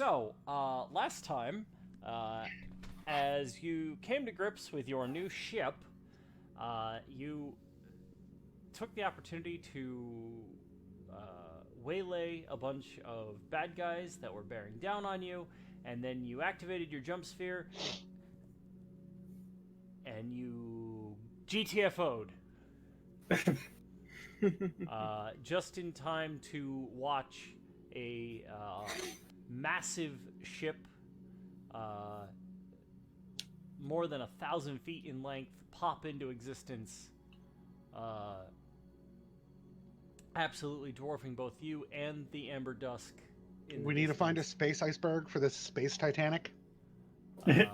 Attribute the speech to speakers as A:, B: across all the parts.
A: So, last time, as you came to grips with your new ship, you took the opportunity to waylay a bunch of bad guys that were bearing down on you, and then you activated your jump sphere, and you GTFO'd. Just in time to watch a massive ship, more than 1,000 feet in length, pop into existence, absolutely dwarfing both you and the Amber Dusk.
B: We need to find a space iceberg for this space Titanic.
A: And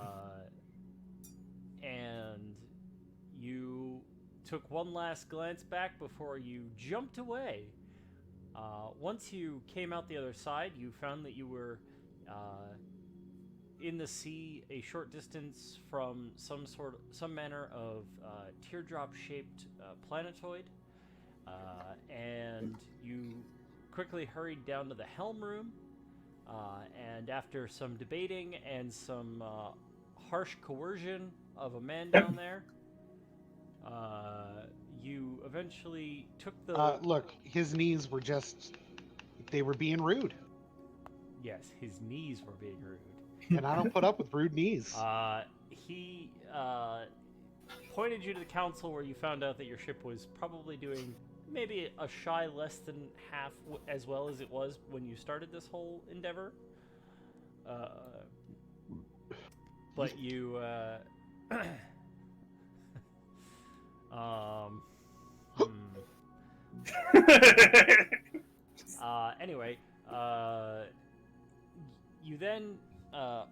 A: you took one last glance back before you jumped away. Once you came out the other side, you found that you were in the sea, a short distance from some manner of teardrop-shaped planetoid, and you quickly hurried down to the helm room. And after some debating and some harsh coercion of a man down there, you eventually took the...
B: Look, his knees were they were being rude.
A: Yes, his knees were being rude.
B: And I don't put up with rude knees.
A: He pointed you to the council, where you found out that your ship was probably doing maybe a shy less than half as well as it was when you started this whole endeavor. But you... Anyway, you then,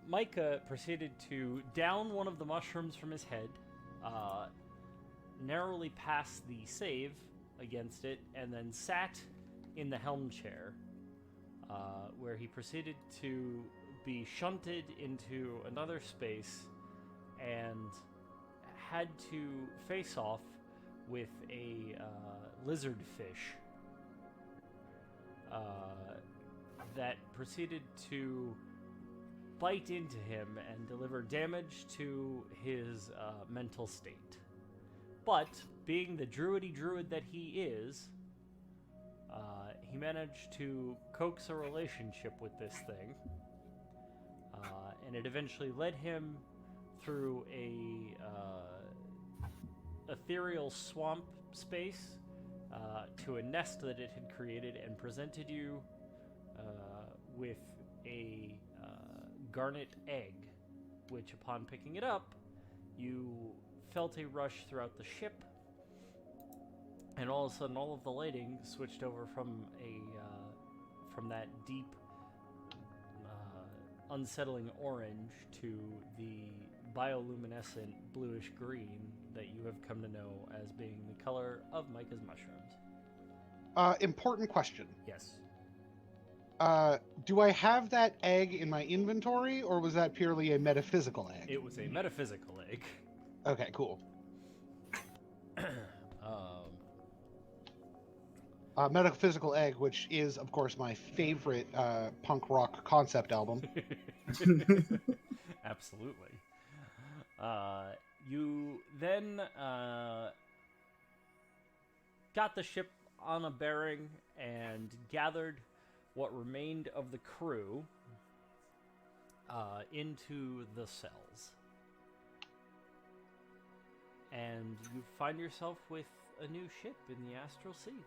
A: Micah proceeded to down one of the mushrooms from his head, narrowly pass the save against it, and then sat in the helm chair, where he proceeded to be shunted into another space and had to face off with a lizard fish that proceeded to bite into him and deliver damage to his mental state. But, being the druid that he is, he managed to coax a relationship with this thing, and it eventually led him through a ethereal swamp space to a nest that it had created, and presented you with a garnet egg, which upon picking it up, you felt a rush throughout the ship, and all of a sudden all of the lighting switched over from that deep unsettling orange to the bioluminescent bluish green that you have come to know as being the color of Micah's mushrooms.
B: Important question.
A: Yes.
B: Do I have that egg in my inventory, or was that purely a metaphysical egg?
A: It was a metaphysical egg.
B: Okay, cool. Metaphysical Egg, which is, of course, my favorite punk rock concept album.
A: Absolutely. You then got the ship on a bearing and gathered what remained of the crew into the cells. And you find yourself with a new ship in the Astral Sea.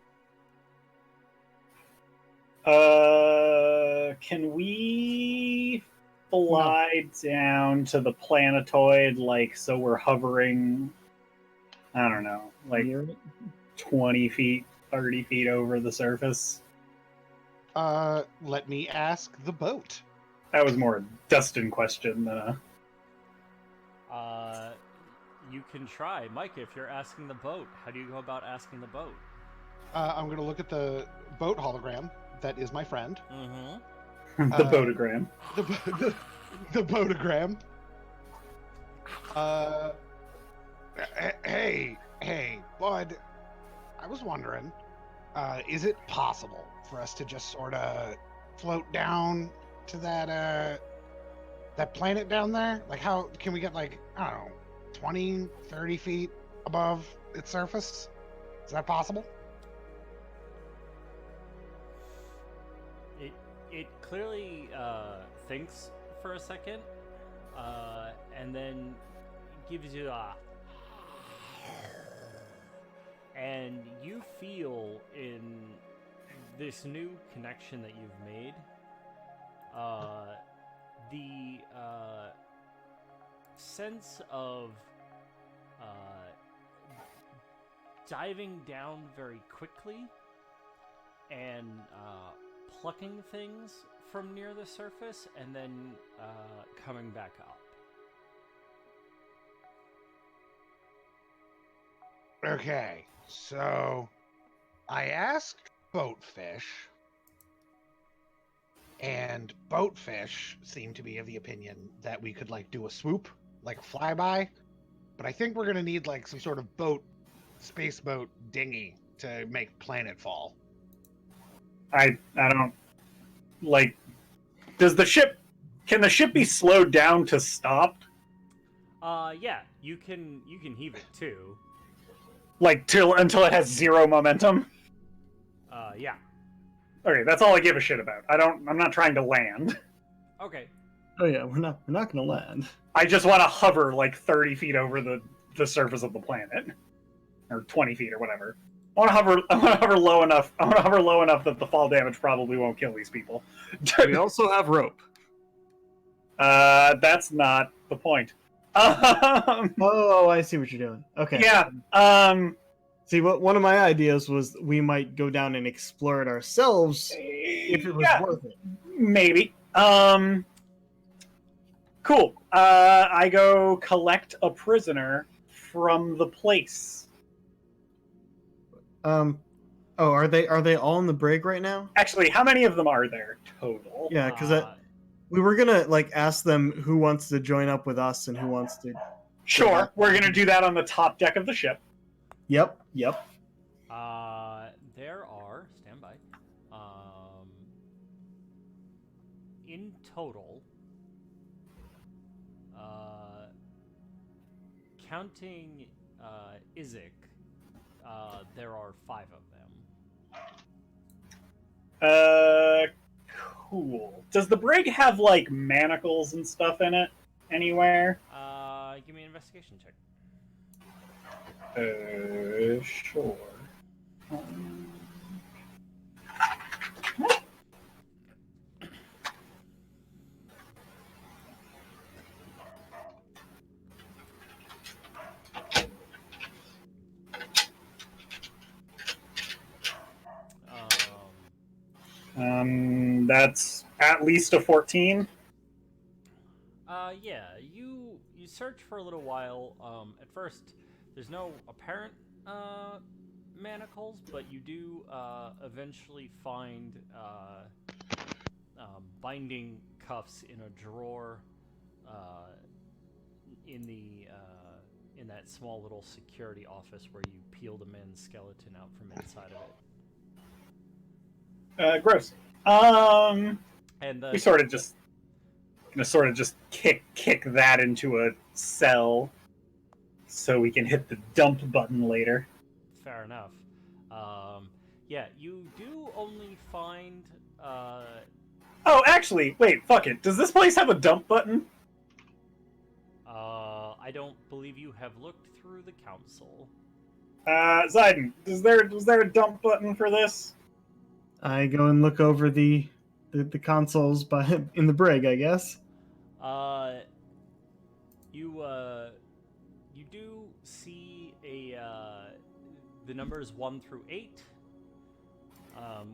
C: Can we fly down to the planetoid, so we're hovering, I don't know, 20 feet, 30 feet over the surface?
B: Let me ask the boat.
C: That was more a Dustin question than
A: a... You can try. Micah, if you're asking the boat, how do you go about asking the boat?
B: I'm going to look at the boat hologram. That is my friend.
A: Mm-hmm.
C: The boatogram.
B: The boatogram. Hey, bud. I was wondering, is it possible for us to just sort of float down to that planet down there? Like, how can we get, like, I don't know, 20, 30 feet above its surface? Is that possible?
A: It clearly thinks for a second, and then gives you a... And you feel in this new connection that you've made, the sense of diving down very quickly and plucking things from near the surface and then coming back up.
B: Okay, so I asked Boatfish, and Boatfish seemed to be of the opinion that we could, like, do a swoop, like a flyby, but I think we're gonna need, like, some sort of boat, space boat dinghy to make planetfall.
C: I don't like. Can the ship be slowed down to stop?
A: Yeah, you can heave it too.
C: Like until it has zero momentum?
A: Yeah.
C: Okay, that's all I give a shit about. I'm not trying to land.
A: Okay.
D: Oh yeah, we're not gonna land.
C: I just want to hover like 30 feet over the surface of the planet. Or 20 feet or whatever. I want to hover low enough. I want to hover low enough that the fall damage probably won't kill these people.
D: We also have rope.
C: That's not the point.
D: Oh, I see what you're doing. Okay.
C: Yeah.
D: See, one of my ideas was we might go down and explore it ourselves if it was worth it.
C: Maybe. Cool. I go collect a prisoner from the place.
D: Oh, are they all in the brig right now?
C: Actually, how many of them are there total?
D: Yeah, because we were gonna like ask them who wants to join up with us and who wants to.
C: Sure, we're gonna do that on the top deck of the ship.
D: Yep.
A: There are, stand by, in total, counting Izek, there are 5 of them.
C: Cool. Does the brig have, like, manacles and stuff in it anywhere?
A: Give me an investigation check.
C: Sure. That's at least a 14.
A: Yeah, you search for a little while. At first, there's no apparent manacles, but you do eventually find binding cuffs in a drawer in that small little security office where you peel the man's skeleton out from inside of it.
C: Gross.
A: And
C: we sort of just kick that into a cell so we can hit the dump button later.
A: Fair enough. Yeah, you do only find.
C: Oh, actually, wait, fuck it. Does this place have a dump button?
A: I don't believe you have looked through the council.
C: Zayden, was there a dump button for this?
D: I go and look over the consoles in the brig, I guess.
A: You do see the numbers 1 through 8,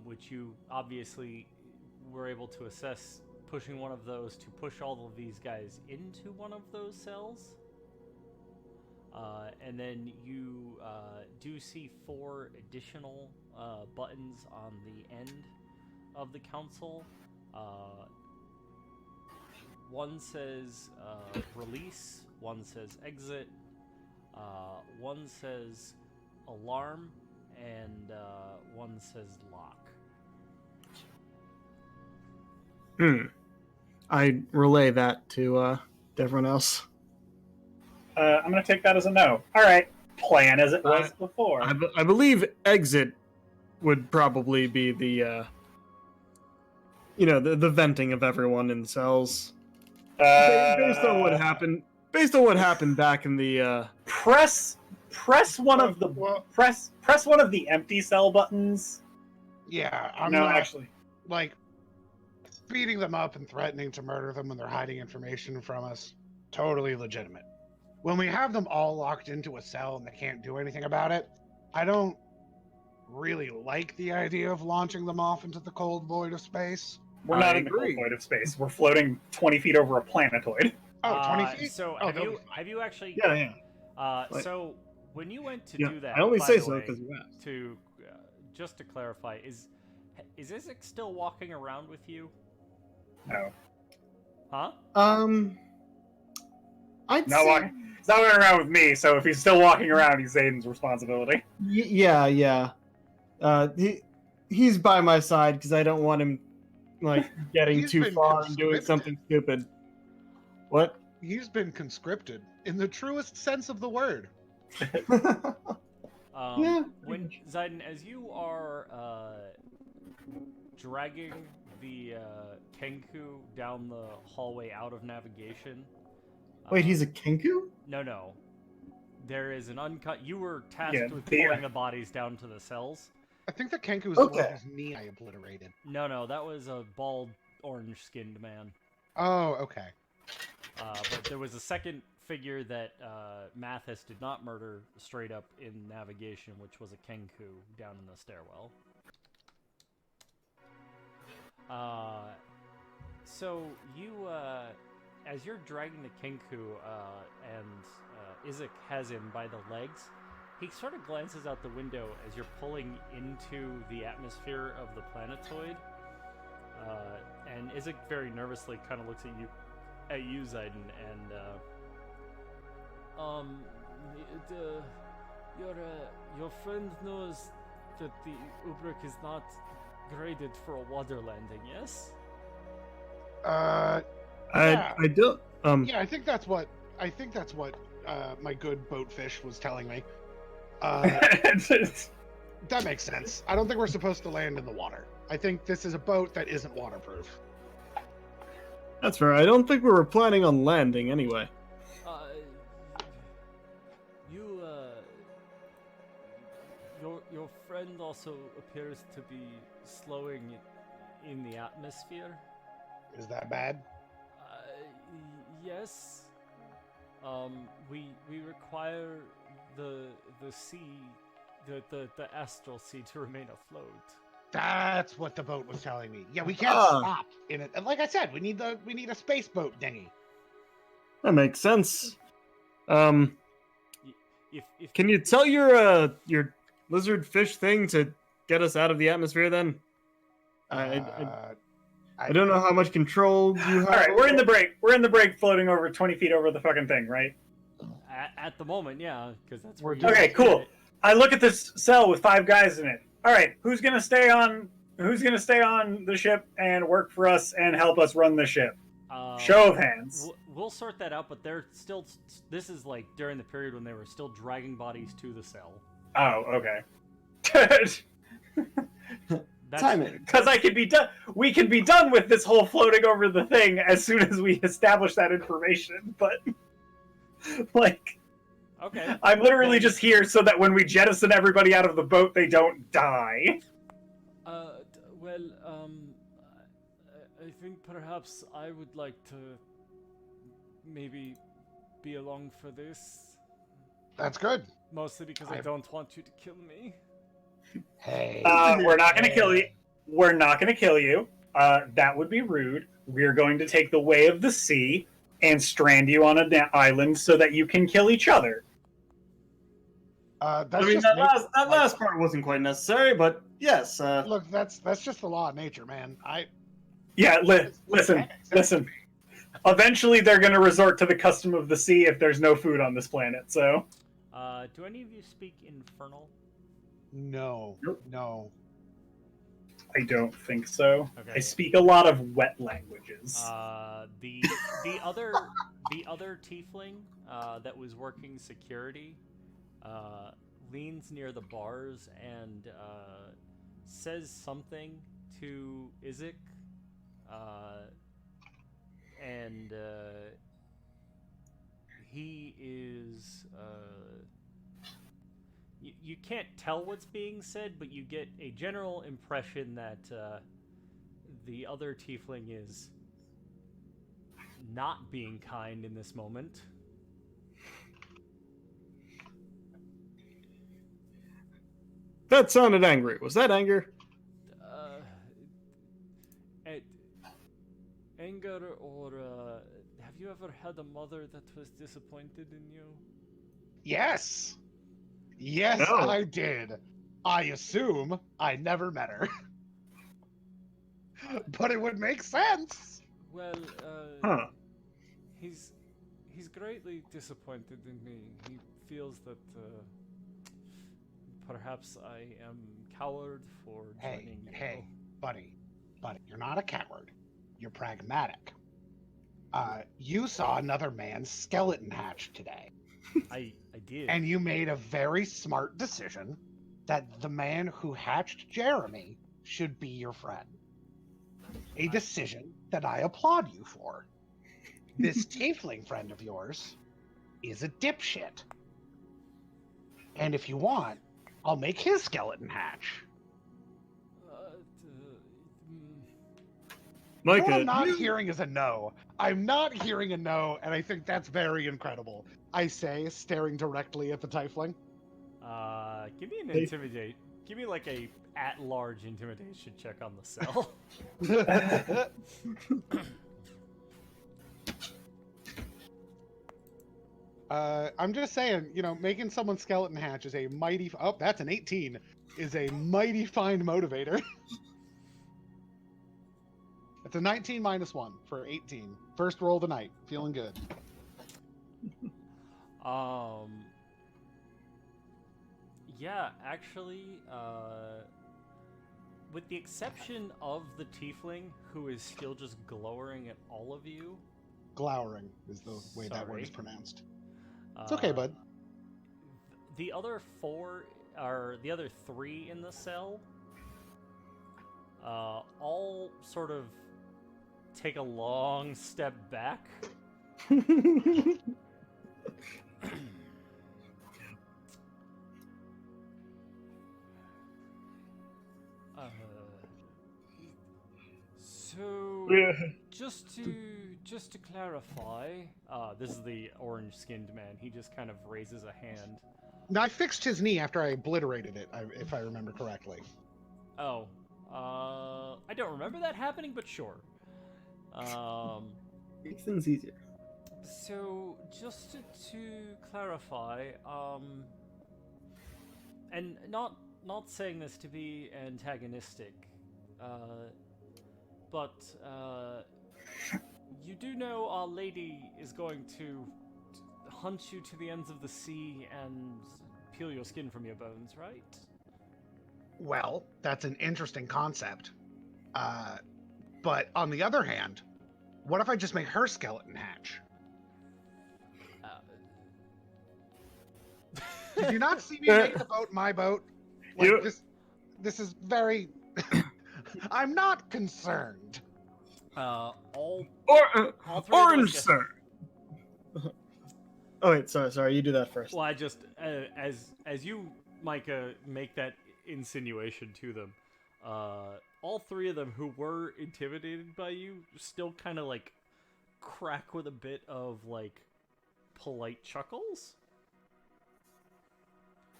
A: which you obviously were able to assess pushing one of those to push all of these guys into one of those cells. And then you do see 4 additional buttons on the end of the console. One says release, one says exit, one says alarm, and one says lock.
D: I relay that to everyone else.
C: I'm going to take that as a no. All right. Plan as it was before.
D: I believe exit would probably be the the venting of everyone in cells. Based on what happened. Based on what happened back in the
C: press one of the press one of the empty cell buttons.
B: Yeah, I'm
C: no,
B: not,
C: actually,
B: like, beating them up and threatening to murder them when they're hiding information from us. Totally legitimate. When we have them all locked into a cell and they can't do anything about it, I don't really like the idea of launching them off into the cold void of space.
C: we're not in the cold void of space. We're floating 20 feet over a planetoid.
B: Oh, 20 feet?
A: So
B: Oh,
A: have you actually?
D: Yeah.
A: So when you went to do that,
D: I only
A: by
D: say
A: the
D: so
A: way,
D: because you asked.
A: to just to clarify, is Isaac still walking around with you?
C: No.
A: Huh?
D: I'd
C: Not
D: say...
C: walking. He's not walking around with me, so if he's still walking around, he's Aiden's responsibility.
D: Yeah. He's by my side because I don't want him getting
B: He's
D: too
B: been
D: far and doing
B: conscripted.
D: something stupid. What?
B: He's been conscripted in the truest sense of the word.
D: Yeah.
A: When Zayden, as you are dragging the Kenku down the hallway out of navigation.
D: Wait, he's a Kenku?
A: No. There is an uncut. You were tasked with
C: the-
A: pulling the bodies down to the cells.
B: I think the Kenku is the one
D: Okay.
B: whose knee I obliterated.
A: No, that was a bald, orange-skinned man.
B: Oh, okay.
A: But there was a second figure that Mathis did not murder straight up in navigation, which was a Kenku down in the stairwell. So you, as you're dragging the Kenku, and Isaac has him by the legs, he sort of glances out the window as you're pulling into the atmosphere of the planetoid. And Isaac very nervously kind of looks at you, Zayden, and your friend knows that the Ubric is not graded for a water landing, yes?
B: Yeah.
D: I don't.
B: Yeah, I think that's what my good boatfish was telling me. That makes sense. I don't think we're supposed to land in the water. I think this is a boat that isn't waterproof.
D: That's fair. I don't think we were planning on landing anyway.
A: Your friend also appears to be slowing in the atmosphere.
B: Is that bad?
A: Yes. We require the sea, the astral sea to remain afloat.
B: That's what the boat was telling me. Yeah, we can't stop in it. And like I said, we need a space boat dinghy.
D: That makes sense.
A: If
D: Can you tell your lizard fish thing to get us out of the atmosphere then? I don't know how much control you have.
C: All right, we're in the break. We're in the break, floating over 20 feet over the fucking thing, right?
A: at the moment, yeah, because that's where
C: Okay, cool. I look at this cell with 5 guys in it. All right, who's gonna stay on the ship and work for us and help us run the ship? Show of hands.
A: We'll sort that out, but they're still. This is like during the period when they were still dragging bodies to the cell.
C: Oh, okay.
D: Time it.
C: Because I could be done. We can be done with this whole floating over the thing as soon as we establish that information. But like,
A: okay,
C: I'm literally just here so that when we jettison everybody out of the boat, they don't die.
A: I think perhaps I would like to maybe be along for this.
B: That's good.
A: Mostly because I don't want you to kill me.
B: Hey.
C: We're not going to kill you. We're not going to kill you. That would be rude. We're going to take the way of the sea and strand you on an island so that you can kill each other.
B: That's
D: that last part wasn't quite necessary, but yes.
B: Look, that's just the law of nature, man.
C: Yeah, listen. Eventually, they're going to resort to the custom of the sea if there's no food on this planet. So,
A: do any of you speak Infernal?
B: No.
D: Nope.
B: No.
C: I don't think so.
A: Okay.
C: I speak a lot of wet languages.
A: The other tiefling that was working security leans near the bars and says something to Isaac, and he is. You can't tell what's being said, but you get a general impression that the other tiefling is not being kind in this moment.
D: That sounded angry. Was that anger?
A: Anger, or have you ever had a mother that was disappointed in you?
B: Yes. Yes,
D: No.
B: I did. I assume I never met her. But it would make sense.
A: Well,
D: Huh.
A: he's greatly disappointed in me. He feels that perhaps I am coward for joining you.
B: Hey, buddy, you're not a coward. You're pragmatic. You saw another man's skeleton hatch today.
A: I did.
B: And you made a very smart decision that the man who hatched Jeremy should be your friend. A decision that I applaud you for. This tiefling friend of yours is a dipshit. And if you want, I'll make his skeleton hatch.
D: Micah,
B: What I'm not hearing is a no. I'm not hearing a no, and I think that's very incredible. I say, staring directly at the tiefling.
A: Give me an intimidate. Give me like a at-large intimidation check on the cell.
B: I'm just saying, making someone's skeleton hatch is a mighty... Oh, that's an 18. Is a mighty fine motivator. It's a 19 minus 1 for 18. First roll of the night. Feeling good.
A: Yeah, actually, with the exception of the tiefling, who is still just glowering at all of you.
B: Glowering is the way that word is
A: Sorry.
B: pronounced. It's okay, bud.
A: The other three in the cell, all sort of take a long step back. So, just to clarify, this is the orange-skinned man. He just kind of raises a hand.
B: Now, I fixed his knee after I obliterated it, if I remember correctly.
A: Oh, I don't remember that happening, but sure.
D: Makes things easier.
A: So, just to clarify, and not saying this to be antagonistic, but you do know Our Lady is going to hunt you to the ends of the sea and peel your skin from your bones, right?
B: Well, that's an interesting concept. But on the other hand, what if I just make her skeleton hatch? Did you not see me make the boat my boat? Like, this is very... I'm not concerned.
A: All three
D: Orange,
A: of those
D: sir. Oh wait, sorry. You do that first.
A: Well, I just as you, Micah, make that insinuation to them, all three of them who were intimidated by you still kind of like crack with a bit of like polite chuckles.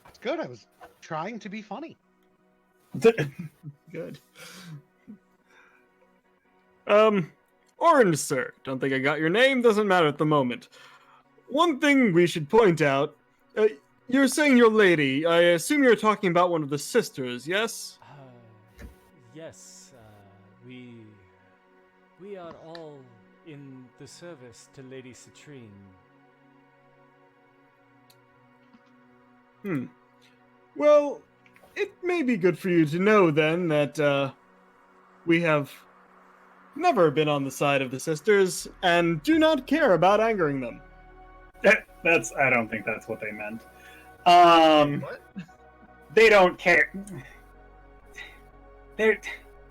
B: That's good. I was trying to be funny.
D: Good. Orange, sir. Don't think I got your name. Doesn't matter at the moment. One thing we should point out. You're saying your lady. I assume you're talking about one of the sisters, yes?
A: Yes. We are all in the service to Lady Citrine.
D: Well, it may be good for you to know then that We have never been on the side of the sisters and do not care about angering them.
C: I don't think that's what they meant. They don't care. They're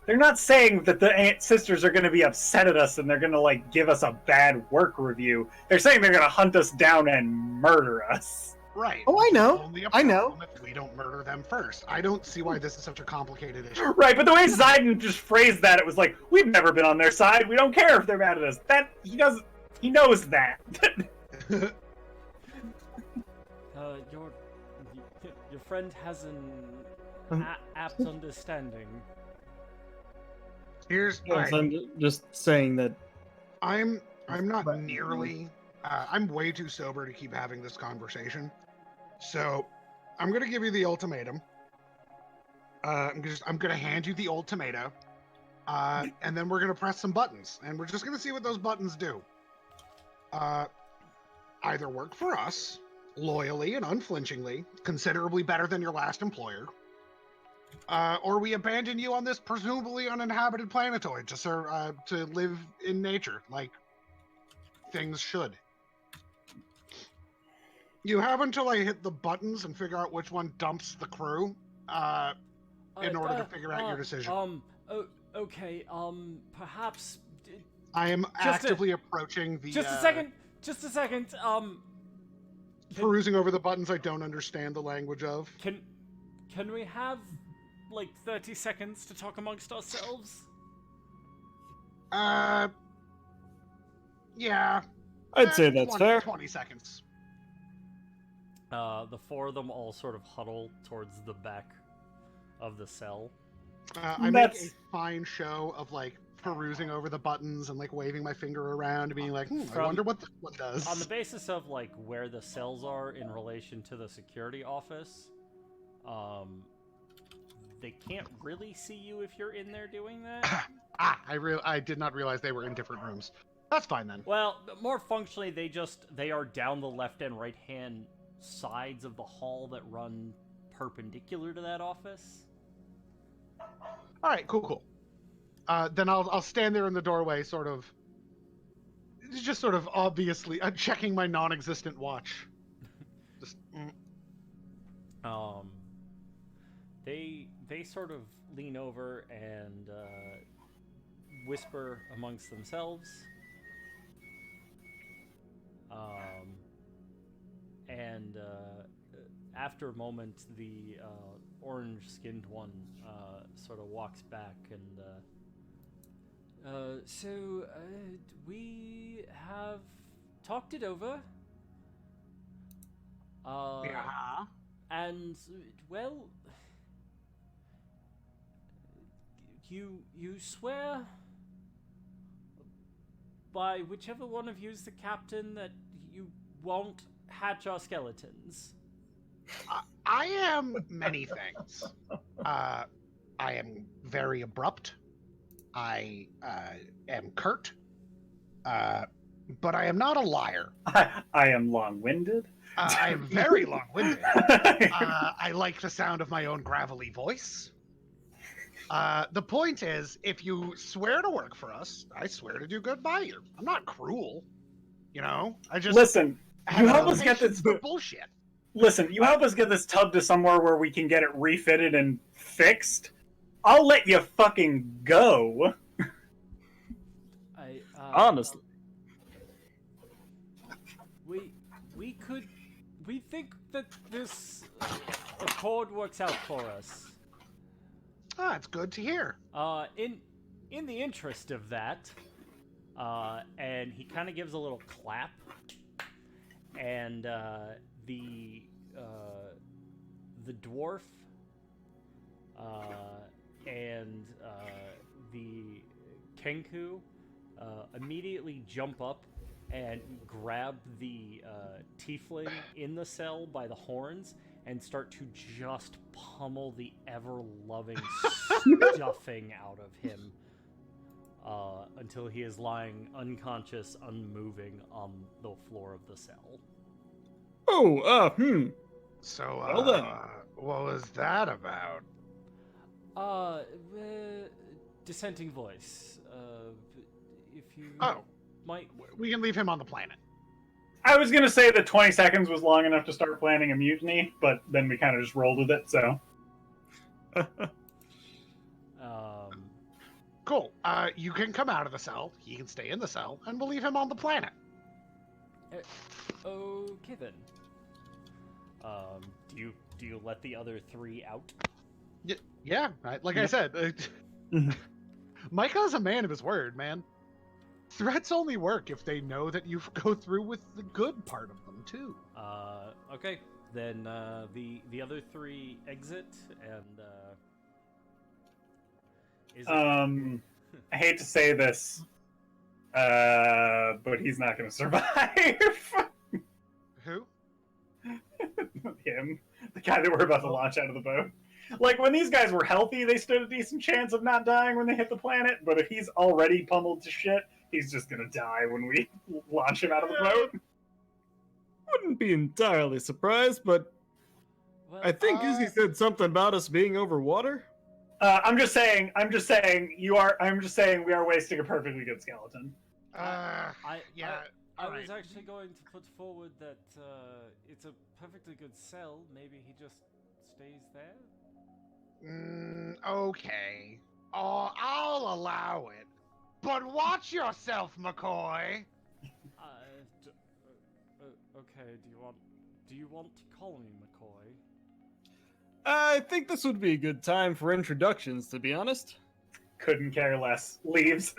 C: not saying that the Aunt Sisters are going to be upset at us and they're going to like give us a bad work review. They're saying they're going to hunt us down and murder us.
B: Right.
D: Oh, I know.
B: Only a
D: I know.
B: problem if we don't murder them first. I don't see why this is such a complicated issue.
C: Right, but the way Zidane just phrased that, it was like, we've never been on their side. We don't care if they're mad at us. That he knows that.
A: Your friend has an apt understanding.
B: Here's
D: Yes, I'm just saying that
B: I'm not nearly I'm way too sober to keep having this conversation. So I'm gonna give you the ultimatum. I'm gonna hand you the ultimatum. And then we're gonna press some buttons, and we're just gonna see what those buttons do. Either work for us loyally and unflinchingly, considerably better than your last employer, or we abandon you on this presumably uninhabited planetoid to live in nature like things should. You have until I hit the buttons and figure out which one dumps the crew in order to figure out your decision.
A: Okay, perhaps...
B: I am actively approaching the...
A: Just a second,
B: perusing over the buttons I don't understand the language of.
A: Can we have, like, 30 seconds to talk amongst ourselves?
B: Yeah.
D: I'd say that's fair.
B: 20 seconds.
A: The four of them all sort of huddle towards the back of the cell.
B: I make a fine show of, like, perusing over the buttons and, like, waving my finger around and being like, I wonder what this one does.
A: On the basis of, like, where the cells are in relation to the security office, they can't really see you if you're in there doing that.
B: I did not realize they were in different rooms. That's fine, then.
A: Well, more functionally, they are down the left and right hand sides of the hall that run perpendicular to that office.
B: All right, cool. Then I'll stand there in the doorway, sort of obviously checking my non-existent watch. Just.
A: They sort of lean over and whisper amongst themselves. And after a moment, the orange-skinned one sort of walks back and so we have talked it over.
B: Yeah.
A: And well, you swear by whichever one of you's the captain that you won't hatch our skeletons.
B: I am many things. I am very abrupt. I am curt. But I am not a liar.
C: I am long-winded.
B: I am very long-winded. I like the sound of my own gravelly voice. The point is, if you swear to work for us, I swear to do good by you. I'm not cruel. You know? I just...
C: Listen, you help us get this...
B: bullshit.
C: Listen, you help us get this tub to somewhere where we can get it refitted and fixed, I'll let you fucking go.
D: Honestly.
A: We think that this accord works out for us.
B: It's good to hear.
A: In the interest of that, and he kind of gives a little clap, and the dwarf and the Kenku immediately jump up and grab the tiefling in the cell by the horns and start to just pummel the ever-loving stuffing out of him until he is lying unconscious, unmoving on the floor of the cell.
B: So,
D: well then.
B: what was that about?
A: dissenting voice. If you might.
B: We can leave him on the planet.
C: I was gonna say that 20 seconds was long enough to start planning a mutiny, but then we kind of just rolled with it. So.
B: Cool. You can come out of the cell. He can stay in the cell, and we'll leave him on the planet.
A: Okay then. Do you let the other 3 out?
B: Yeah. Like I said, Micah's a man of his word, man. Threats only work if they know that you go through with the good part of them too.
A: Okay. Then the other 3 exit and.
C: I hate to say this, but he's not going to survive.
B: Who?
C: Him, the guy that we're about to launch out of the boat. Like, when these guys were healthy, they stood a decent chance of not dying when they hit the planet, but if he's already pummeled to shit, he's just going to die when we launch him out of the boat.
D: Wouldn't be entirely surprised, but
A: Well,
D: I think Izzy said something about us being over water.
C: I'm just saying we are wasting a perfectly good skeleton.
A: I
B: Alright.
A: was actually going to put forward that it's a perfectly good cell. Maybe he just stays there.
B: Okay. Oh, I'll allow it. But watch yourself, McCoy.
A: Okay. Do you want to call me McCoy?
D: I think this would be a good time for introductions, to be honest.
C: Couldn't care less. Leaves.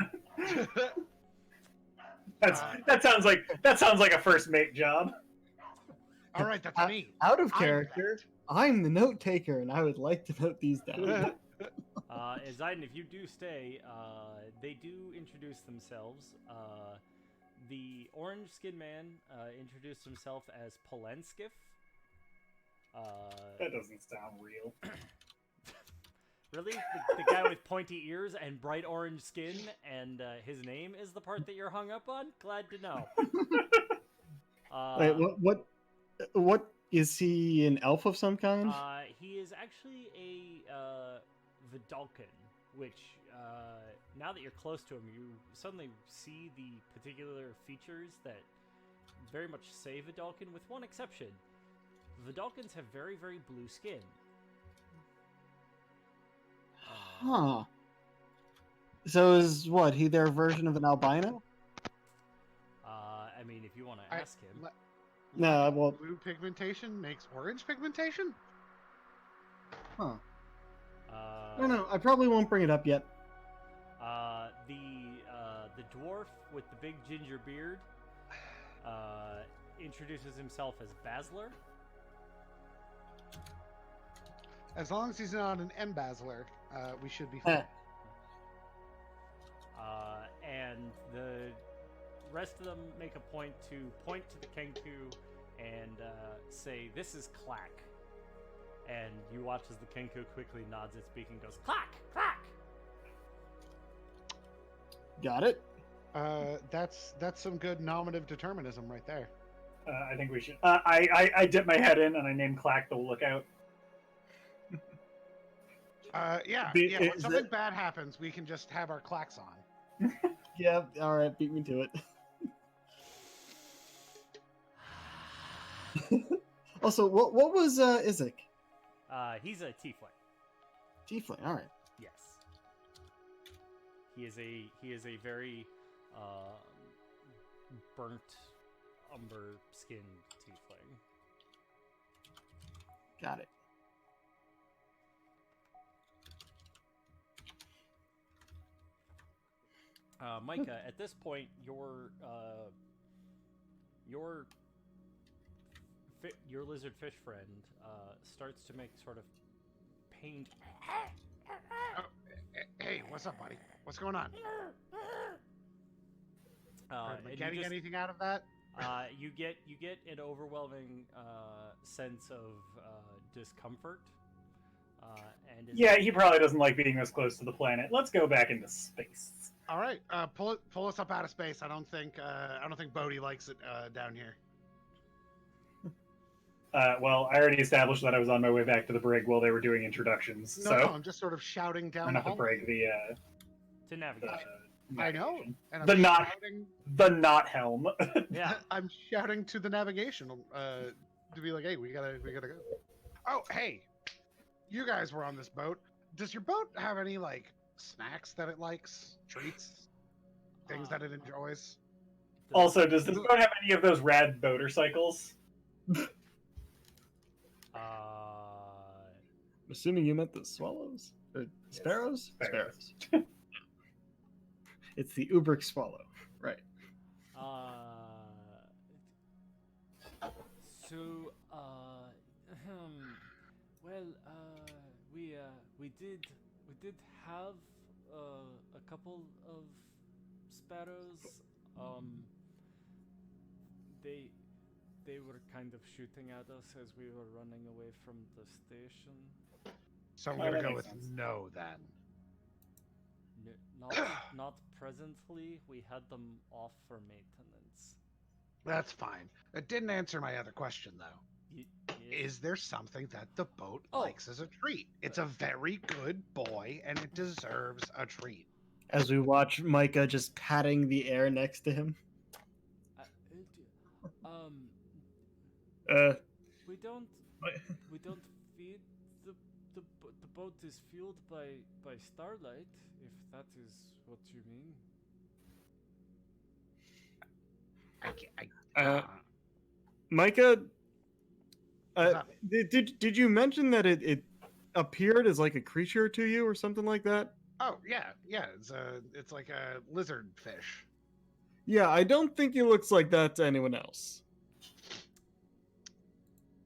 C: That sounds like a first mate job.
B: All right, that's me.
D: Out of
B: I'm
D: character, I'm the note taker, and I would like to note these down.
A: Zayden, if you do stay, they do introduce themselves. The orange skin man introduced himself as Polenskiff.
C: That doesn't sound real.
A: Really? The guy with pointy ears and bright orange skin, and his name is the part that you're hung up on? Glad to know.
D: Wait, what is he, an elf of some kind?
A: He is actually a Vidalcan, which, now that you're close to him, you suddenly see the particular features that very much say Vidalcan, with one exception. Vidalcans have very, very blue skin.
D: Huh. So is he their version of an albino?
A: I mean, if you want to ask him.
D: No, well,
B: Blue pigmentation makes orange pigmentation?
D: huh. I don't know. I probably won't bring it up yet.
A: The dwarf with the big ginger beard introduces himself as Basler.
B: As long as he's not an embezzler, we should be fine.
A: And the rest of them make a point to the Kenku and say, "This is Clack." And you watch as the Kenku quickly nods its beak and goes, "Clack! Clack!"
D: Got it.
B: That's some good nominative determinism right there.
C: I think we should. I dip my head in and I name Clack the lookout.
B: When something bad happens, we can just have our clacks on.
D: Yeah, alright, beat me to it. Also, what was Izzy?
A: He's a tiefling.
D: Tiefling, alright.
A: Yes. He is a very burnt umber skinned tiefling.
D: Got it.
A: Micah, at this point, your lizard fish friend starts to make sort of pained.
B: Hey, what's up, buddy? What's going on? Are we getting anything out of that?
A: You get an overwhelming sense of discomfort.
C: Yeah, he probably doesn't like being this close to the planet. Let's go back into space.
B: All right, pull us up out of space. I don't think Bodhi likes it down here.
C: Well, I already established that I was on my way back to the brig while they were doing introductions.
B: No, I'm just sort of shouting down the
C: not the
B: hall.
C: brig,
A: To navigation.
B: I know,
C: navigation.
B: and I'm
C: The not
B: shouting.
C: the not helm.
A: Yeah.
B: I'm shouting to the navigation to be like, hey, we gotta go. Oh, hey, you guys were on this boat. Does your boat have any like snacks that it likes, treats, things that it enjoys?
C: Also, does this boat have any of those rad motorcycles?
A: Uh,
D: Assuming you meant the swallows? Sparrows?
C: Sparrows.
D: It's the Ubric Swallow. Right.
A: So, well, we did have a couple of sparrows. They were kind of shooting at us as we were running away from the station.
B: So I'm
C: Oh,
B: gonna
C: that
B: go
C: makes
B: with
C: sense.
B: no then.
A: Not presently. We had them off for maintenance.
B: That's fine. It didn't answer my other question though.
A: Yes.
B: Is there something that the boat
A: Oh.
B: likes as a treat? It's a very good boy and it deserves a treat.
D: As we watch Micah just patting the air next to him.
A: We don't
D: What?
A: we don't feed the boat is fueled by starlight, if that is what you mean.
D: Micah,
B: What's up?
D: did you mention that it appeared as like a creature to you or something like that?
B: Oh yeah. It's like a lizard fish.
D: Yeah, I don't think he looks like that to anyone else.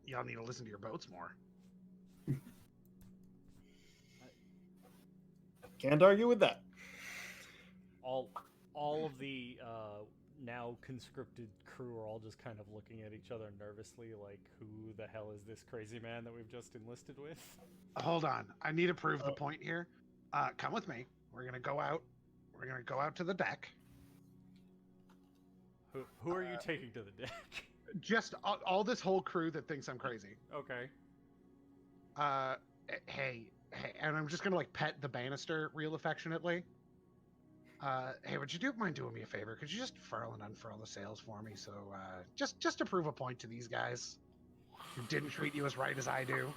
B: Y'all need to listen to your boats more.
D: Can't argue with that.
A: All of the now conscripted crew are all just kind of looking at each other nervously, like, who the hell is this crazy man that we've just enlisted with?
B: Hold on. I need to prove the point here. Come with me. We're gonna go out. We're gonna go out to the deck.
A: Who are you taking to the deck?
B: Just all this whole crew that thinks I'm crazy.
A: Okay.
B: Hey, and I'm just gonna like pet the banister real affectionately. Hey, would you mind doing me a favor? Could you just furl and unfurl the sails for me? So, just to prove a point to these guys who didn't treat you as right as I do.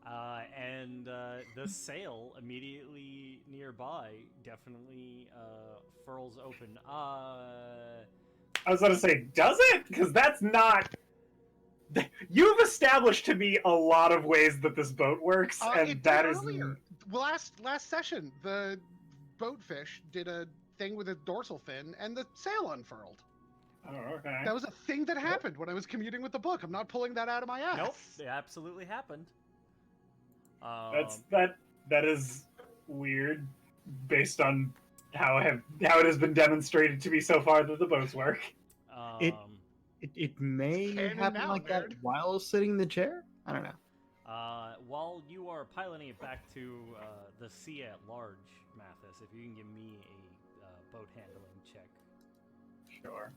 A: And the sail immediately nearby definitely furls open.
C: I was going to say, does it? Because that's not. You've established to me a lot of ways that this boat works, and
B: It
C: that
B: did
C: is.
B: earlier. Last session, the boatfish did a thing with a dorsal fin, and the sail unfurled.
C: Oh, okay.
B: That was a thing that happened when I was commuting with the book. I'm not pulling that out of my ass.
A: Nope, it absolutely happened.
C: That is weird, based on how it has been demonstrated to me so far that the boats work.
D: It may
B: Canon
D: happen
B: now,
D: like that
B: nerd.
D: while sitting in the chair. I don't know.
A: While you are piloting it back to the sea at large, Mathis, if you can give me a boat handling check.
C: Sure.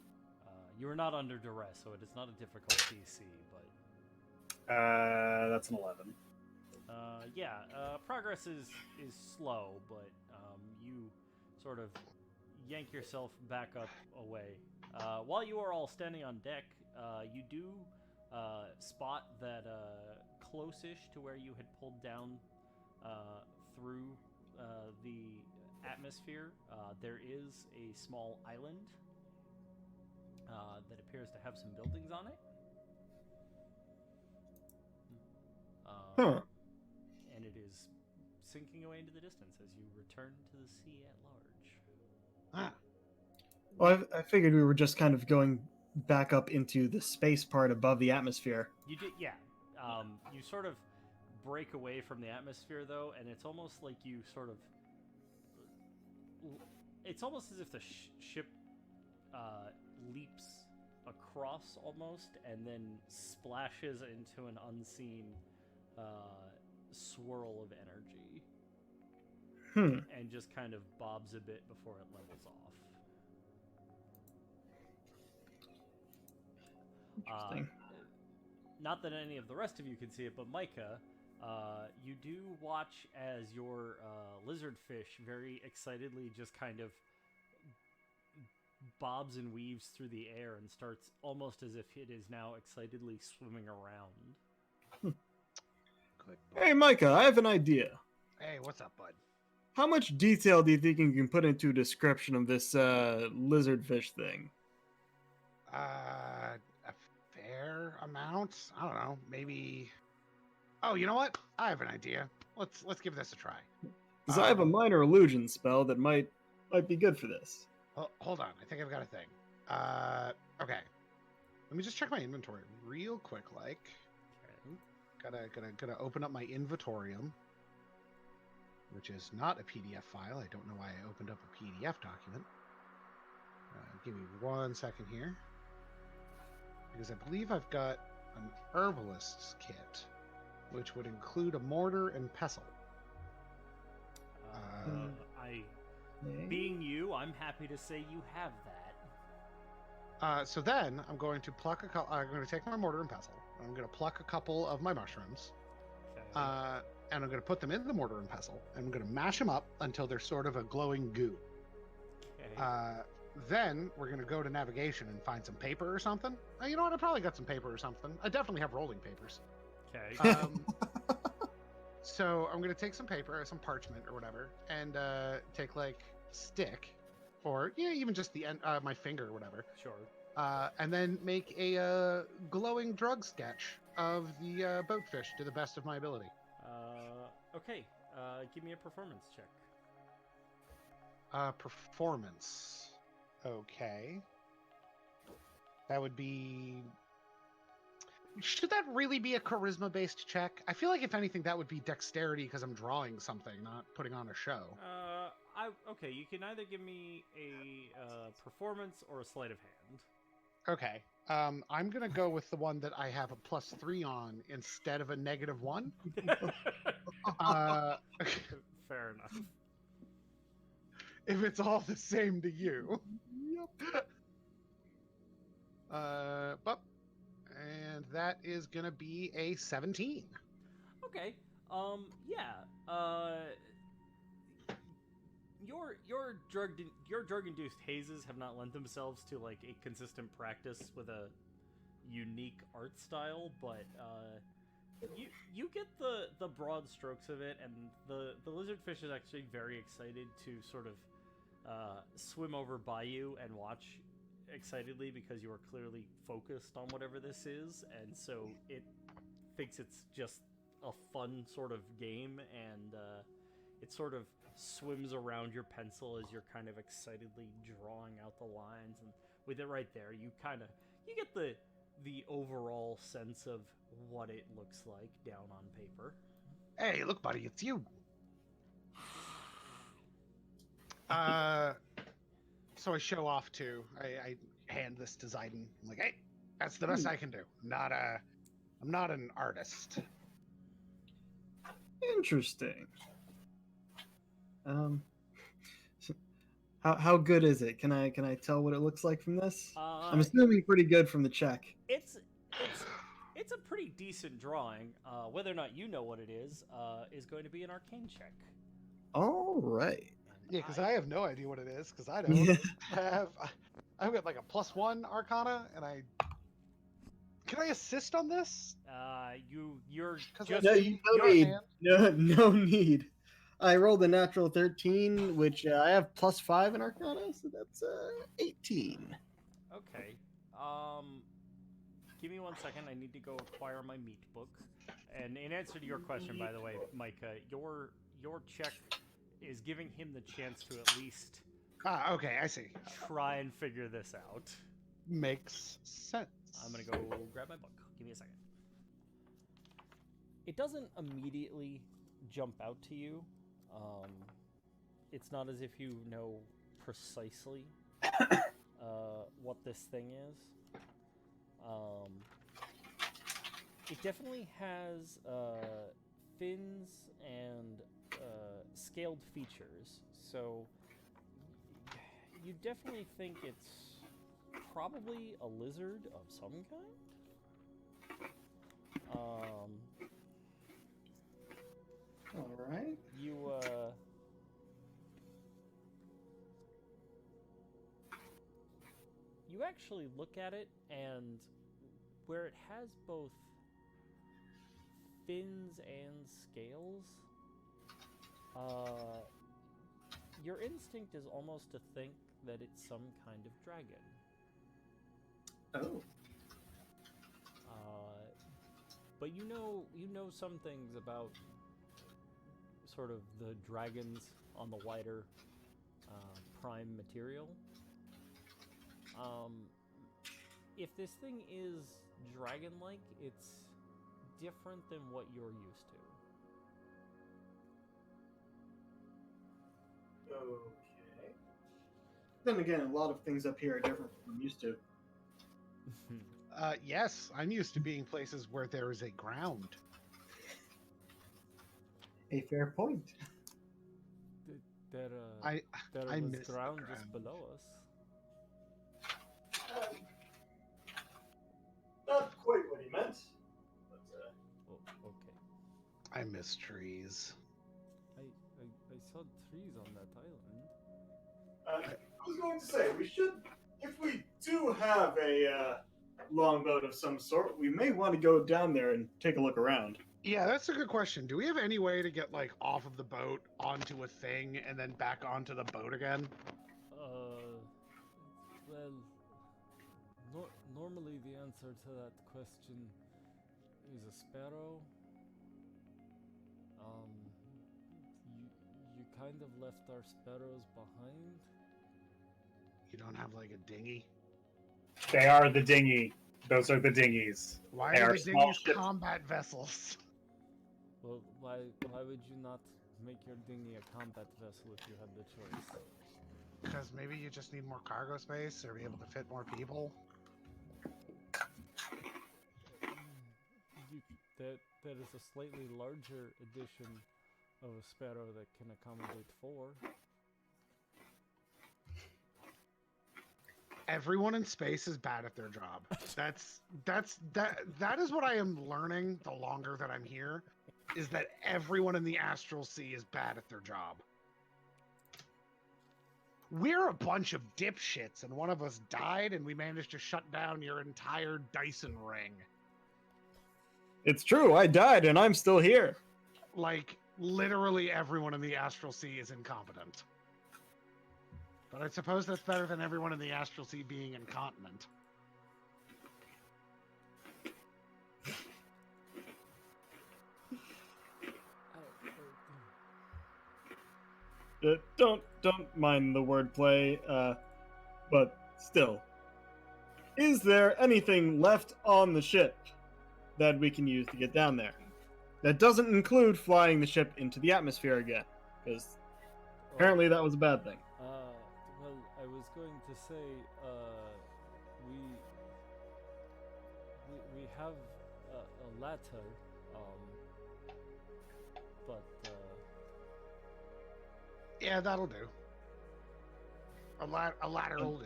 A: You are not under duress, so it is not a difficult DC, but
C: That's an 11.
A: progress is slow, but you sort of yank yourself back up away. While you are all standing on deck, you do spot that close-ish to where you had pulled down through the atmosphere, there is a small island that appears to have some buildings on it.
D: Huh.
A: And it is sinking away into the distance as you return to the sea at large.
D: Well, I figured we were just kind of going back up into the space part above the atmosphere.
A: You did, yeah. You sort of break away from the atmosphere, though, and it's almost like you sort of... It's almost as if the ship leaps across, almost, and then splashes into an unseen swirl of energy. And just kind of bobs a bit before it levels off.
D: Interesting.
A: Not that any of the rest of you can see it, but Micah, You do watch as your lizard fish very excitedly just kind of bobs and weaves through the air and starts almost as if it is now excitedly swimming around.
B: Good.
D: Hey, Micah, I have an idea.
B: Hey, what's up, bud?
D: How much detail do you think you can put into a description of this lizard fish thing?
B: A fair amount? I don't know. Maybe. Oh, you know what? I have an idea. Let's give this a try.
D: Because I have a minor illusion spell that might be good for this.
B: Hold on. I think I've got a thing. Okay. Let me just check my inventory real quick. Gotta open up my inventorium, which is not a PDF file. I don't know why I opened up a PDF document. Give me 1 second here, because I believe I've got an herbalist's kit, which would include a mortar and pestle.
A: Being you, I'm happy to say you have that.
B: So then I'm going to pluck I'm going to take my mortar and pestle. I'm going to pluck a couple of my mushrooms.
A: Okay.
B: And I'm going to put them in the mortar and pestle. And I'm going to mash them up until they're sort of a glowing goo.
A: Okay.
B: Then we're going to go to navigation and find some paper or something. You know what? I probably got some paper or something. I definitely have rolling papers.
A: Okay.
B: So I'm going to take some paper, some parchment or whatever, and take like a stick, or even just the end, my finger or whatever.
A: Sure.
B: And then make a glowing drug sketch of the boatfish to the best of my ability.
A: Okay. Give me a performance check.
B: Performance. Okay. That would be... Should that really be a charisma-based check? I feel like, if anything, that would be dexterity because I'm drawing something, not putting on a show.
A: Okay, you can either give me a performance or a sleight of hand.
B: Okay. I'm going to go with the one that I have a +3 on instead of a -1.
A: Fair enough.
B: If it's all the same to you. Yep. And that is going to be a 17.
A: Okay. Yeah. Your drug-induced hazes have not lent themselves to like a consistent practice with a unique art style, but you get the broad strokes of it, and the lizardfish is actually very excited to sort of swim over by you and watch excitedly because you are clearly focused on whatever this is, and so it thinks it's just a fun sort of game, and it sort of swims around your pencil as you're kind of excitedly drawing out the lines, and with it right there, you get the overall sense of what it looks like down on paper.
B: Hey, look, buddy, it's you. So I show off too. I hand this to Zayden. I'm like, hey, that's the best I can do. I'm not an artist.
D: Interesting. How good is it? Can I tell what it looks like from this? I'm assuming pretty good from the check.
A: It's a pretty decent drawing. Whether or not you know what it is going to be an arcane check.
D: All right.
B: Yeah, because I have no idea what it is, because I don't have... I've got like a +1 Arcana, and Can I assist on this?
A: You're just...
D: No need. I rolled a natural 13, which I have +5 in Arcana, so that's 18.
A: Okay. Give me 1 second. I need to go acquire my meat book. And in answer to your question, by the way, Micah, your check is giving him the chance to at least
B: okay, I see.
A: Try and figure this out.
B: Makes sense.
A: I'm gonna go grab my book. Give me a second. It doesn't immediately jump out to you. It's not as if you know precisely what this thing is. It definitely has fins and scaled features, so you definitely think it's probably a lizard of some kind.
D: All right.
A: You actually look at it, and where it has both fins and scales, your instinct is almost to think that it's some kind of dragon.
D: Oh.
A: But you know some things about sort of the dragons on the wider prime material. If this thing is dragon-like, it's different than what you're used to.
D: Okay. Then again, a lot of things up here are different from I'm used to.
B: Yes, I'm used to being places where there is a ground.
D: A fair point.
A: There
B: I
A: was
B: miss the
A: ground
B: ground.
A: just below us.
D: Not quite what he meant. But,
A: Oh, okay.
B: I miss trees.
A: I saw trees on that island.
D: I was going to say, we should, if we do have a longboat of some sort, we may want to go down there and take a look around.
B: Yeah, that's a good question. Do we have any way to get like off of the boat onto a thing and then back onto the boat again?
A: Well, normally the answer to that question is a sparrow. You kind of left our sparrows behind.
B: You don't have like a dinghy?
C: They are the dinghy. Those are the dinghies.
B: Why
C: They
B: are
C: are
B: the
C: small
B: dinghies
C: ships.
B: combat vessels?
A: Well, why would you not make your dinghy a combat vessel if you had the choice?
B: Because maybe you just need more cargo space or be able to fit more people.
A: That is a slightly larger edition of a sparrow that can accommodate 4.
B: Everyone in space is bad at their job. That is what I am learning the longer that I'm here, is that everyone in the astral sea is bad at their job. We're a bunch of dipshits, and one of us died, and we managed to shut down your entire Dyson ring.
D: It's true, I died and I'm still here.
B: Like, literally everyone in the astral sea is incompetent. But I suppose that's better than everyone in the astral sea being incontinent.
D: Don't mind the wordplay, but still. Is there anything left on the ship that we can use to get down there? That doesn't include flying the ship into the atmosphere again, because apparently that was a bad thing.
A: Well, I was going to say, we have a ladder, but
B: Yeah, that'll do. A ladder will do.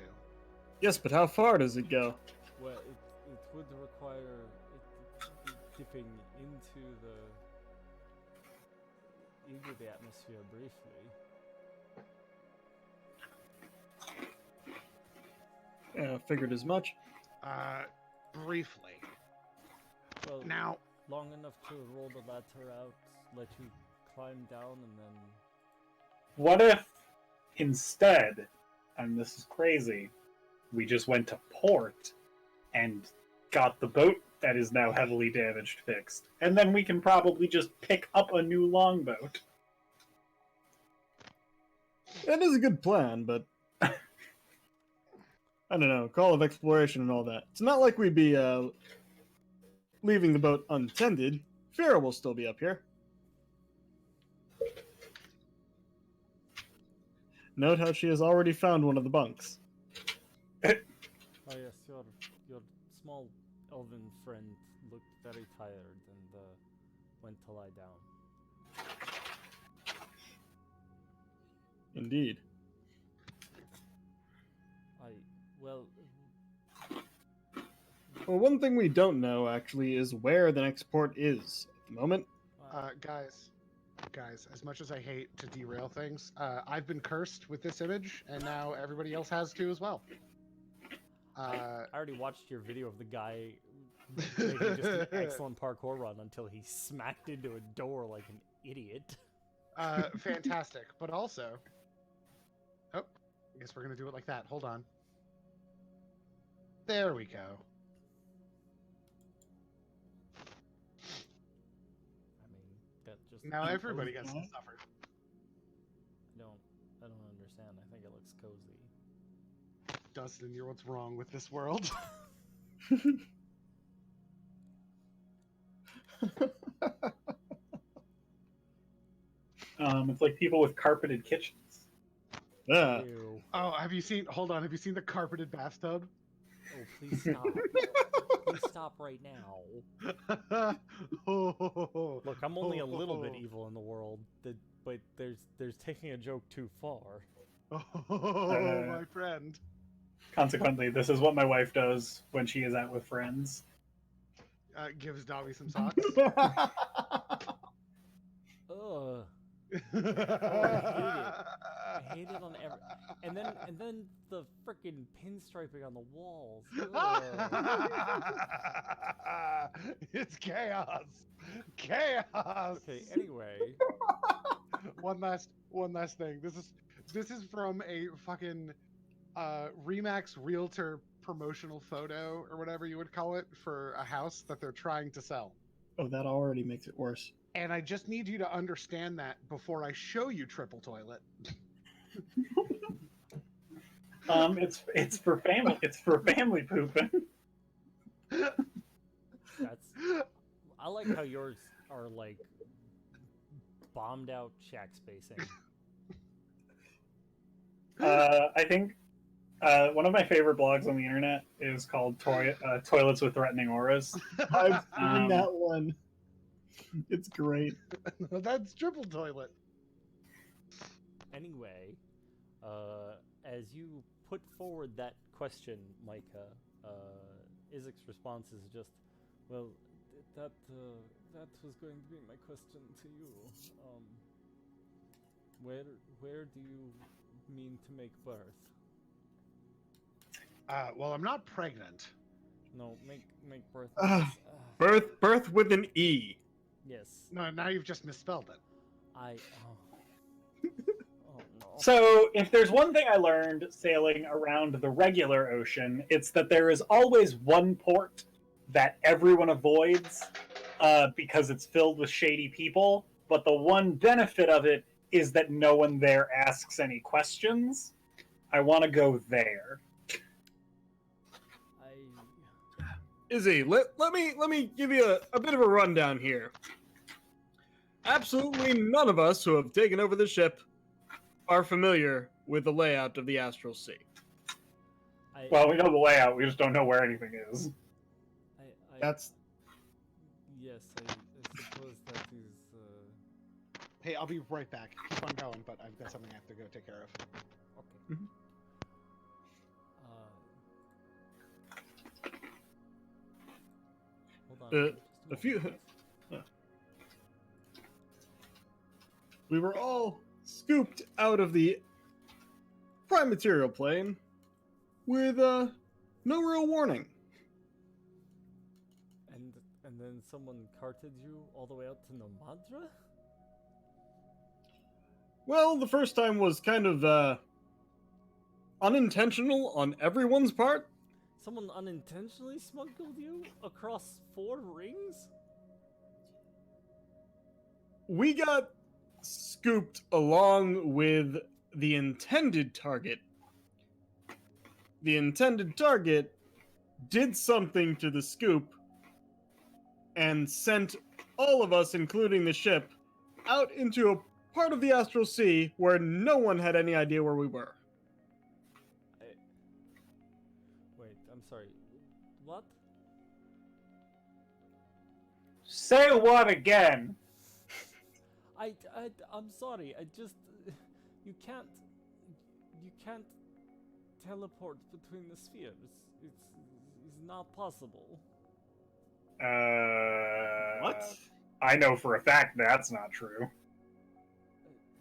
D: Yes, but how far does it go?
A: well, it would require dipping into the atmosphere briefly.
D: Yeah, figured as much.
B: Briefly.
A: Well,
B: Now,
A: long enough to roll the ladder out, let you climb down, and then
C: What if instead, and this is crazy, we just went to port and got the boat that is now heavily damaged fixed, and then we can probably just pick up a new longboat.
D: That is a good plan, but I don't know, call of exploration and all that. It's not like we'd be leaving the boat untended. Farah will still be up here. Note how she has already found one of the bunks.
A: oh yes, your small elven friend looked very tired and went to lie down.
D: Indeed.
A: Well,
D: Well, one thing we don't know, actually, is where the next port is at the moment.
B: guys, guys, as much as I hate to derail things, I've been cursed with this image, and now everybody else has too as well.
A: I already watched your video of the guy making just an excellent parkour run until he smacked into a door like an idiot.
B: Fantastic, but also... Oh, I guess we're going to do it like that. Hold on. There we go.
A: I mean, that just...
B: Now everybody gets to suffer.
A: I don't understand. I think it looks cozy.
B: Dustin, you're what's wrong with this world.
C: It's like people with carpeted kitchens.
A: Ew.
B: Oh, have you seen... Hold on, have you seen the carpeted bathtub?
A: Oh, please stop. Please stop right now. Look, I'm only a little bit evil in the world, but there's taking a joke too far.
B: Oh, my friend.
C: Consequently, this is what my wife does when she is out with friends.
B: Gives Dobby some socks.
A: Ugh. I hate it on every... And then the frickin' pinstriping on the walls.
B: It's chaos. Chaos.
A: Okay, anyway.
B: One last thing. This is from a fucking Remax Realtor promotional photo or whatever you would call it for a house that they're trying to sell.
E: Oh, that already makes it worse.
B: And I just need you to understand that before I show you triple toilet.
C: It's for family. It's for family pooping.
A: I like how yours are like bombed out shack spacing.
C: I think one of my favorite blogs on the internet is called Toilets with Threatening Auras.
E: I've seen that one. It's great.
B: That's triple toilet.
A: Anyway, as you put forward that question, Micah, Isaac's response is just, well, that was going to be my question to you. Where do you mean to make birth?
B: Well, I'm not pregnant.
A: No, make birth.
D: Birth with an E.
A: Yes.
B: No, now you've just misspelled it.
A: Oh no.
C: So, if there's one thing I learned sailing around the regular ocean, it's that there is always one port that everyone avoids because it's filled with shady people. But the one benefit of it is that no one there asks any questions. I want to go there.
D: Izzy, let me give you a bit of a rundown here. Absolutely none of us who have taken over the ship are familiar with the layout of the Astral Sea.
C: Well, we know the layout, we just don't know where anything is.
E: That's...
A: Yes, I suppose that is...
B: Hey, I'll be right back. Keep on going, but I've got something I have to go take care of.
A: Okay.
E: Mm-hmm.
A: Hold on.
D: A few... We were all scooped out of the prime material plane with no real warning.
A: And then someone carted you all the way out to Nomadra?
D: Well, the first time was kind of unintentional on everyone's part.
A: Someone unintentionally smuggled you across 4 rings?
D: We got scooped along with the intended target. The intended target did something to the scoop and sent all of us, including the ship, out into a part of the Astral Sea where no one had any idea where we were.
A: Wait, I'm sorry. What?
C: Say what again?
A: I'm sorry. I just you can't teleport between the spheres. It's not possible.
C: What? I know for a fact that's not true.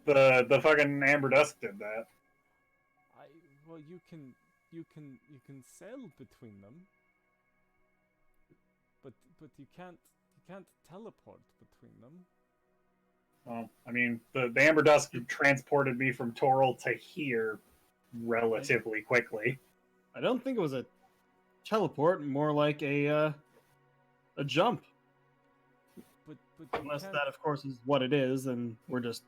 C: The fucking Amber Dusk did that.
A: Well, you can sail between them, but you can't teleport between them.
C: Well, I mean, the Amber Dusk transported me from Toril to here relatively quickly.
D: I don't think it was a teleport, more like a jump.
A: But
D: Unless that, of course, is what it is, and we're just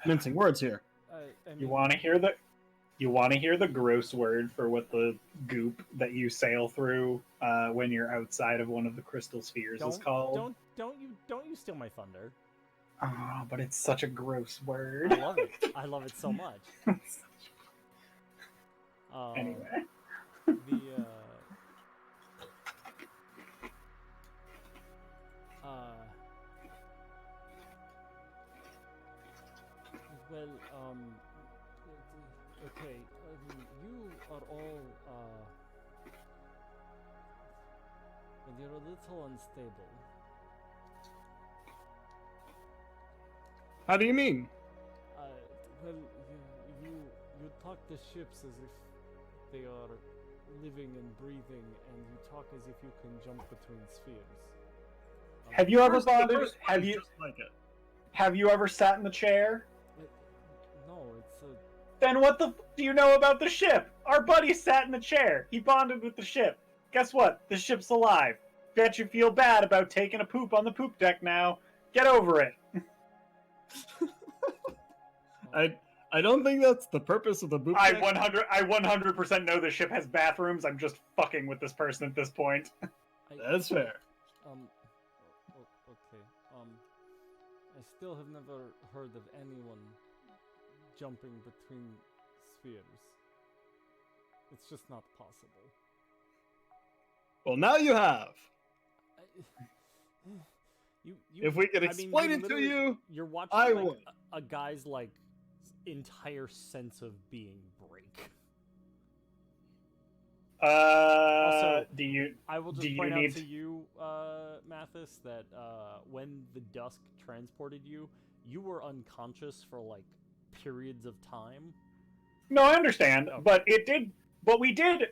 D: mincing words here.
A: I mean,
C: You want to hear the gross word for what the goop that you sail through when you're outside of one of the crystal spheres is called?
A: Don't you steal my thunder.
C: Oh, but it's such a gross word.
A: I love it. I love it so much.
C: Anyway.
A: Well, okay, you are all, well, you're a little unstable.
D: How do you mean?
A: Well, you talk to ships as if they are living and breathing, and you talk as if you can jump between spheres.
C: Have you ever bonded? Have you ever sat in the chair?
A: No, it's a...
C: Then what the do you know about the ship? Our buddy sat in the chair. He bonded with the ship. Guess what? The ship's alive. Bet you feel bad about taking a poop on the poop deck now. Get over it.
D: I don't think that's the purpose of the boot.
C: I 100% know the ship has bathrooms. I'm just fucking with this person at this point.
D: That's fair.
A: Okay. I still have never heard of anyone jumping between spheres. It's just not possible.
D: Well, now you have.
A: You
D: if we could explain it to you,
A: you're watching
D: I
A: like,
D: would.
A: a guy's like entire sense of being break. Also,
C: I
A: will just point out to you, Mathis, that when the dusk transported you, you were unconscious for like periods of time.
C: No, I understand,
A: Okay.
C: but it did. But we did.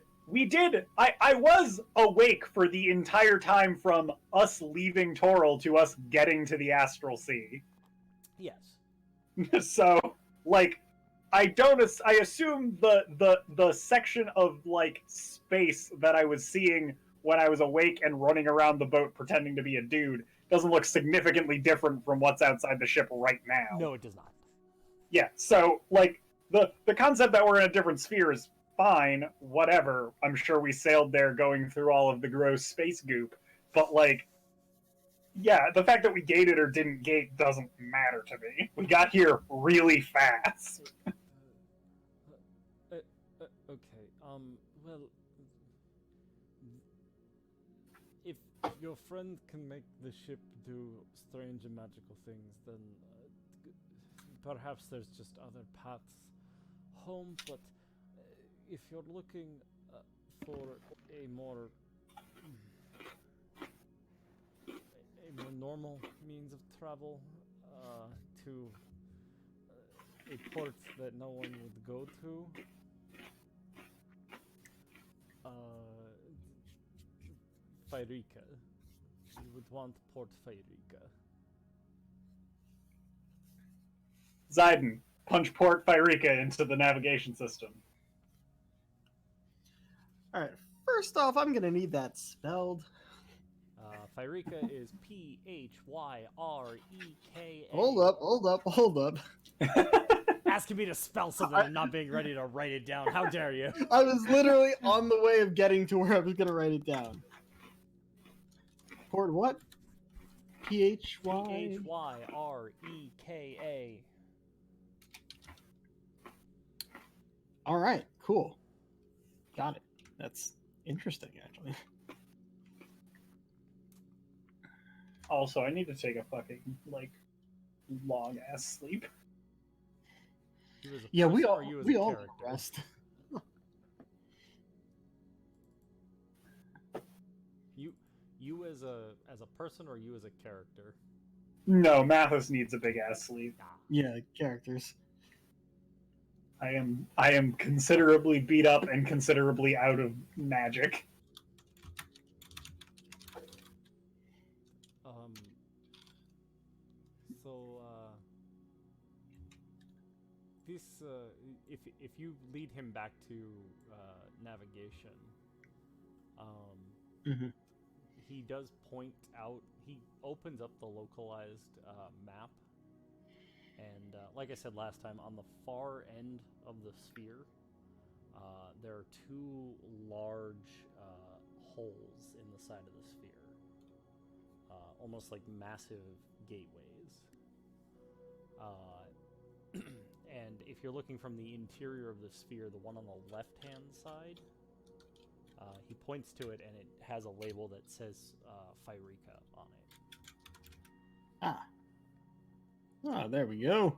C: I was awake for the entire time from us leaving Toril to us getting to the Astral Sea.
A: Yes.
C: So, like, I assume the section of like space that I was seeing when I was awake and running around the boat pretending to be a dude doesn't look significantly different from what's outside the ship right now.
A: No, it does not.
C: Yeah, so like the concept that we're in a different sphere is fine, whatever. I'm sure we sailed there going through all of the gross space goop, but like, yeah, the fact that we gated or didn't gate doesn't matter to me. We got here really fast.
A: Okay. Well, if your friend can make the ship do strange and magical things, then perhaps there's just other paths home. But if you're looking for a more normal means of travel to a port that no one would go to, Fairika. You would want Port Fairika.
C: Zayden, punch Port Fairika into the navigation system.
E: Alright, first off, I'm gonna need that spelled.
A: Fairika is Phyryeka.
E: Hold up.
A: Asking me to spell something and not being ready to write it down. How dare you?
E: I was literally on the way of getting to where I was gonna write it down. Port what? Phyryeka. Alright, cool. Got it. That's interesting, actually.
C: Also, I need to take a fucking, like, long-ass sleep.
E: Yeah, we all
A: need
E: rest.
A: You as a person or you as a character?
C: No, Mathis needs a big-ass sleep.
E: Yeah, characters.
C: I am considerably beat up and considerably out of magic.
A: Um. So, this if you lead him back to navigation,
D: Mm-hmm.
A: he does point out. He opens up the localized map, and like I said last time, on the far end of the sphere, there are two large holes in the side of the sphere, almost like massive gateways. And if you're looking from the interior of the sphere, the one on the left-hand side, he points to it, and it has a label that says Phyreca on it.
D: Ah, there we go.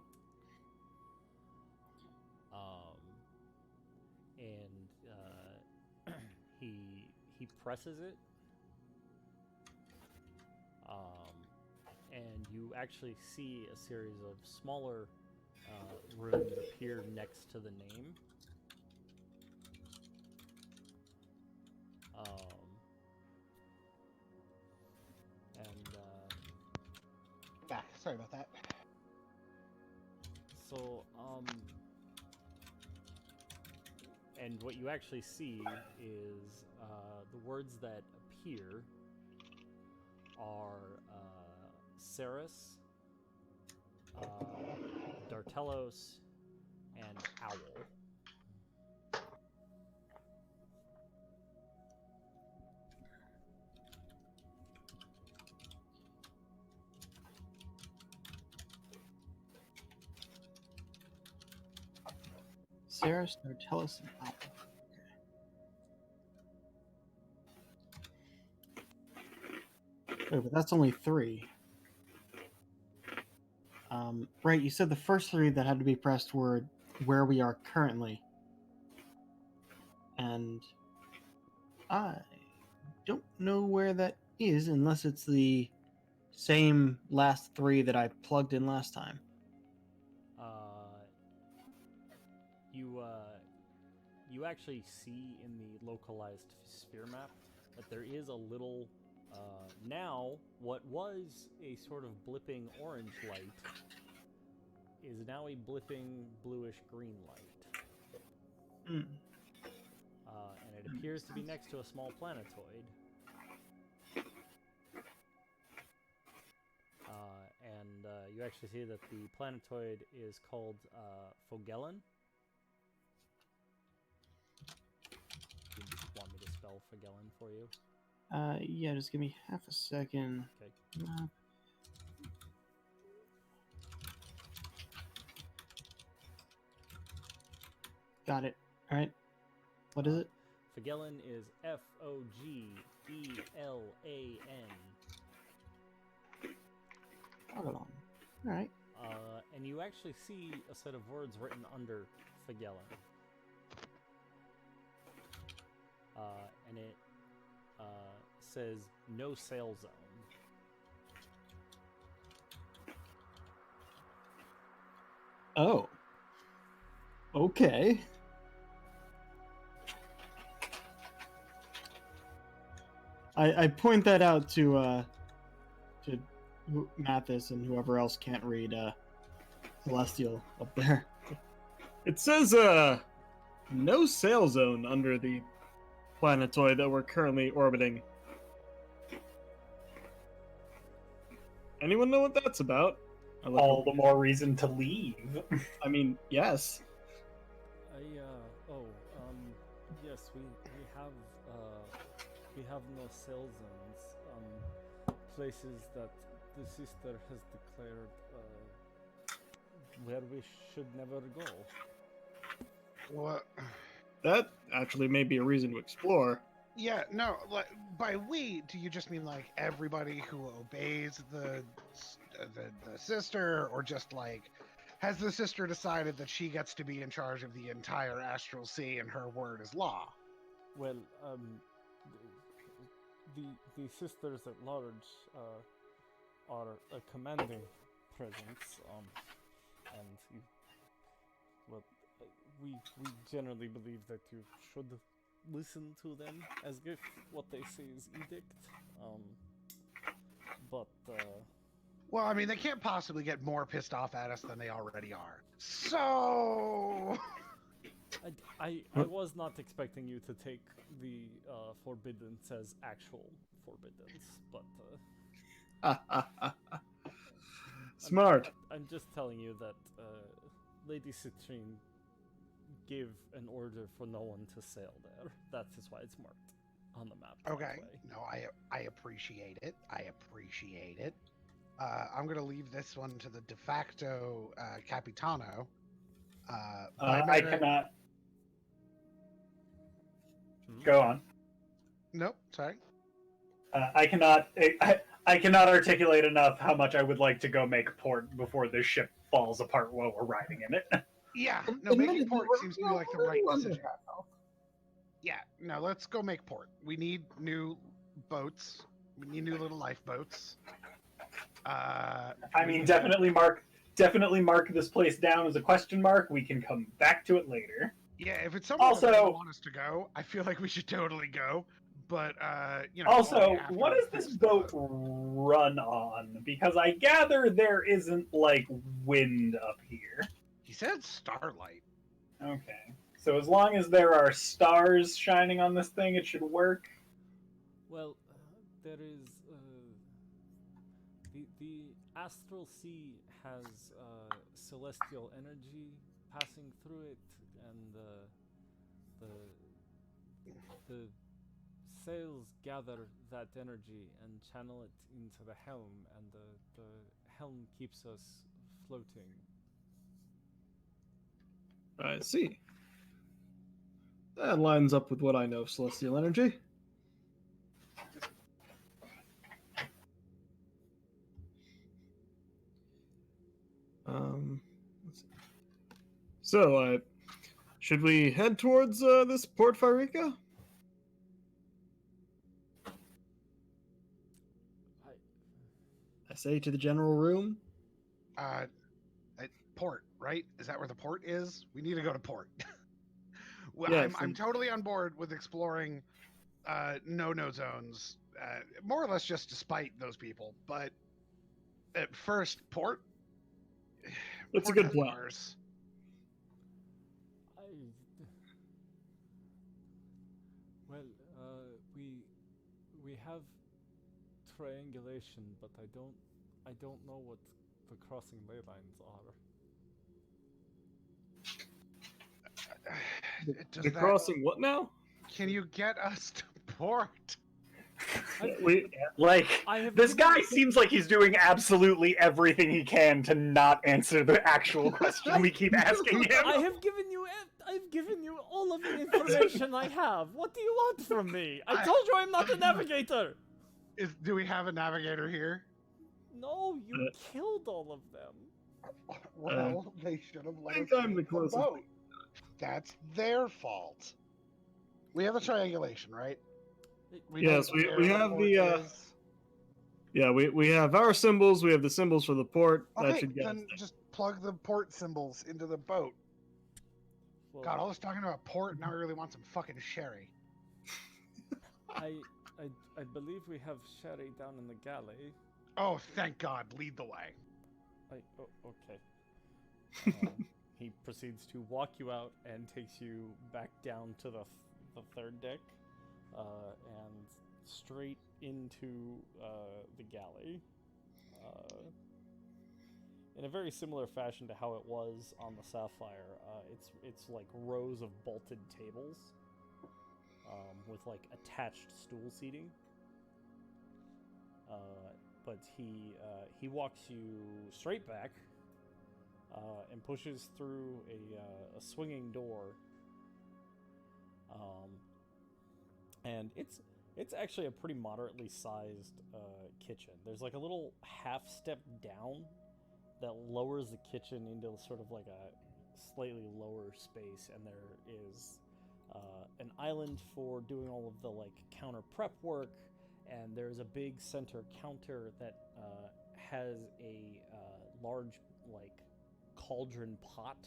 A: And he presses it, and you actually see a series of smaller runes appear next to the name.
B: Sorry about that.
A: So, and what you actually see is the words that appear are Ceres, Dartelos, and Owl.
D: Sarah, tell us about. Oh, but that's only 3. Right, you said the first 3 that had to be pressed were where we are currently. And I don't know where that is unless it's the same last 3 that I plugged in last time.
A: You actually see in the localized sphere map that there is a little, now what was a sort of blipping orange light is now a blipping bluish green light.
D: Mm.
A: And it appears to be next to a small planetoid. And you actually see that the planetoid is called Fogellon. Do you want me to spell Fogellon for you?
D: Yeah, just give me half a second.
A: Okay.
D: Got it. All right. What is it?
A: Fogellon is Fogellan.
D: Fogellon. All right.
A: And you actually see a set of words written under Fogellon. And it says no sail zone.
D: Oh. Okay. I point that out to Mathis and whoever else can't read Celestial up there. It says no sail zone under the planetoid that we're currently orbiting. Anyone know what that's about?
C: All the more reason to leave.
D: I mean, yes.
A: Yes, we have no sail zones. Places that the sister has declared where we should never go.
B: What?
D: That actually may be a reason to explore.
B: Yeah, no. Like, by we, do you just mean like everybody who obeys the sister, or just like has the sister decided that she gets to be in charge of the entire astral sea and her word is law?
A: Well, the sisters at large are a commanding presence, and we generally believe that you should listen to them as if what they say is edict. But
B: Well, I mean, they can't possibly get more pissed off at us than they already are. So...
A: I was not expecting you to take the forbiddance as actual forbiddance, but
D: Smart.
A: I'm just telling you that Lady Citrine gave an order for no one to sail there. That is why it's marked on the map.
B: Okay. No, I appreciate it. I appreciate it. I'm going to leave this one to the de facto Capitano.
C: I cannot. Go on.
B: Nope, sorry.
C: I cannot. I cannot articulate enough how much I would like to go make port before this ship falls apart while we're riding in it.
B: Yeah, no, making port seems to be like the right decision. Yeah, no, let's go make port. We need new boats. We need new little lifeboats.
C: I mean, definitely mark this place down as a question mark. We can come back to it later.
B: Yeah, if it's somewhere that they want us to go, I feel like we should totally go. But you know.
C: Also, what does this boat run on? Because I gather there isn't like wind up here.
B: He said starlight.
C: Okay, so as long as there are stars shining on this thing, it should work.
A: Well, there is the astral sea has celestial energy passing through it, and the sails gather that energy and channel it into the helm, and the helm keeps us floating.
D: I see. That lines up with what I know of celestial energy. Let's see. So, should we head towards this Port Farica? I say to the general room.
B: Port, right? Is that where the port is? We need to go to port. Well,
D: Yes,
B: I'm totally on board with exploring no zones, more or less just to spite those people. But at first, port.
D: That's
B: port
D: a good plan.
B: Ours.
A: We have triangulation, but I don't know what the crossing ley lines are.
D: The crossing what now?
B: Can you get us to port?
C: This guy seems like he's doing absolutely everything he can to not answer the actual question we keep asking him.
A: I've given you all of the information I have. What do you want from me? I told you I'm not a navigator.
B: Do we have a navigator here?
A: No, you killed all of them.
B: Well, they should have let us
D: I'm the
B: take
D: closest.
B: boat. That's their fault. We have a triangulation, right?
D: Yes, we have the yeah, we have our symbols, we have the symbols for the port.
B: Okay,
D: that should get
B: then just plug the port symbols into the boat.
A: Well,
B: God, all this talking about port, now I really want some fucking sherry.
A: I believe we have sherry down in the galley.
B: Oh, thank God, lead the way.
A: Okay. He proceeds to walk you out and takes you back down to the third deck, and straight into the galley. In a very similar fashion to how it was on the Sapphire, it's like rows of bolted tables with like attached stool seating. But he walks you straight back. And pushes through a swinging door, and it's actually a pretty moderately sized kitchen. There's like a little half step down that lowers the kitchen into sort of like a slightly lower space, and there is an island for doing all of the like counter prep work, and there's a big center counter that has a large like cauldron pot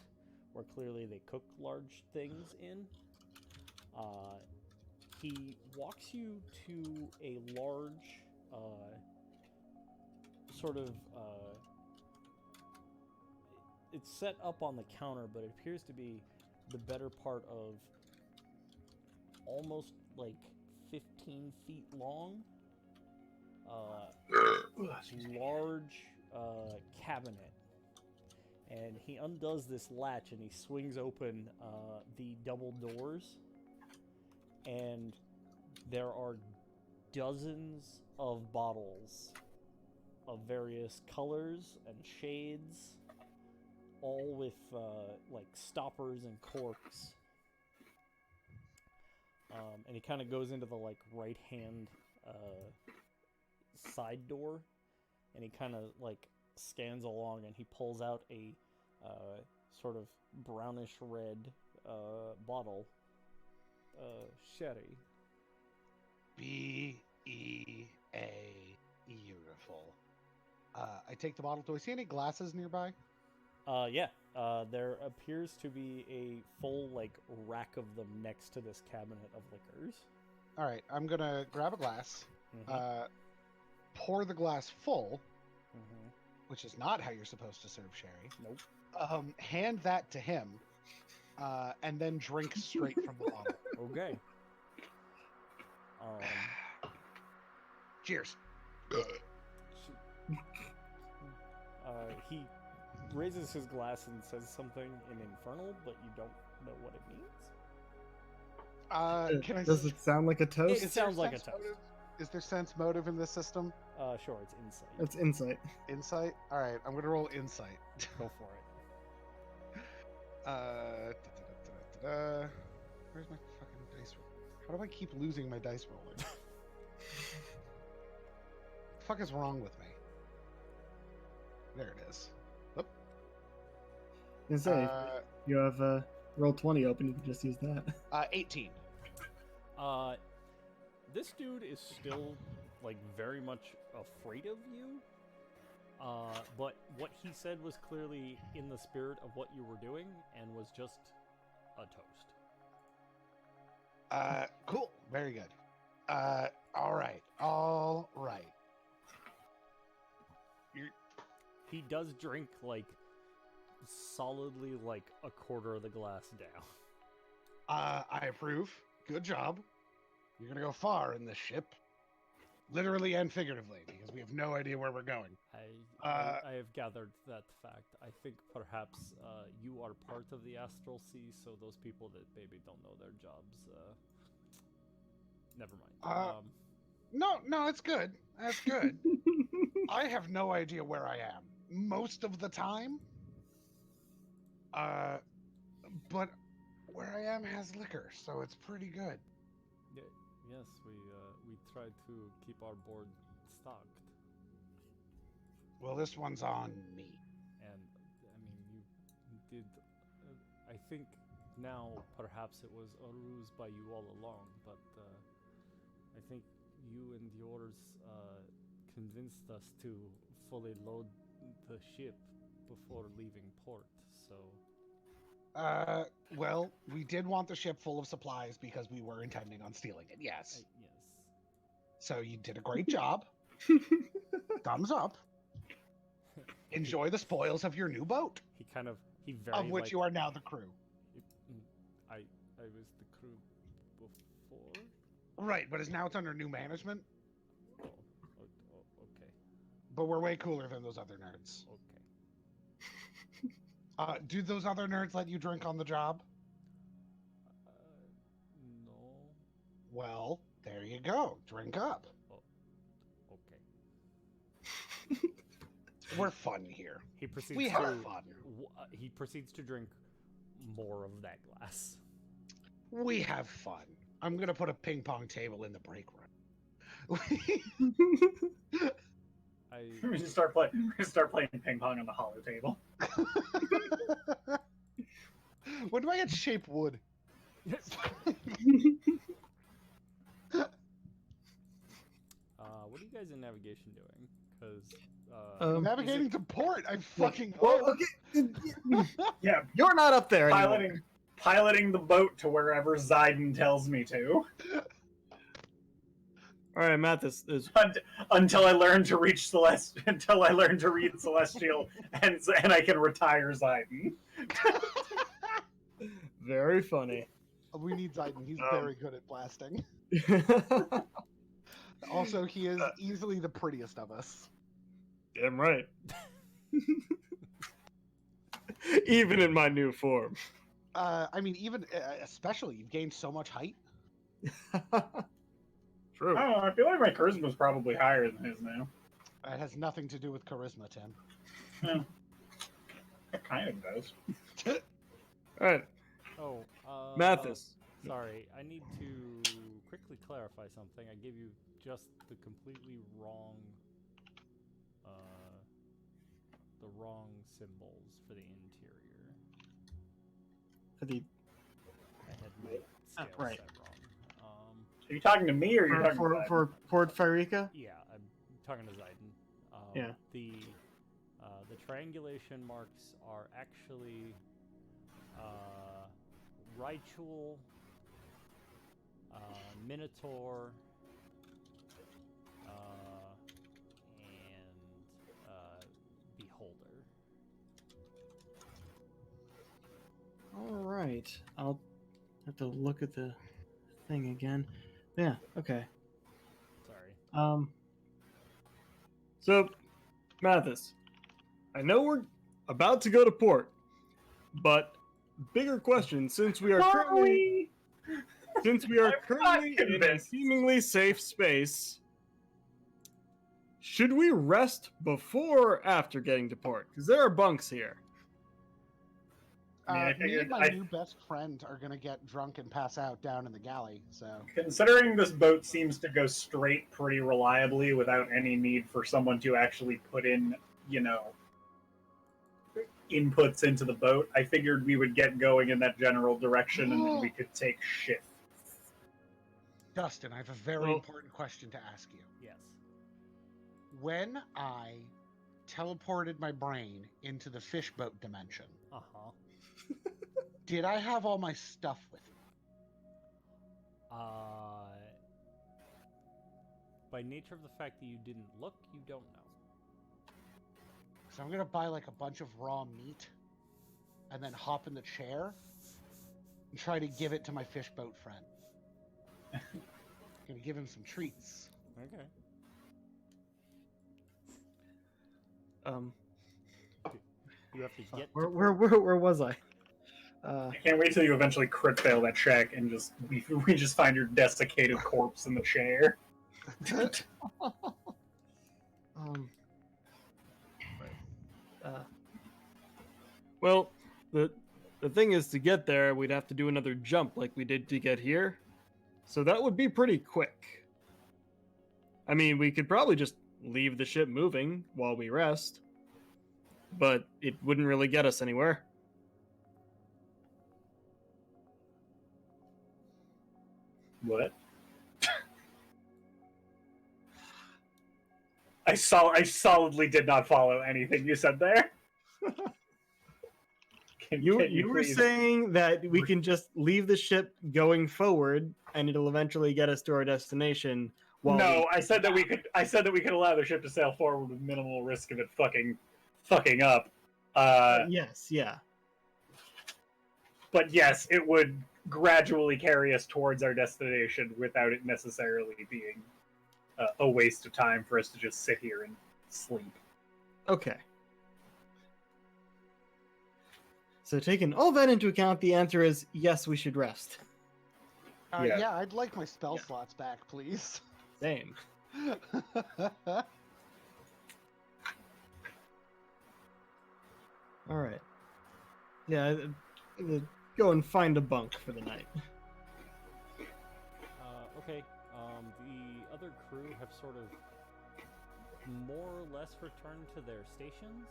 A: where clearly they cook large things in. He walks you to a large, sort of, it's set up on the counter, but it appears to be the better part of almost like 15 feet long, large cabinet. And he undoes this latch and he swings open the double doors, and there are dozens of bottles of various colors and shades, all with like stoppers and corks. And he kind of goes into the like right hand side door, and he kind of like scans along, and he pulls out a sort of brownish red bottle, sherry.
B: B-E-A, beautiful. I take the bottle. Do I see any glasses nearby?
A: Yeah. There appears to be a full like rack of them next to this cabinet of liquors.
B: All right, I'm gonna grab a glass,
A: Mm-hmm.
B: pour the glass full,
A: Mm-hmm.
B: which is not how you're supposed to serve sherry.
A: Nope.
B: Hand that to him, and then drink straight from the bottle.
A: Okay.
B: Cheers.
A: He raises his glass and says something in Infernal, but you don't know what it means.
B: Can I?
E: Does it sound like a toast?
A: It sounds like a
B: sense
A: toast.
B: motive? Is there sense motive in this system?
A: Sure, it's insight.
E: It's insight.
B: Insight? All right, I'm gonna roll insight.
A: Go for it.
B: Where's my fucking dice roll? How do I keep losing my dice roller? The fuck is wrong with me? There it is. Oop.
E: Insight. You have roll 20 open. You can just use that.
B: 18.
A: This dude is still like very much afraid of you. But what he said was clearly in the spirit of what you were doing and was just a toast.
B: Cool. Very good. All right. All right.
A: He does drink like solidly like a quarter of the glass down.
B: I approve. Good job. You're gonna go far in this ship, literally and figuratively, because we have no idea where we're going.
A: I have gathered that fact. I think perhaps you are part of the Astral Sea, so those people that maybe don't know their jobs, never mind.
B: No, it's good. That's good. I have no idea where I am most of the time. But where I am has liquor, so it's pretty good.
A: Yes, we try to keep our board stocked.
B: Well, this one's on me.
A: And I mean, you did. I think now perhaps it was a ruse by you all along, but I think you and yours convinced us to fully load the ship before leaving port. So.
B: Well, we did want the ship full of supplies because we were intending on stealing it. Yes.
A: Yes.
B: So you did a great job. Thumbs up. Enjoy the spoils of your new boat,
A: He very
B: of which
A: like,
B: you are now the crew.
A: I was the crew before.
B: Right, but now it's under new management.
A: Oh, okay.
B: But we're way cooler than those other nerds.
A: Okay.
B: Do those other nerds let you drink on the job?
A: No.
B: Well, there you go. Drink up.
A: Okay.
B: We're fun here.
A: He proceeds
B: We
A: to
B: have fun.
A: He proceeds to drink more of that glass.
B: We have fun. I'm gonna put a ping pong table in the break room.
C: We're gonna start playing ping pong on the hollow table.
B: When do I get shape wood?
A: what are you guys in navigation doing? Because
B: Navigating to port. I fucking
E: Well,
B: hope.
E: okay.
C: Yeah,
E: You're not up there anymore.
C: piloting the boat to wherever Zayden tells me to.
D: All right, Mathis.
C: Until I learn to read Celestial, and I can retire Zayden.
D: Very funny.
B: We need Zayden. He's very good at blasting. Also, he is easily the prettiest of us.
D: Damn right. Even in my new form.
B: I mean, even especially, you've gained so much height.
D: True.
C: I don't know, I feel like my charisma is probably higher than his now.
B: It has nothing to do with charisma, Tim.
C: Yeah. It kind of does.
D: All right,
A: oh,
D: Mathis.
A: sorry, I need to quickly clarify something. I gave you just the completely wrong, the wrong symbols for the interior.
E: For the
A: I had my scale
E: right.
A: set wrong.
C: Are you talking to me or are you talking to Zayden?
E: for Port Farica?
A: Yeah, I'm talking to Zayden.
E: Yeah.
A: The triangulation marks are actually Ritual, Minotaur, and Beholder.
E: All right. I'll have to look at the thing again. Yeah. Okay.
A: Sorry.
D: So, Mathis, I know we're about to go to port, but bigger question: since we are currently in a seemingly safe space, should we rest before or after getting to port? Because there are bunks here.
B: Me and my new best friend are gonna get drunk and pass out down in the galley. So,
C: Considering this boat seems to go straight pretty reliably without any need for someone to actually put in, inputs into the boat, I figured we would get going in that general direction and then we could take shift.
B: Dustin, I have a very important question to ask you.
A: Yes.
B: When I teleported my brain into the fishboat dimension, did I have all my stuff with me?
A: By nature of the fact that you didn't look, you don't know.
B: So I'm gonna buy like a bunch of raw meat, and then hop in the chair and try to give it to my fishboat friend. Gonna give him some treats.
A: Okay. You have to get.
E: Where was I?
C: I can't wait till you eventually crit fail that check and we just find your desiccated corpse in the chair.
D: Well, the thing is, to get there, we'd have to do another jump like we did to get here. So that would be pretty quick. I mean, we could probably just leave the ship moving while we rest, but it wouldn't really get us anywhere.
C: What? I solidly did not follow anything you said there.
D: You were saying that we can just leave the ship going forward and it'll eventually get us to our destination.
C: I said that we could allow the ship to sail forward with minimal risk of it fucking up.
E: Yes, yeah.
C: But yes, it would gradually carry us towards our destination without it necessarily being a waste of time for us to just sit here and sleep.
E: Okay. So taking all that into account, the answer is yes, we should rest.
B: Yeah, I'd like my spell slots back, please.
D: Same.
E: All right. Yeah, go and find a bunk for the night.
A: Okay. The other crew have sort of more or less returned to their stations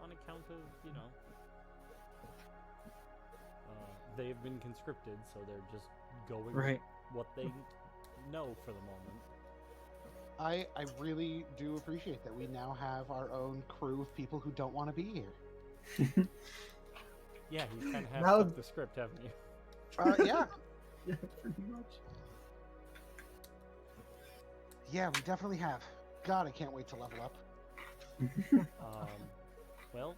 A: on account of, they have been conscripted, so they're just going what they know for the moment.
B: I really do appreciate that we now have our own crew of people who don't want to be here.
A: Yeah, you kind of have
E: Now-
A: flipped the script, haven't you?
B: Yeah.
E: Yeah, pretty much.
B: Yeah, we definitely have. God, I can't wait to level up.
A: Well,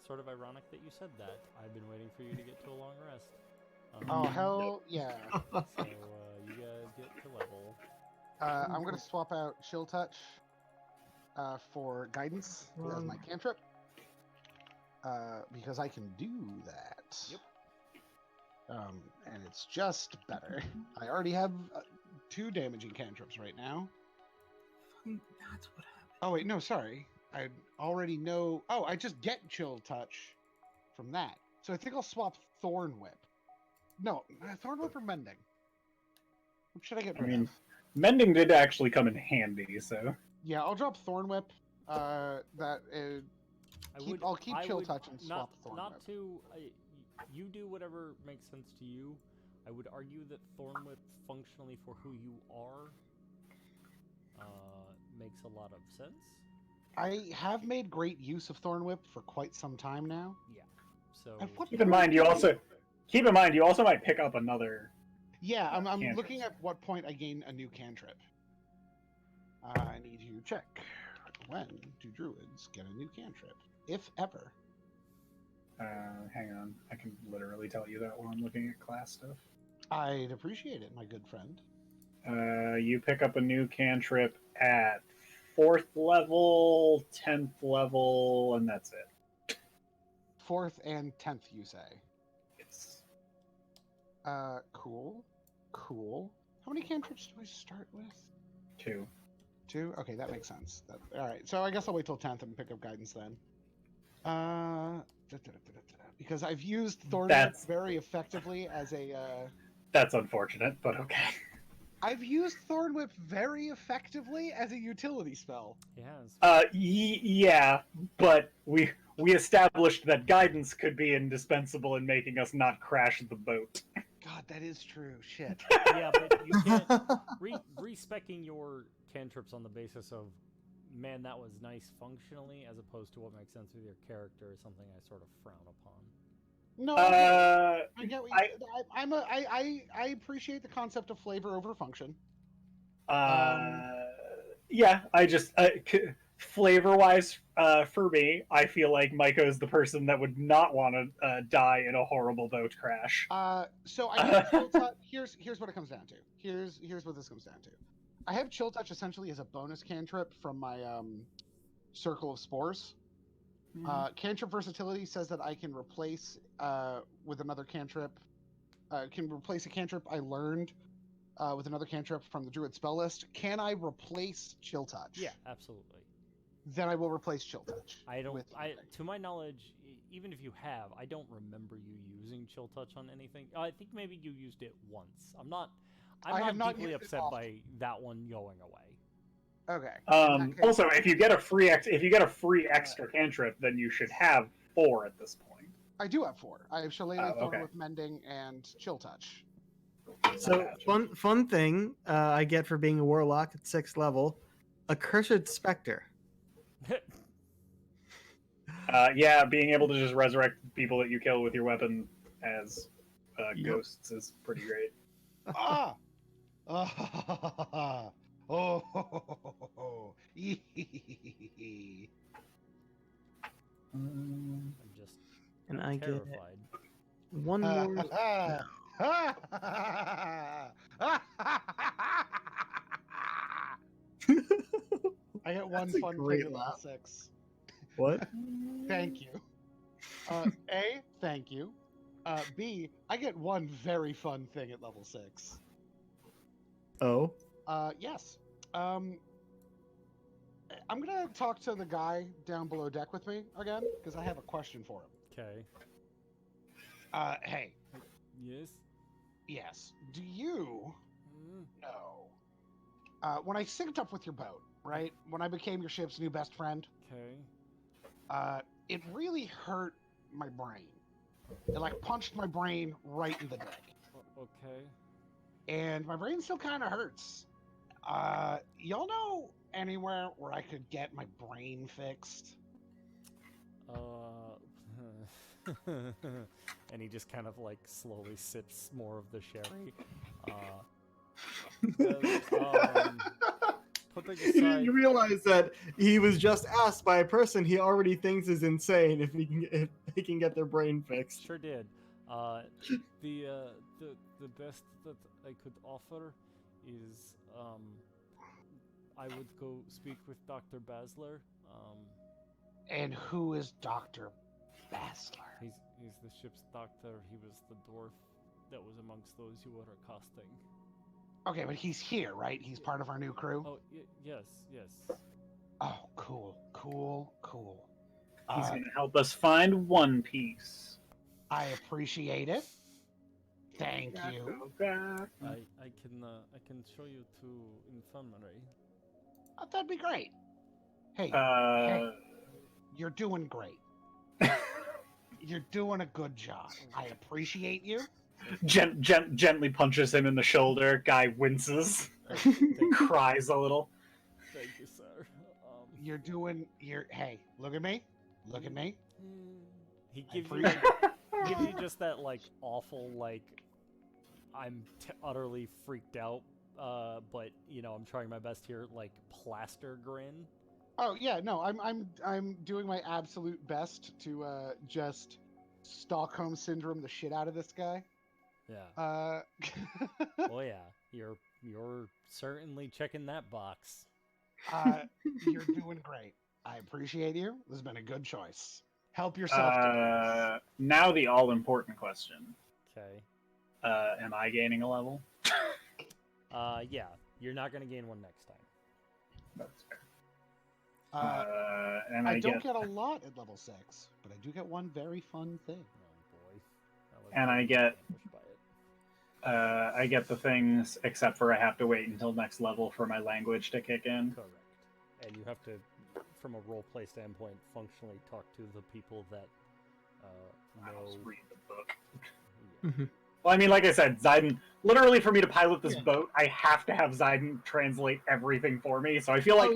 A: sort of ironic that you said that. I've been waiting for you to get to a long rest.
B: Oh, hell yeah.
A: So, you guys get to level.
B: I'm going to swap out Chill Touch for Guidance as my cantrip. Because I can do that.
A: Yep.
B: And it's just better. I already have 2 damaging cantrips right now.
E: That's what happened.
B: Oh, wait, no, sorry. I already know... Oh, I just get Chill Touch from that. So I think I'll swap Thorn Whip. No, Thorn Whip or Mending? What should I get rid of?
C: Mending did actually come in handy, so...
B: Yeah, I'll drop Thorn Whip. I'll keep Chill Touch and swap Thorn Whip.
A: You do whatever makes sense to you. I would argue that Thorn Whip, functionally for who you are, makes a lot of sense.
B: I have made great use of Thorn Whip for quite some time now.
A: Yeah. So
C: Keep in mind, you also might pick up another.
B: Yeah, I'm
C: cantrips.
B: looking at what point I gain a new cantrip. I need to check. When do druids get a new cantrip? If ever.
C: Hang on. I can literally tell you that while I'm looking at class stuff.
B: I'd appreciate it, my good friend.
C: You pick up a new cantrip at 4th level, 10th level, and that's it.
B: 4th and 10th, you say?
C: Yes.
B: Cool. How many cantrips do I start with?
C: 2.
B: 2? Okay, that makes sense. Alright, so I guess I'll wait till 10th and pick up guidance then. Because I've used Thorn Whip very effectively as a...
C: That's unfortunate, but okay.
B: I've used Thorn Whip very effectively as a utility spell.
A: yeah.
C: Yeah, but we established that guidance could be indispensable in making us not crash the boat.
B: God, that is true. Shit.
A: Yeah, but you can't respecking your cantrips on the basis of, man, that was nice functionally, as opposed to what makes sense with your character, is something I sort of frown upon.
B: No, I get what I appreciate the concept of flavor over function.
C: Yeah, I just flavor-wise, for me, I feel like Maiko is the person that would not want to die in a horrible boat crash.
B: So I have Chill Touch. Here's what it comes down to. Here's what this comes down to. I have Chill Touch essentially as a bonus cantrip from my Circle of Spores. Cantrip versatility says that I can replace with another cantrip. Can replace a cantrip I learned with another cantrip from the Druid spell list. Can I replace Chill Touch?
A: Yeah, absolutely.
B: Then I will replace Chill Touch.
A: To my knowledge, even if you have, I don't remember you using Chill Touch on anything. I think maybe you used it once. I'm not deeply upset by that one going away.
B: Okay.
C: Also, if you get a free extra cantrip, then you should have 4 at this point.
B: I do have 4. I have Shillelagh, Thorn
C: okay.
B: with Mending, and Chill Touch.
E: So fun thing I get for being a warlock at 6th level, Accursed Spectre.
C: Yeah, being able to just resurrect people that you kill with your weapon as ghosts is pretty great.
B: Ah! Oh!
A: I'm just
E: And I get
A: terrified.
E: one more.
B: I get one
E: That's a
B: fun
E: great
B: thing at
E: laugh.
B: 6.
E: What?
B: Thank you. A, thank you. B, I get one very fun thing at level 6.
E: Oh.
B: Yes. I'm gonna talk to the guy down below deck with me again, because I have a question for him.
A: Okay.
B: Hey.
A: Yes.
B: Yes. Do you know when I synced up with your boat, right? When I became your ship's new best friend?
A: Okay.
B: It really hurt my brain. It like punched my brain right in the dick.
A: Okay.
B: And my brain still kind of hurts. Y'all know anywhere where I could get my brain fixed?
A: And he just kind of like slowly sips more of the sherry. Putting aside,
E: You realize that he was just asked by a person he already thinks is insane if they can get their brain fixed.
A: sure did. The best that I could offer is I would go speak with Dr. Basler.
B: And who is Dr. Basler?
A: He's the ship's doctor. He was the dwarf that was amongst those you were accosting.
B: Okay, but he's here, right? He's part of our new crew?
A: Oh, yes.
B: Oh, cool.
C: He's going to help us find One Piece.
B: I appreciate it. Thank you.
A: I can show you to infirmary.
B: That'd be great. Hey, you're doing great. You're doing a good job. I appreciate you.
C: Gently punches him in the shoulder. Guy winces, cries a little.
A: Thank you, sir.
B: Hey, look at me.
A: He gives you just that like awful like I'm utterly freaked out, but you know I'm trying my best here like plaster grin.
B: Oh yeah, no, I'm doing my absolute best to just Stockholm syndrome the shit out of this guy.
A: Yeah. Oh yeah, you're certainly checking that box.
B: You're doing great. I appreciate you. This has been a good choice. Help yourself.
C: Now the all-important question.
A: Okay.
C: Am I gaining a level?
A: Yeah, you're not gonna gain one next time.
C: That's fair.
B: And I don't get a lot at level 6, but I do get one very fun thing.
A: Oh boy.
C: And I get the things, except for I have to wait until next level for my language to kick in.
A: Correct. And you have to, from a roleplay standpoint, functionally talk to the people that know.
C: I'll read the book.
A: Yeah.
C: Well, I mean, like I said, Zayden, literally for me to pilot this boat, I have to have Zayden translate everything for me. So I feel like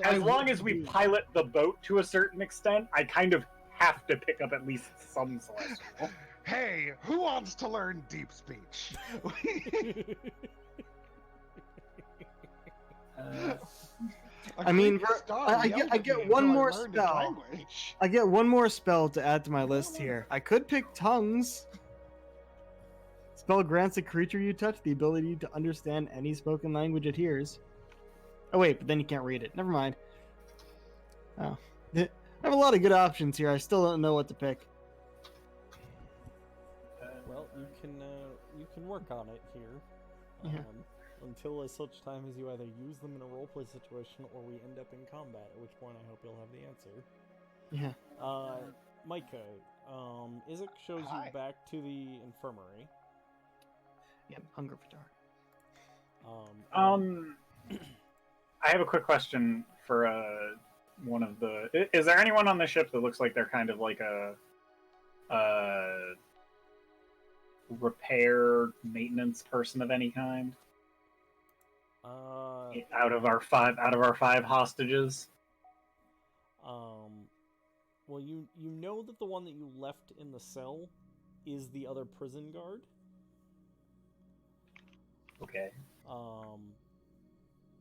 C: as long as we pilot the boat to a certain extent, I kind of have to pick up at least some Celestial.
B: Hey, who wants to learn deep speech?
E: I mean, I get one more spell. I get one more spell to add to my list here. I could pick tongues. Spell grants a creature you touch the ability to understand any spoken language it hears. Oh wait, but then you can't read it. Never mind. Oh, I have a lot of good options here. I still don't know what to pick.
A: Well, you can work on it here. Until such time as you either use them in a roleplay situation or we end up in combat, at which point I hope you'll have the answer.
E: Yeah.
A: Micah, Isaac shows you back to the infirmary.
E: Yeah, hunger for dark.
C: I have a quick question for one of the. Is there anyone on the ship that looks like they're kind of like a repair maintenance person of any kind? Out of our five hostages.
A: Well, you know that the one that you left in the cell is the other prison guard.
C: Okay.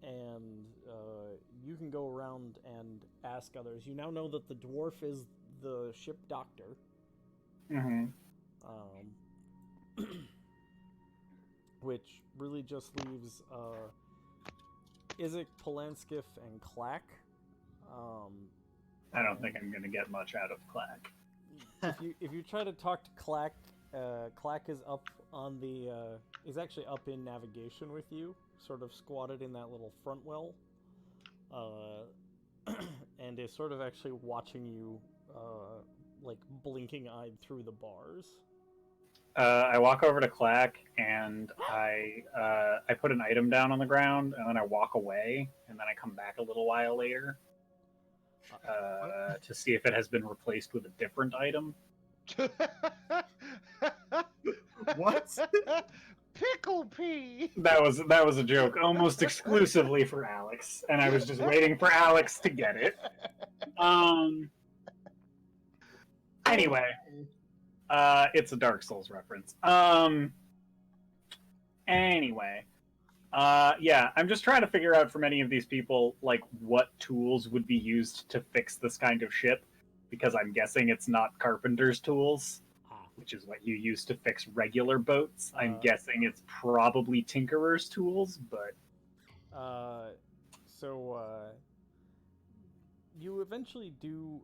A: And you can go around and ask others. You now know that the dwarf is the ship doctor.
C: Mm-hmm.
A: Which really just leaves Isaac, Polanskiff, and Clack.
C: I don't think I'm going to get much out of Clack.
A: If you try to talk to Clack, Clack is up on the is actually up in navigation with you, sort of squatted in that little front well, and is sort of actually watching you, like blinking-eyed through the bars.
C: I walk over to Clack and I put an item down on the ground and then I walk away and then I come back a little while later to see if it has been replaced with a different item.
E: What?
B: pickle pea.
C: That was a joke almost exclusively for Alex, and I was just waiting for Alex to get it. Anyway, it's a Dark Souls reference. Anyway, yeah, I'm just trying to figure out from any of these people like what tools would be used to fix this kind of ship, because I'm guessing it's not carpenter's tools, which is what you use to fix regular boats. I'm guessing it's probably tinkerer's tools, but
A: you eventually do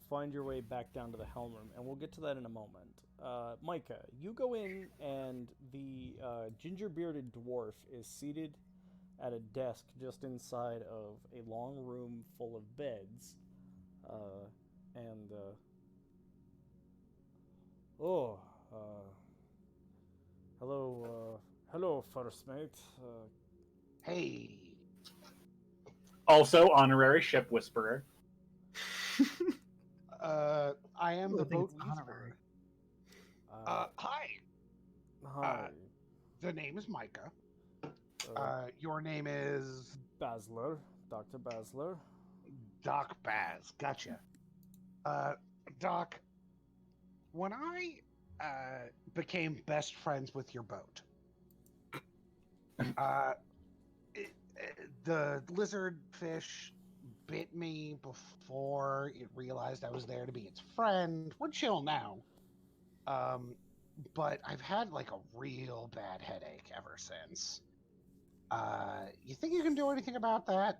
A: find your way back down to the helm room, and we'll get to that in a moment. Micah, you go in, and the ginger-bearded dwarf is seated at a desk just inside of a long room full of beds, hello, first mate.
B: Hey.
C: also honorary ship whisperer.
B: I am the boat
E: honorary.
B: hi.
A: Hi.
B: The name is Micah. Your name is
A: Basler, Dr. Basler.
B: Doc Baz. Gotcha. Doc, when I became best friends with your boat, the lizard fish bit me before it realized I was there to be its friend. We're chill now. But I've had like a real bad headache ever since. You think you can do anything about that?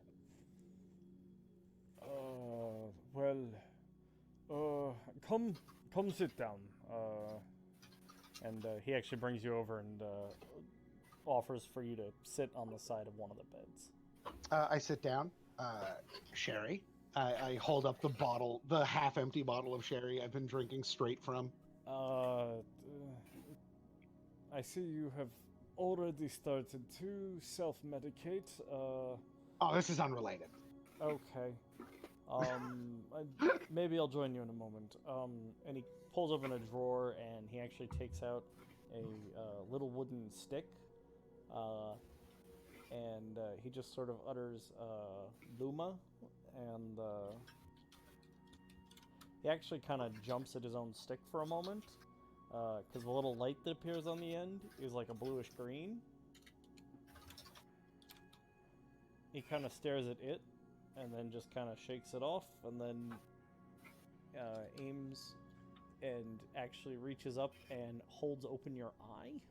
A: Come sit down. And he actually brings you over and offers for you to sit on the side of one of the beds.
B: I sit down. Sherry. I hold up the bottle, the half-empty bottle of sherry I've been drinking straight from.
A: I see you have already started to self-medicate.
B: Oh, this is unrelated.
A: Okay. Maybe I'll join you in a moment. And he pulls open a drawer, and he actually takes out a little wooden stick. And he just sort of utters Luma, and he actually kind of jumps at his own stick for a moment, because the little light that appears on the end is like a bluish green. He kind of stares at it, and then just kind of shakes it off, and then aims and actually reaches up and holds open your eye,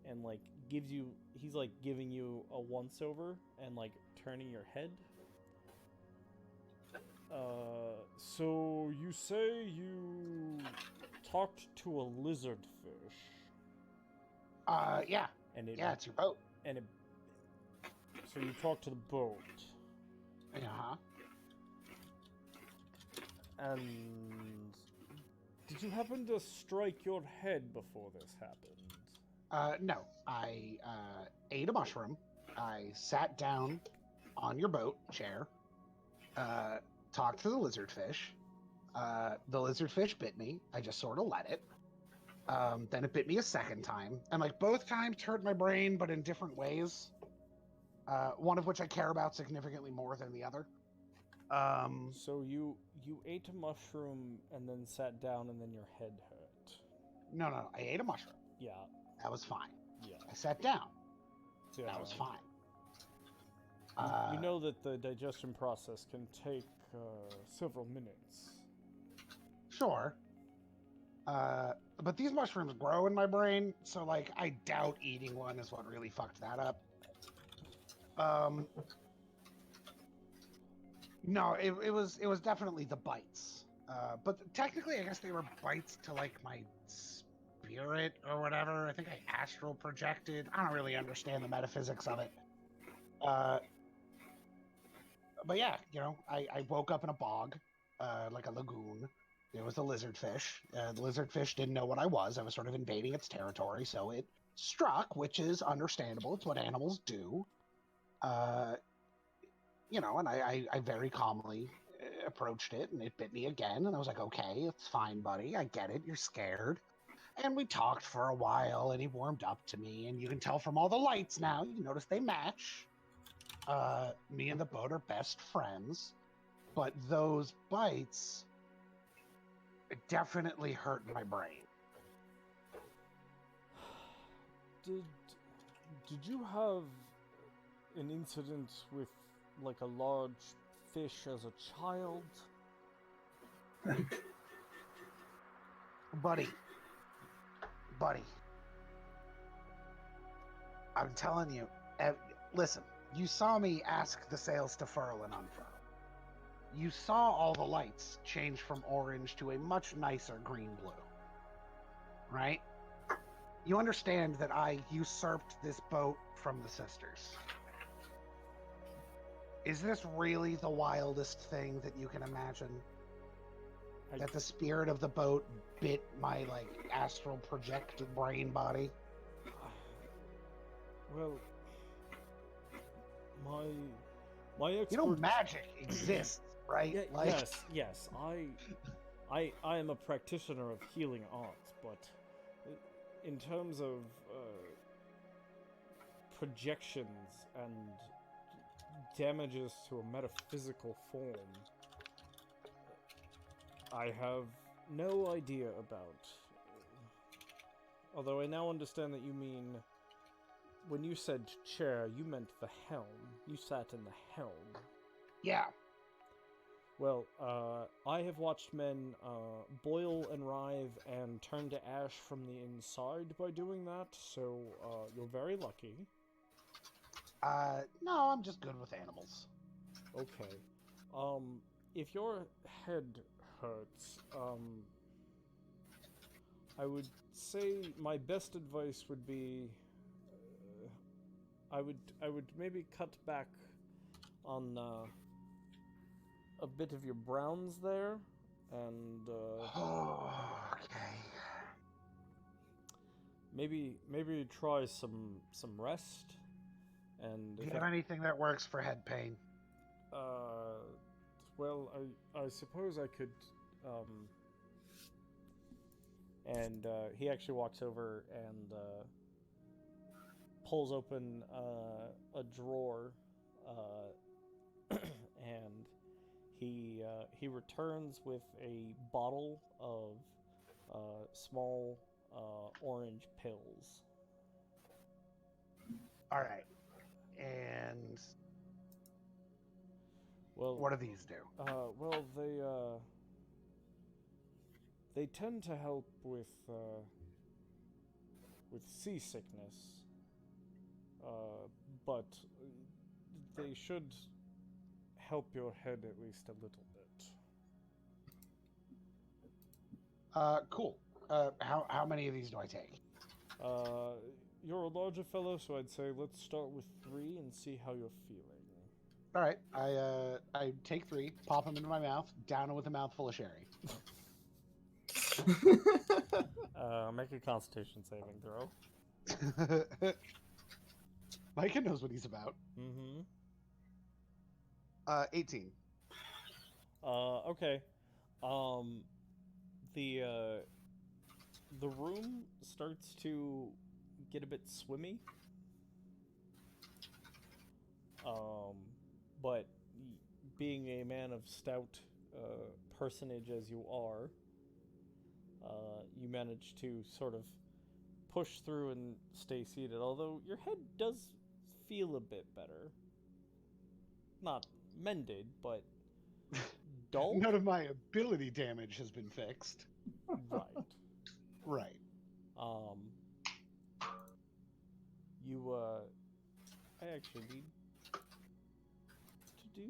A: and like he's like giving you a once over and like turning your head. So you say you talked to a lizard fish?
B: Yeah.
A: And
B: yeah, it's your boat.
A: And so you talked to the boat.
B: Uh-huh.
A: And did you happen to strike your head before this happened?
B: No. I ate a mushroom. I sat down on your boat chair. Talked to the lizardfish. The lizardfish bit me. I just sort of let it. Then it bit me a second time. And like both times hurt my brain, but in different ways. One of which I care about significantly more than the other.
A: So you ate a mushroom and then sat down and then your head hurt.
B: No. I ate a mushroom.
A: Yeah.
B: That was fine.
A: Yeah.
B: I sat down.
A: Yeah.
B: That was fine.
A: You know that the digestion process can take several minutes.
B: Sure. But these mushrooms grow in my brain, so like I doubt eating one is what really fucked that up. No, it was definitely the bites. But technically I guess they were bites to like my spirit or whatever. I think I astral projected. I don't really understand the metaphysics of it. But yeah, you know, I woke up in a bog, like a lagoon. There was a lizardfish. The lizardfish didn't know what I was. I was sort of invading its territory, so it struck, which is understandable. It's what animals do. You know, and I very calmly approached it, and it bit me again, and I was like, okay, it's fine, buddy. I get it. You're scared. And we talked for a while, and he warmed up to me, and you can tell from all the lights now. You notice they match. Me and the boat are best friends, but those bites definitely hurt my brain.
F: Did you have an incident with, like, a large fish as a child?
B: Buddy, I'm telling you, listen, you saw me ask the sails to furl and unfurl. You saw all the lights change from orange to a much nicer green-blue, right? You understand that I usurped this boat from the sisters. Is this really the wildest thing that you can imagine? That the spirit of the boat bit my, like, astral projected brain body?
F: Well, my expert...
B: You know, magic exists, right?
F: Yeah,
B: like...
F: yes. I am a practitioner of healing arts, but in terms of projections and damages to a metaphysical form, I have no idea about. Although I now understand that you mean, when you said chair, you meant the helm. You sat in the helm.
B: Yeah.
F: Well, I have watched men boil and writhe and turn to ash from the inside by doing that, so you're very lucky.
B: No, I'm just good with animals.
F: Okay. If your head hurts, I would say my best advice would be, I would maybe cut back on a bit of your browns there, and
B: okay.
F: Maybe try some rest. And
B: do you have anything that works for head pain?
F: Well, I suppose I could. And he actually walks over and pulls open a drawer, and he returns with a bottle of small orange pills.
B: All right. And
F: well,
B: what do these do?
F: Well, they tend to help with seasickness, but they should help your head at least a little bit.
B: Cool. How many of these do I take?
F: You're a larger fellow, so I'd say let's start with 3 and see how you're feeling.
B: All right. I take 3, pop them into my mouth, down them with a mouthful of sherry.
F: Make a Constitution saving throw.
B: Micah knows what he's about.
F: Mm-hmm.
B: 18.
F: Okay. The room starts to get a bit swimmy. But being a man of stout personage as you are, you manage to sort of push through and stay seated, although your head does feel a bit better. Not mended, but dull.
B: None of my ability damage has been fixed.
F: Right.
B: Right.
F: I actually need to do...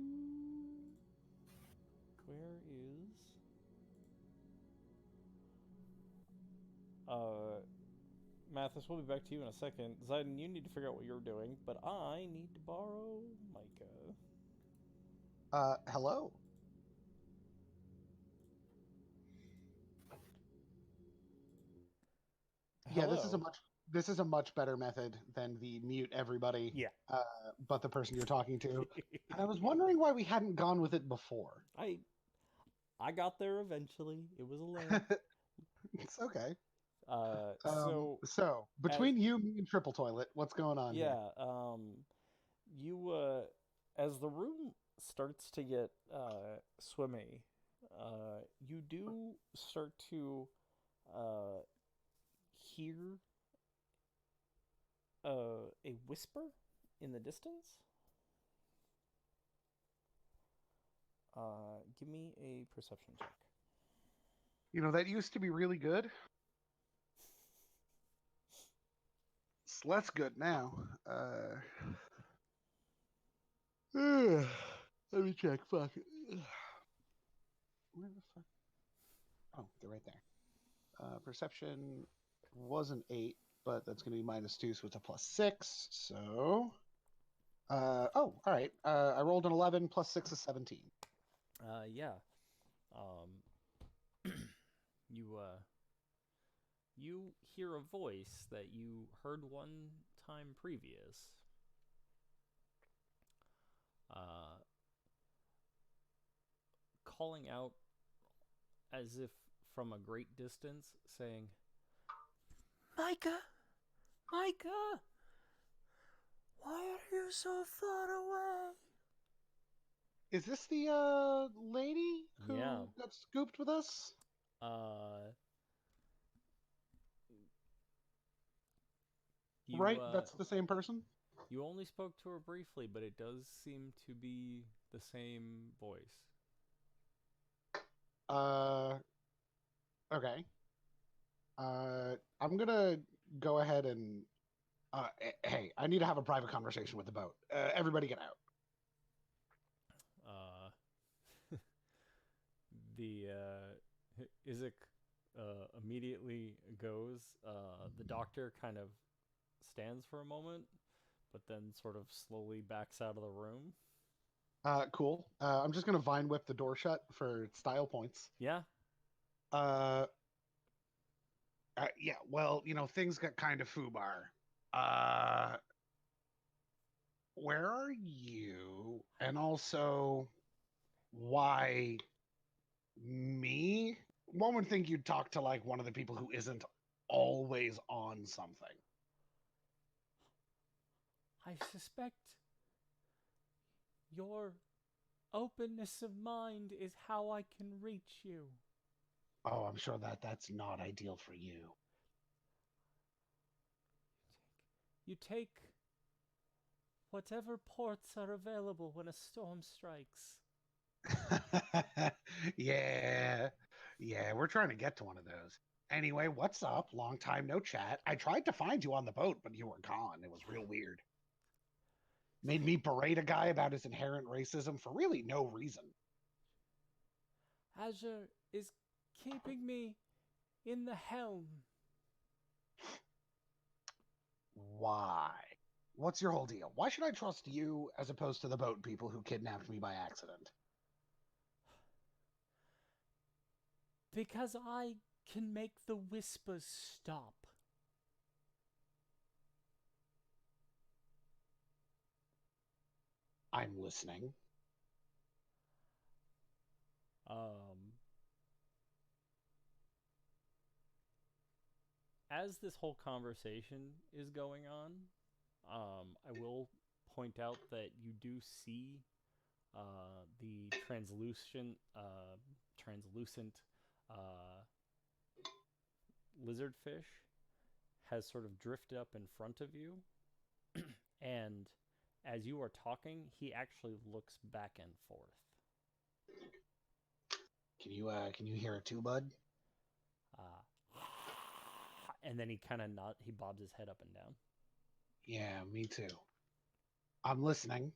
F: Where is... Mathis, we'll be back to you in a second. Zayden, you need to figure out what you're doing, but I need to borrow Micah.
B: Hello? Yeah, this is a much better method than the mute everybody.
F: Yeah.
B: But the person you're talking to. And I was wondering why we hadn't gone with it before.
F: I got there eventually. It was a lamp.
B: It's okay. So between you, me, and Triple Toilet, what's going on here?
F: Yeah, you as the room starts to get swimmy, you do start to hear a whisper in the distance. Give me a perception check.
B: You know, that used to be really good. It's less good now. Let me check. Fuck. Where the fuck? Oh, they're right there. Perception was an 8, but that's going to be -2, so it's a +6. So, all right. I rolled an 11 plus 6 is 17.
A: Yeah. You you hear a voice that you heard one time previous. Calling out as if from a great distance, saying, Micah! Micah! Why are you so far away?
B: Is this the lady who got scooped with us? Right? That's the same person?
A: You only spoke to her briefly, but it does seem to be the same voice.
B: Okay. I'm gonna go ahead and hey, I need to have a private conversation with the boat. Everybody get out.
A: The Isaac immediately goes. The doctor kind of stands for a moment, but then sort of slowly backs out of the room.
B: Cool. I'm just gonna vine whip the door shut for style points.
A: Yeah.
B: Yeah. Well, you know, things got kind of foobar. Where are you? And also, why me? One would think you'd talk to like one of the people who isn't always on something.
A: I suspect your openness of mind is how I can reach you.
B: Oh, I'm sure that's not ideal for you.
A: You take whatever ports are available when a storm strikes.
B: Yeah, we're trying to get to one of those. Anyway, what's up? Long time no chat. I tried to find you on the boat, but you were gone. It was real weird. Made me berate a guy about his inherent racism for really no reason.
A: Azure is keeping me in the helm.
B: Why? What's your whole deal? Why should I trust you as opposed to the boat people who kidnapped me by accident?
A: Because I can make the whispers stop.
B: I'm listening.
A: As this whole conversation is going on, I will point out that you do see the translucent lizardfish has sort of drifted up in front of you, and as you are talking, he actually looks back and forth.
B: Can you hear it too, bud?
A: And then he kind of he bobs his head up and down.
B: Yeah, me too. I'm listening.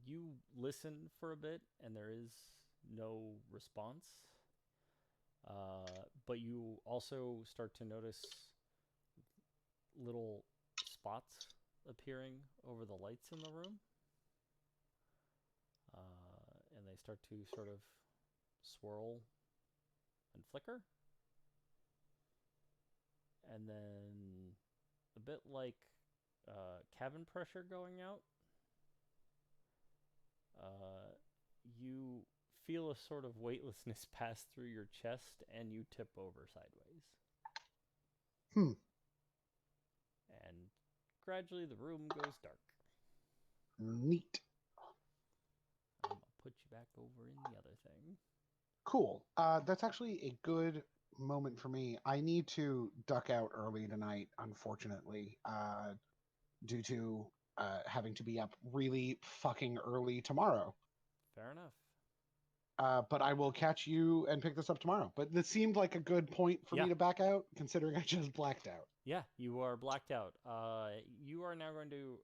A: You listen for a bit, and there is no response. But you also start to notice little spots appearing over the lights in the room. And they start to sort of swirl and flicker. And then a bit like cabin pressure going out, you feel a sort of weightlessness pass through your chest, and you tip over sideways. And gradually the room goes dark.
B: Neat.
A: I'm going to put you back over in the other thing.
B: Cool. That's actually a good moment for me. I need to duck out early tonight, unfortunately, due to having to be up really fucking early tomorrow.
A: Fair enough.
B: But I will catch you and pick this up tomorrow. But this seemed like a good point for me to back out, considering I just blacked out.
A: Yeah, you are blacked out. You are now going to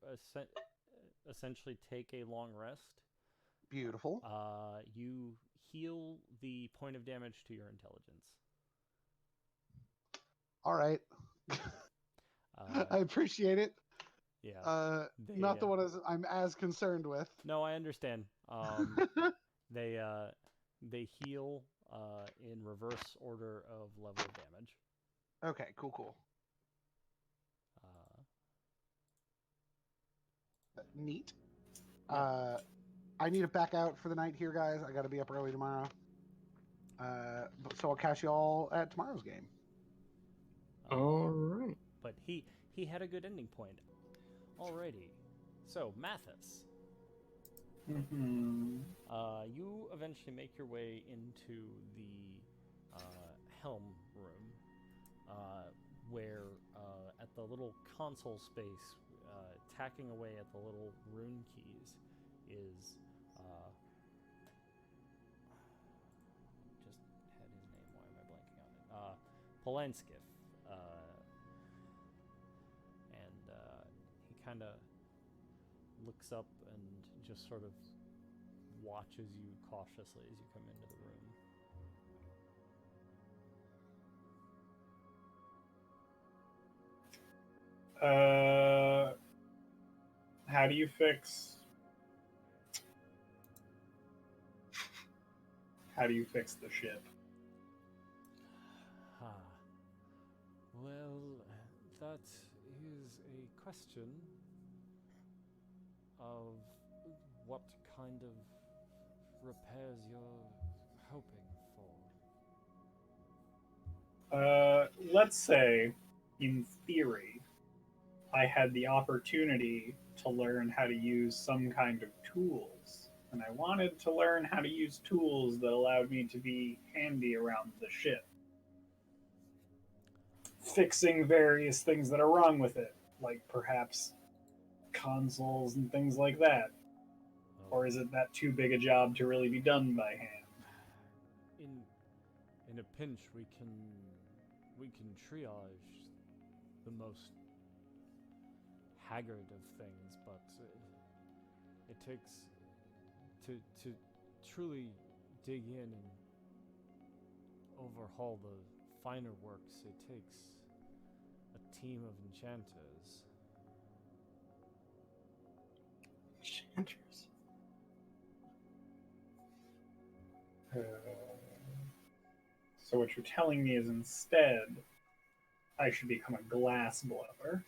A: essentially take a long rest.
B: Beautiful.
A: You heal the point of damage to your intelligence.
B: All right. I appreciate it.
A: Yeah.
B: Not the one I'm as concerned with.
A: No, I understand. They heal in reverse order of level of damage.
B: Okay, cool. Neat.
A: Yeah.
B: I need to back out for the night here, guys. I got to be up early tomorrow. So I'll catch you all at tomorrow's game.
D: All right.
A: But he had a good ending point. Alrighty. So, Mathis.
C: Mm-hmm.
A: You eventually make your way into the helm room, where at the little console space, tacking away at the little rune keys, is just had his name. Why am I blanking on it? Polanskiv, and he kind of looks up and just sort of watches you cautiously as you come into the room.
C: How do you fix the ship?
F: Well, that is a question of what kind of repairs you're hoping for.
C: Let's say, in theory, I had the opportunity to learn how to use some kind of tools, and I wanted to learn how to use tools that allowed me to be handy around the ship, fixing various things that are wrong with it, like perhaps consoles and things like that. Or is it that too big a job to really be done by hand?
F: In a pinch, we can triage the most haggard of things, but it takes to truly dig in and overhaul the finer works. It takes a team of enchanters.
E: Enchanters.
C: So what you're telling me is instead, I should become a glass blower.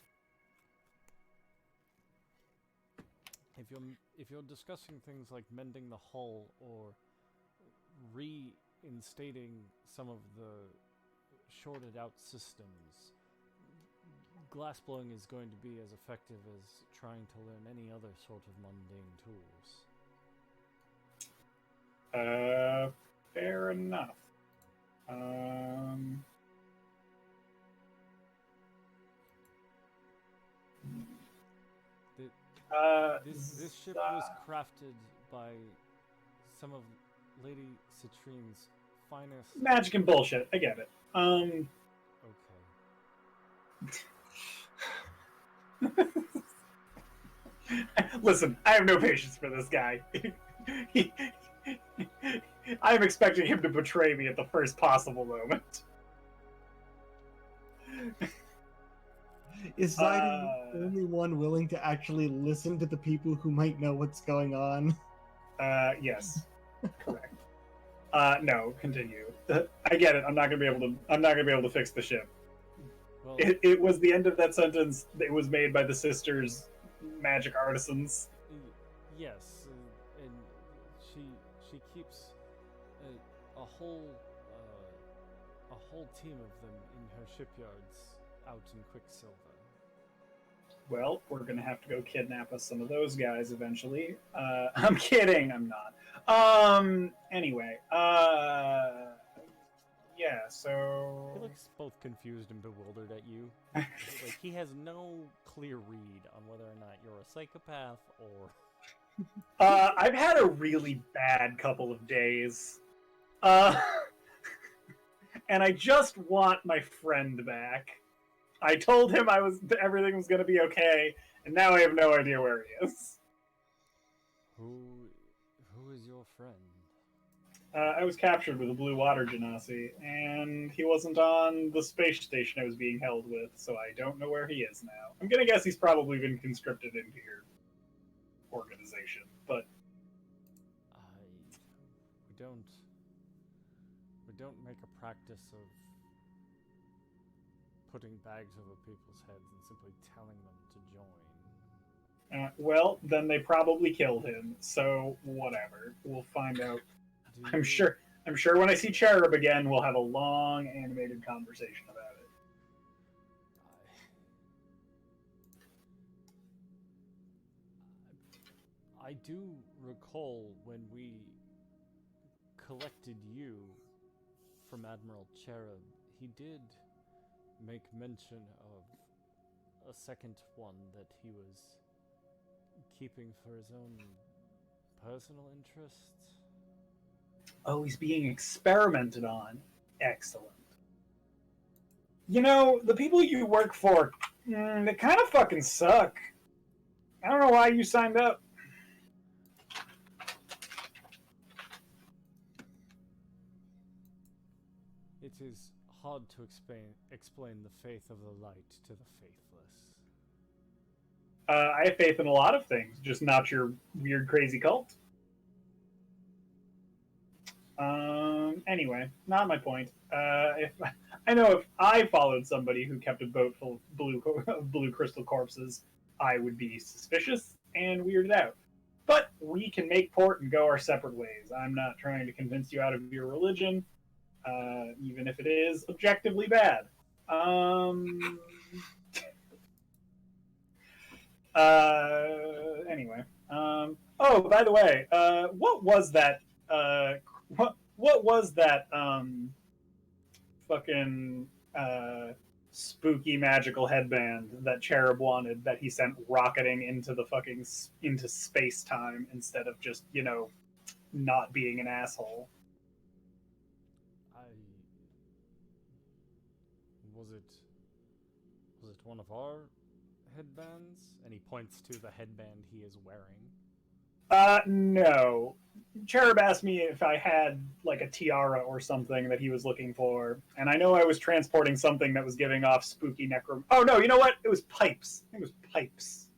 F: If you're discussing things like mending the hull or reinstating some of the shorted out systems, glassblowing is going to be as effective as trying to learn any other sort of mundane tools.
C: Fair enough.
F: This ship was crafted by some of Lady Citrine's finest...
C: Magic and bullshit, I get it.
F: Okay.
C: Listen, I have no patience for this guy. I'm expecting him to betray me at the first possible moment.
E: Is Zidon the only one willing to actually listen to the people who might know what's going on?
C: Yes, correct. No, continue. I get it. I'm not gonna be able to fix the ship.
F: Well,
C: It was the end of that sentence. It was made by the sisters, magic artisans.
F: yes, and she keeps a whole team of them in her shipyards out in Quicksilver.
C: Well, we're gonna have to go kidnap us some of those guys eventually. I'm kidding, I'm not. Anyway, yeah, so...
F: He looks both confused and bewildered at you. Like, he has no clear read on whether or not you're a psychopath or...
C: I've had a really bad couple of days. And I just want my friend back. I told him everything was gonna be okay, and now I have no idea where he is.
F: Who is your friend?
C: I was captured with a blue water genasi, and he wasn't on the space station I was being held with, so I don't know where he is now. I'm gonna guess he's probably been conscripted into your organization, but
F: we don't make a practice of putting bags over people's heads and simply telling them to join.
C: Well, then they probably killed him, so whatever. We'll find out. I'm sure when I see Cherub again, we'll have a long animated conversation about it.
F: I do recall when we collected you from Admiral Cherub, he did make mention of a second one that he was keeping for his own personal interests.
C: Oh, he's being experimented on. Excellent. You know, the people you work for, they kind of fucking suck. I don't know why you signed up.
F: It is hard to explain the faith of the light to the faithless.
C: I have faith in a lot of things, just not your weird, crazy cult. Anyway, not my point. I know if I followed somebody who kept a boat full of blue crystal corpses, I would be suspicious and weirded out. But we can make port and go our separate ways. I'm not trying to convince you out of your religion, even if it is objectively bad. Anyway. Oh, by the way, what was that? What was that? Fucking spooky magical headband that Cherub wanted that he sent rocketing into the fucking into space time instead of just not being an asshole.
F: Was it one of our headbands? And he points to the headband he is wearing.
C: No. Cherub asked me if I had like a tiara or something that he was looking for, and I know I was transporting something that was giving off spooky necro. Oh no, you know what? It was pipes. I think it was pipes.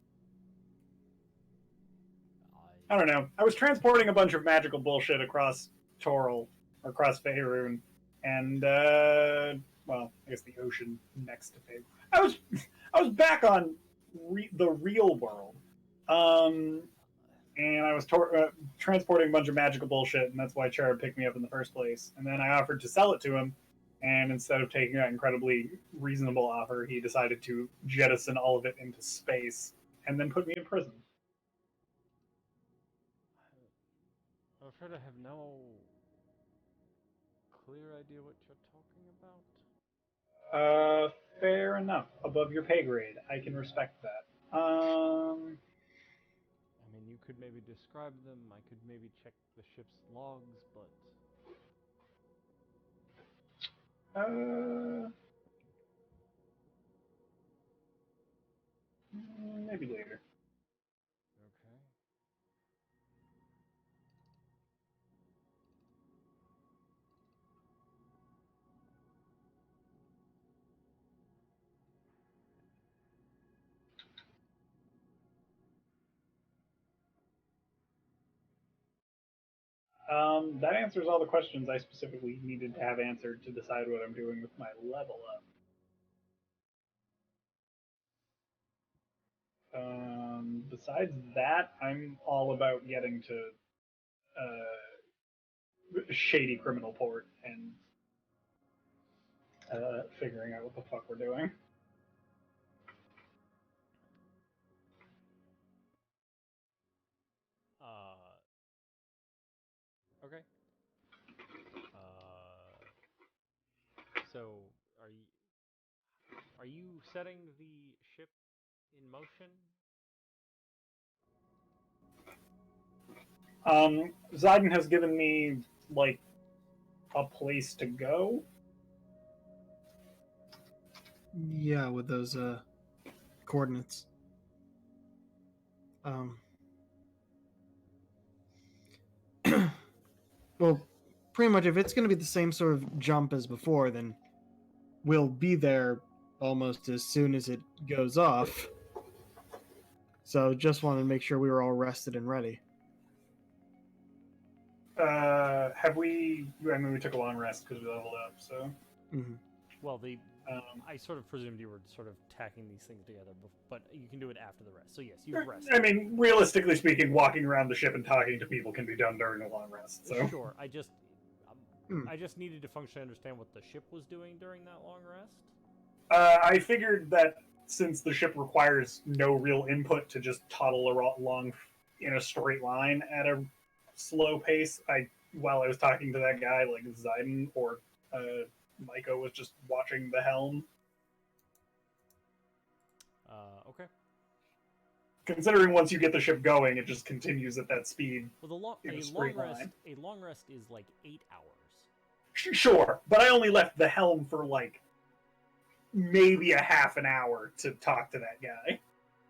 C: I don't know. I was transporting a bunch of magical bullshit across Toril, or across Faerun, and well, I guess the ocean next to Faerun. I was back on the real world. And I was transporting a bunch of magical bullshit, and that's why Cherub picked me up in the first place. And then I offered to sell it to him, and instead of taking that incredibly reasonable offer, he decided to jettison all of it into space, and then put me in prison.
F: I'm afraid I have no clear idea what you're talking about.
C: Fair enough. Above your pay grade. I can respect that.
F: I mean, you could maybe describe them. I could maybe check the ship's logs, but...
C: Maybe later.
F: Okay.
C: That answers all the questions I specifically needed to have answered to decide what I'm doing with my level up. Besides that, I'm all about getting to shady criminal port and figuring out what the fuck we're doing.
A: Okay. So are you setting the ship in motion?
C: Zayden has given me like a place to go.
E: Yeah, with those coordinates. Well, pretty much if it's going to be the same sort of jump as before, then we'll be there almost as soon as it goes off. So just wanted to make sure we were all rested and ready.
C: Have we? I mean, we took a long rest because we leveled up. So.
E: Mm-hmm.
A: Well, I sort of presumed you were sort of tacking these things together, but you can do it after the rest. So yes, you've rested.
C: I mean, realistically speaking, walking around the ship and talking to people can be done during a long rest. So.
A: Sure. I just needed to functionally understand what the ship was doing during that long rest.
C: I figured that since the ship requires no real input to just toddle along in a straight line at a slow pace, while I was talking to that guy, like Zayden or Micah was just watching the helm.
A: Okay.
C: Considering once you get the ship going, it just continues at that speed.
A: Well, a long rest is like 8 hours.
C: Sure, but I only left the helm for like maybe a half an hour to talk to that guy,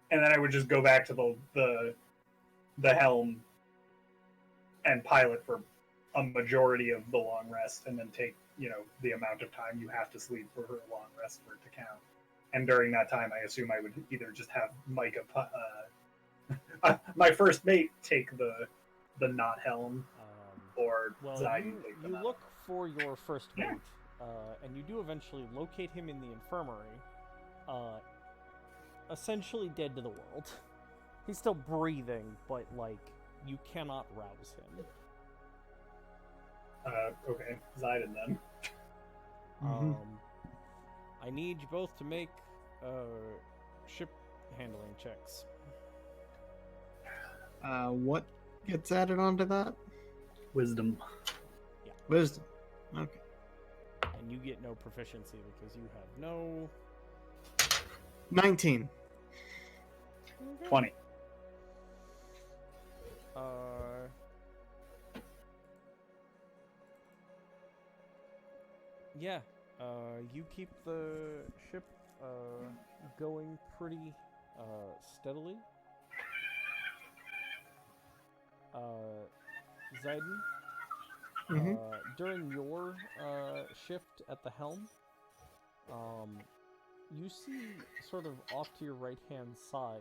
C: and then I would just go back to the helm and pilot for a majority of the long rest, and then take the amount of time you have to sleep for a long rest for it to count. And during that time, I assume I would either just have Micah, my first mate, take the not helm, or Zayden take the
A: you
C: not.
A: look for your first mate, and you do eventually locate him in the infirmary, essentially dead to the world. He's still breathing, but like you cannot rouse him.
C: Okay, Zayden then.
E: Mm-hmm.
A: I need you both to make ship handling checks.
E: What gets added onto that?
C: Wisdom.
A: Yeah.
E: Wisdom. Okay.
A: And you get no proficiency because you have no...
E: 19.
C: 20.
A: Yeah. You keep the ship going pretty steadily. Zayden,
E: Mm-hmm.
A: during your shift at the helm, you see sort of off to your right-hand side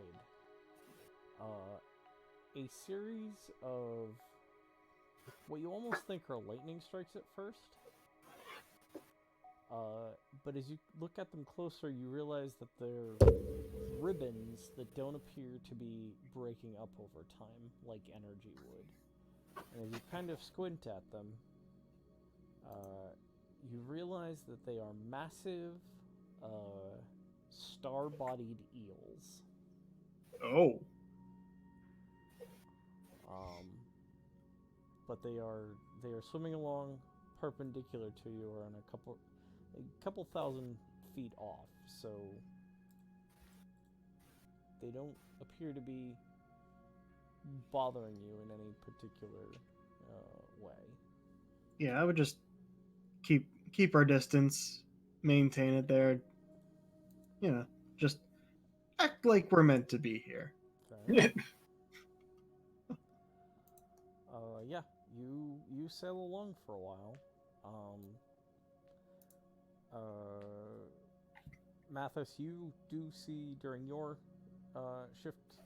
A: a series of what you almost think are lightning strikes at first. But as you look at them closer, you realize that they're ribbons that don't appear to be breaking up over time like energy would. And as you kind of squint at them, you realize that they are massive, star-bodied eels.
E: Oh.
A: But they are swimming along perpendicular to you, or on a couple thousand feet off, so they don't appear to be bothering you in any particular way.
E: Yeah, I would just keep our distance, maintain it there. Just act like we're meant to be here.
A: Okay. Yeah, you sail along for a while. Mathis, you do see during your shift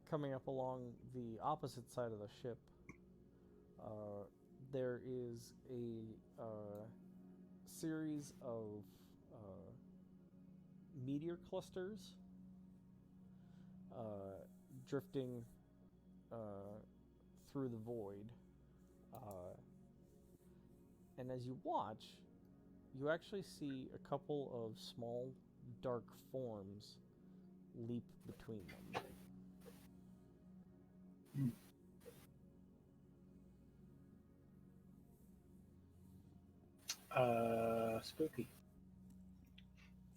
A: coming up along the opposite side of the ship, there is a series of meteor clusters drifting
F: through the void. And as you watch, you actually see a couple of small, dark forms leap between them.
C: Spooky.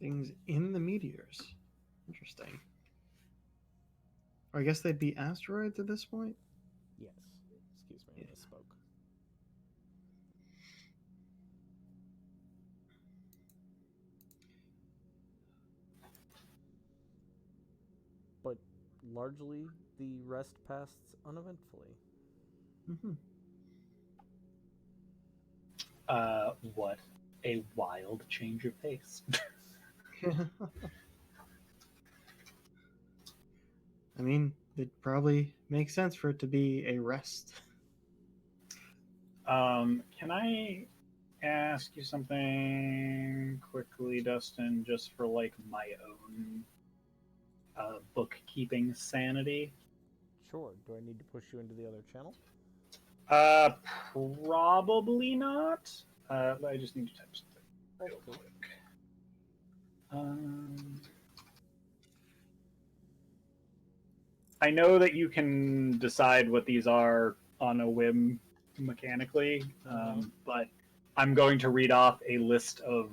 E: Things in the meteors. Interesting. Or I guess they'd be asteroids at this point?
F: Yes. Excuse me, I misspoke. But largely, the rest passed uneventfully.
E: Mm-hmm.
C: What a wild change of pace.
E: I mean, it probably makes sense for it to be a rest.
C: Can I ask you something quickly, Dustin, just for like my own bookkeeping sanity?
F: Sure. Do I need to push you into the other channel?
C: Probably not. I just need to type something real quick. I know that you can decide what these are on a whim mechanically, but I'm going to read off a list of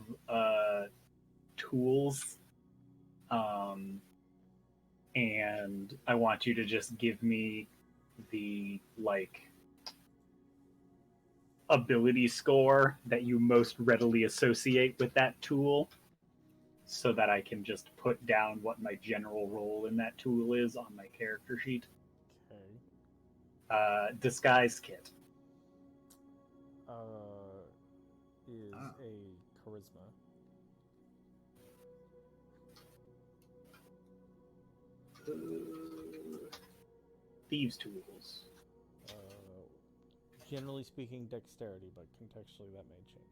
C: tools, and I want you to just give me the ability score that you most readily associate with that tool, so that I can just put down what my general role in that tool is on my character sheet.
F: Okay.
C: Disguise kit.
F: Is a charisma.
C: Thieves tools.
F: Generally speaking, dexterity, but contextually that may change.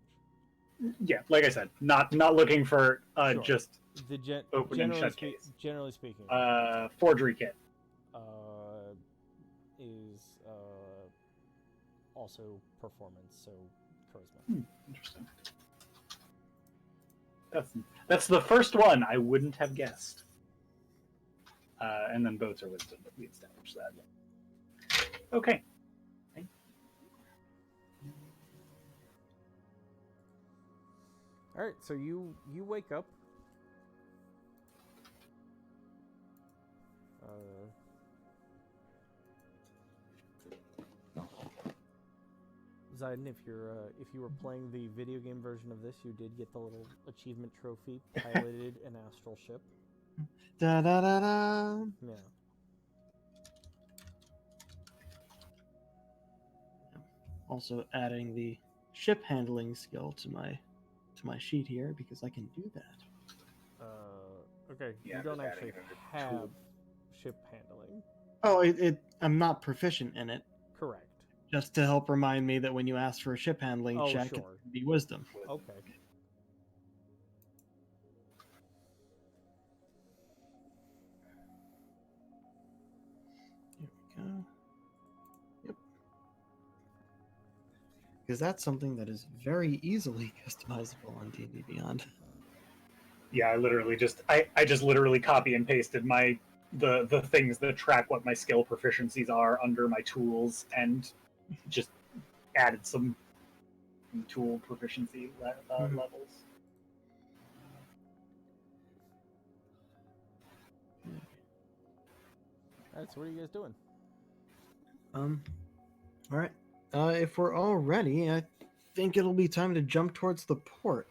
C: Yeah, like I said, not looking for
F: Sure.
C: Just
F: The
C: open and shut case.
F: Generally speaking,
C: forgery kit.
F: Is also performance, so charisma.
C: Interesting. That's the first one I wouldn't have guessed. And then boats are wisdom, but we established that. Okay.
F: All right, so you wake up. Zayden, if you were playing the video game version of this, you did get the little achievement trophy, piloted an astral ship.
E: Da da da da.
F: Yeah.
E: Also adding the ship handling skill to my sheet here because I can do that.
F: Okay.
C: Yeah,
F: you don't
C: just
F: actually
C: adding it
F: have
C: under
F: ship handling.
E: Oh, I'm not proficient in it.
F: Correct.
E: Just to help remind me that when you ask for a ship handling check,
F: sure.
E: it can be wisdom.
F: Okay.
E: Here we go. Yep. Because that's something that is very easily customizable on D&D Beyond.
C: Yeah, I literally I just literally copy and pasted the things that track what my skill proficiencies are under my tools, and just added some tool proficiency levels.
F: All right. So what are you guys doing?
E: All right. If we're all ready, I think it'll be time to jump towards the port.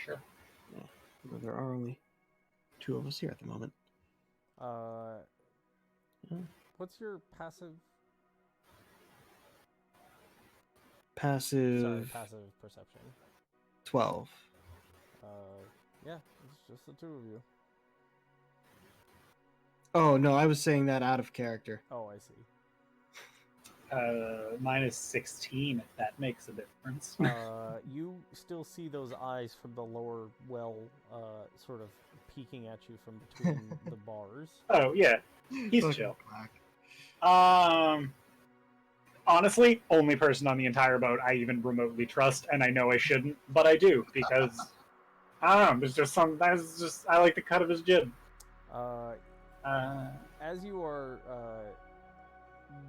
C: Sure.
E: Yeah, well, there are only two of us here at the moment.
F: What's your passive?
E: Passive
F: perception.
E: 12.
F: Yeah, it's just the two of you.
E: Oh no, I was saying that out of character.
F: Oh, I see.
C: Mine is 16, if that makes a difference.
F: You still see those eyes from the lower well, sort of peeking at you from between the bars.
C: Oh, yeah. He's
E: Fucking
C: chill.
E: black.
C: Honestly, only person on the entire boat I even remotely trust, and I know I shouldn't, but I do because I don't know. There's just some. That's just I like the cut of his jib.
F: As you are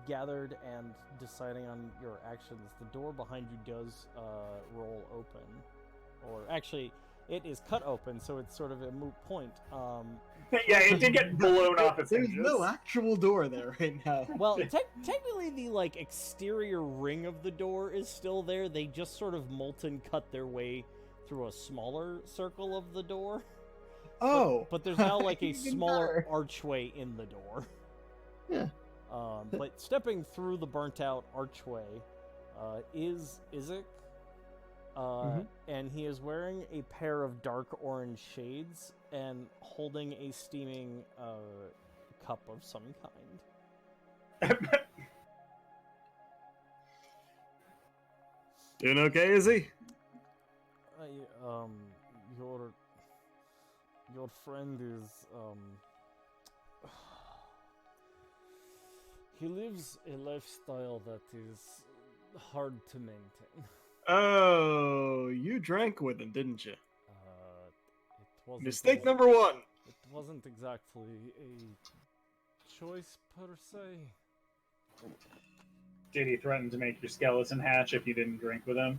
F: gathered and deciding on your actions, the door behind you does roll open, or actually, it is cut open, so it's sort of a moot point.
C: Yeah, it did get blown off its
E: There's
C: hinges.
E: no actual door there right now.
F: Well, technically, the like exterior ring of the door is still there. They just sort of molten cut their way through a smaller circle of the door.
E: Oh,
F: but there's now like a
E: even
F: smaller
E: better.
F: archway in the door.
E: Yeah.
F: But stepping through the burnt out archway is Isaac. And he is wearing a pair of dark orange shades and holding a steaming cup of some kind.
D: Doing okay, is he?
F: Your friend is he lives a lifestyle that is hard to maintain.
D: Oh, you drank with him, didn't you?
F: It wasn't
D: Mistake number one.
F: It wasn't exactly a choice per se.
C: Did he threaten to make your skeleton hatch if you didn't drink with him?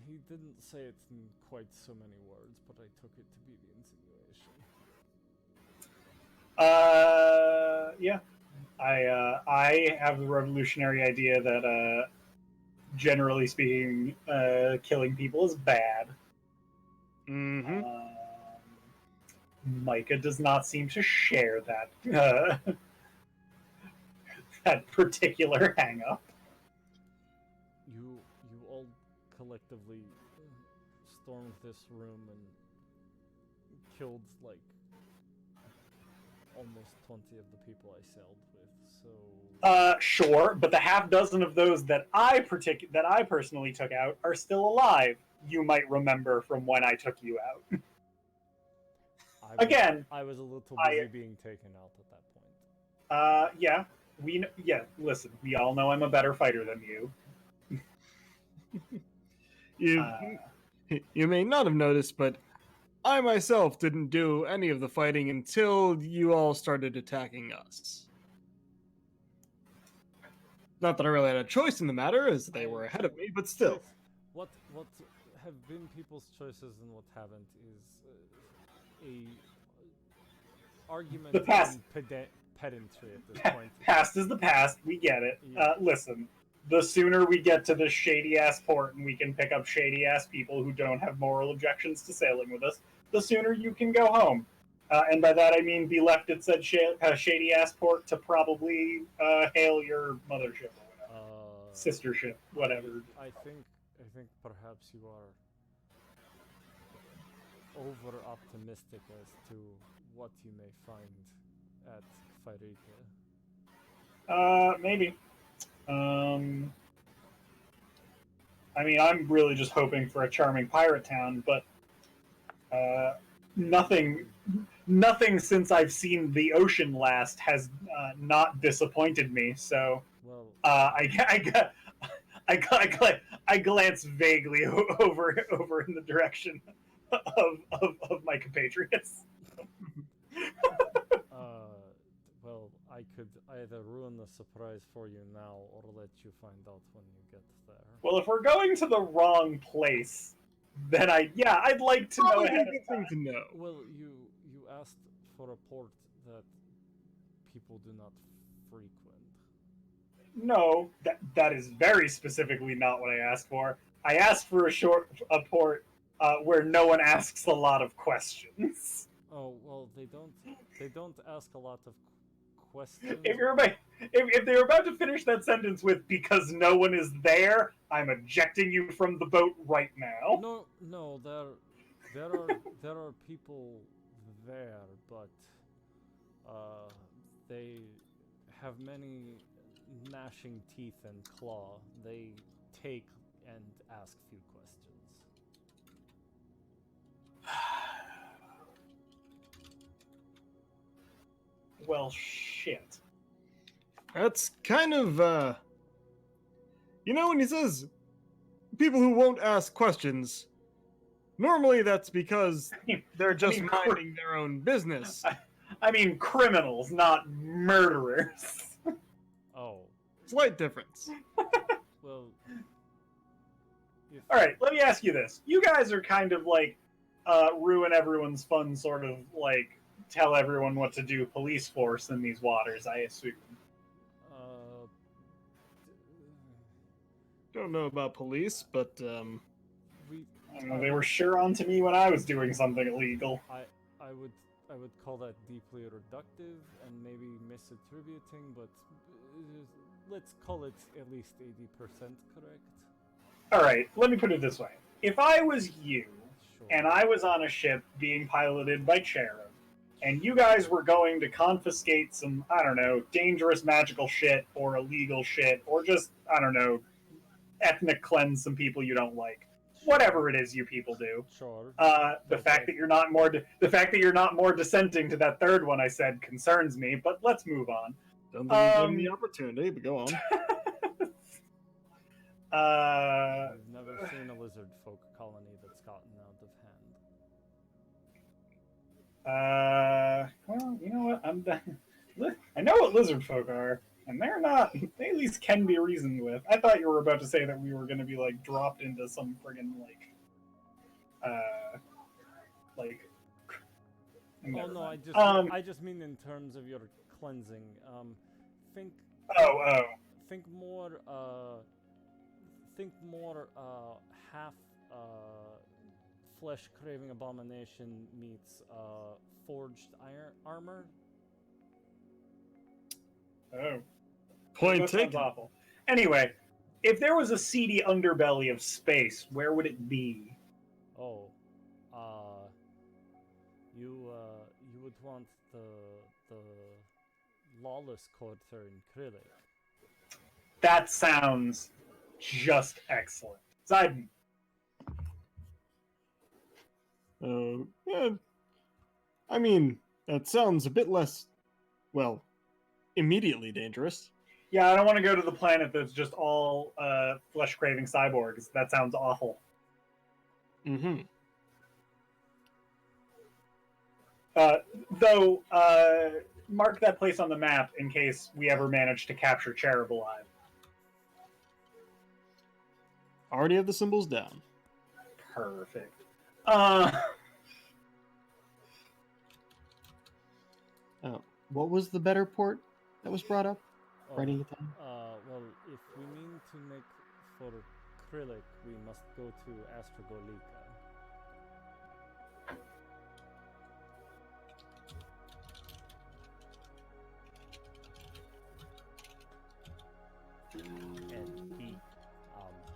F: He didn't say it in quite so many words, but I took it to be the insinuation.
C: Yeah. I have the revolutionary idea that, generally speaking, killing people is bad.
D: Mm-hmm.
C: Micah does not seem to share that that particular hang-up.
F: You all collectively stormed this room and killed like almost 20 of the people I sailed with. So
C: Sure, but the half dozen of those that I personally took out are still alive. You might remember from when I took you out.
F: I was a little busy being taken out at that point.
C: Listen, we all know I'm a better fighter than you.
D: You may not have noticed, but I myself didn't do any of the fighting until you all started attacking us. Not that I really had a choice in the matter, as they were ahead of me, but still.
F: What have been people's choices and what haven't is a argument
C: The past.
F: in pedantry at this point.
C: Past is the past. We get it.
F: Yeah.
C: Listen, the sooner we get to this shady-ass port and we can pick up shady-ass people who don't have moral objections to sailing with us, the sooner you can go home. And by that I mean be left at said shady-ass port to probably hail your mothership or whatever. Sister ship, whatever.
F: I think perhaps you are over-optimistic as to what you may find at Fairike.
C: Maybe. I mean, I'm really just hoping for a charming pirate town, but nothing since I've seen the ocean last has not disappointed me. So
F: Well,
C: I glance vaguely over in the direction of my compatriots.
F: well, I could either ruin the surprise for you now or let you find out when you get there.
C: Well, if we're going to the wrong place, then I'd like to know
D: Probably
C: ahead
D: a good
C: of time.
D: thing to know.
F: Well, you asked for a port that people do not frequent.
C: No, that is very specifically not what I asked for. I asked for a port where no one asks a lot of questions.
F: Oh well, they don't ask a lot of questions.
C: If they were about to finish that sentence with "because no one is there," I'm ejecting you from the boat right now.
F: No, there are people there, but they have many gnashing teeth and claw. They take and ask few questions.
C: Well, shit.
D: That's kind of, when he says people who won't ask questions, normally that's because they're just minding their own business.
C: I mean criminals, not murderers.
A: Oh.
D: Slight difference.
A: Well.
C: All right, let me ask you this. You guys are kind of like ruin everyone's fun, sort of like tell everyone what to do police force in these waters, I assume.
D: Don't know about police, but
C: I don't know, they were sure on to me when I was doing something illegal.
A: I would call that deeply reductive and maybe misattributing, but let's call it at least 80% correct.
C: All right, let me put it this way. If I was you,
A: Sure.
C: and I was on a ship being piloted by Cherub, and you guys were going to confiscate some, I don't know, dangerous magical shit or illegal shit, or just, I don't know, ethnic cleanse some people you don't like. Whatever it is you people do.
A: Sure.
C: The fact that you're not more dissenting to that third one I said concerns me, but let's move on.
D: don't think you gave me the opportunity, but go on.
A: I've never seen a lizard folk colony that's gotten out of hand.
C: Well, you know what? I'm done. I know what lizard folk are, and they're not. They at least can be reasoned with. I thought you were about to say that we were going to be like dropped into some friggin'
A: Oh no, I just mean in terms of your cleansing. Think more half flesh craving abomination meets forged iron armor.
C: Oh.
D: Point
C: That sounds
D: taken.
C: awful. Anyway, if there was a seedy underbelly of space, where would it be?
A: Oh, you would want the lawless quarter in Krylik.
C: That sounds just excellent. Zayden.
D: Yeah. I mean, that sounds a bit less, well, immediately dangerous.
C: Yeah, I don't want to go to the planet that's just all flesh-craving cyborgs. That sounds awful.
D: Mm-hmm.
C: Though, mark that place on the map in case we ever manage to capture Cherub alive.
D: Already have the symbols down.
C: Perfect.
E: What was the better port that was brought up? Writing it down.
A: Well, if we mean to make for Krylik, we must go to Astragolika. And he,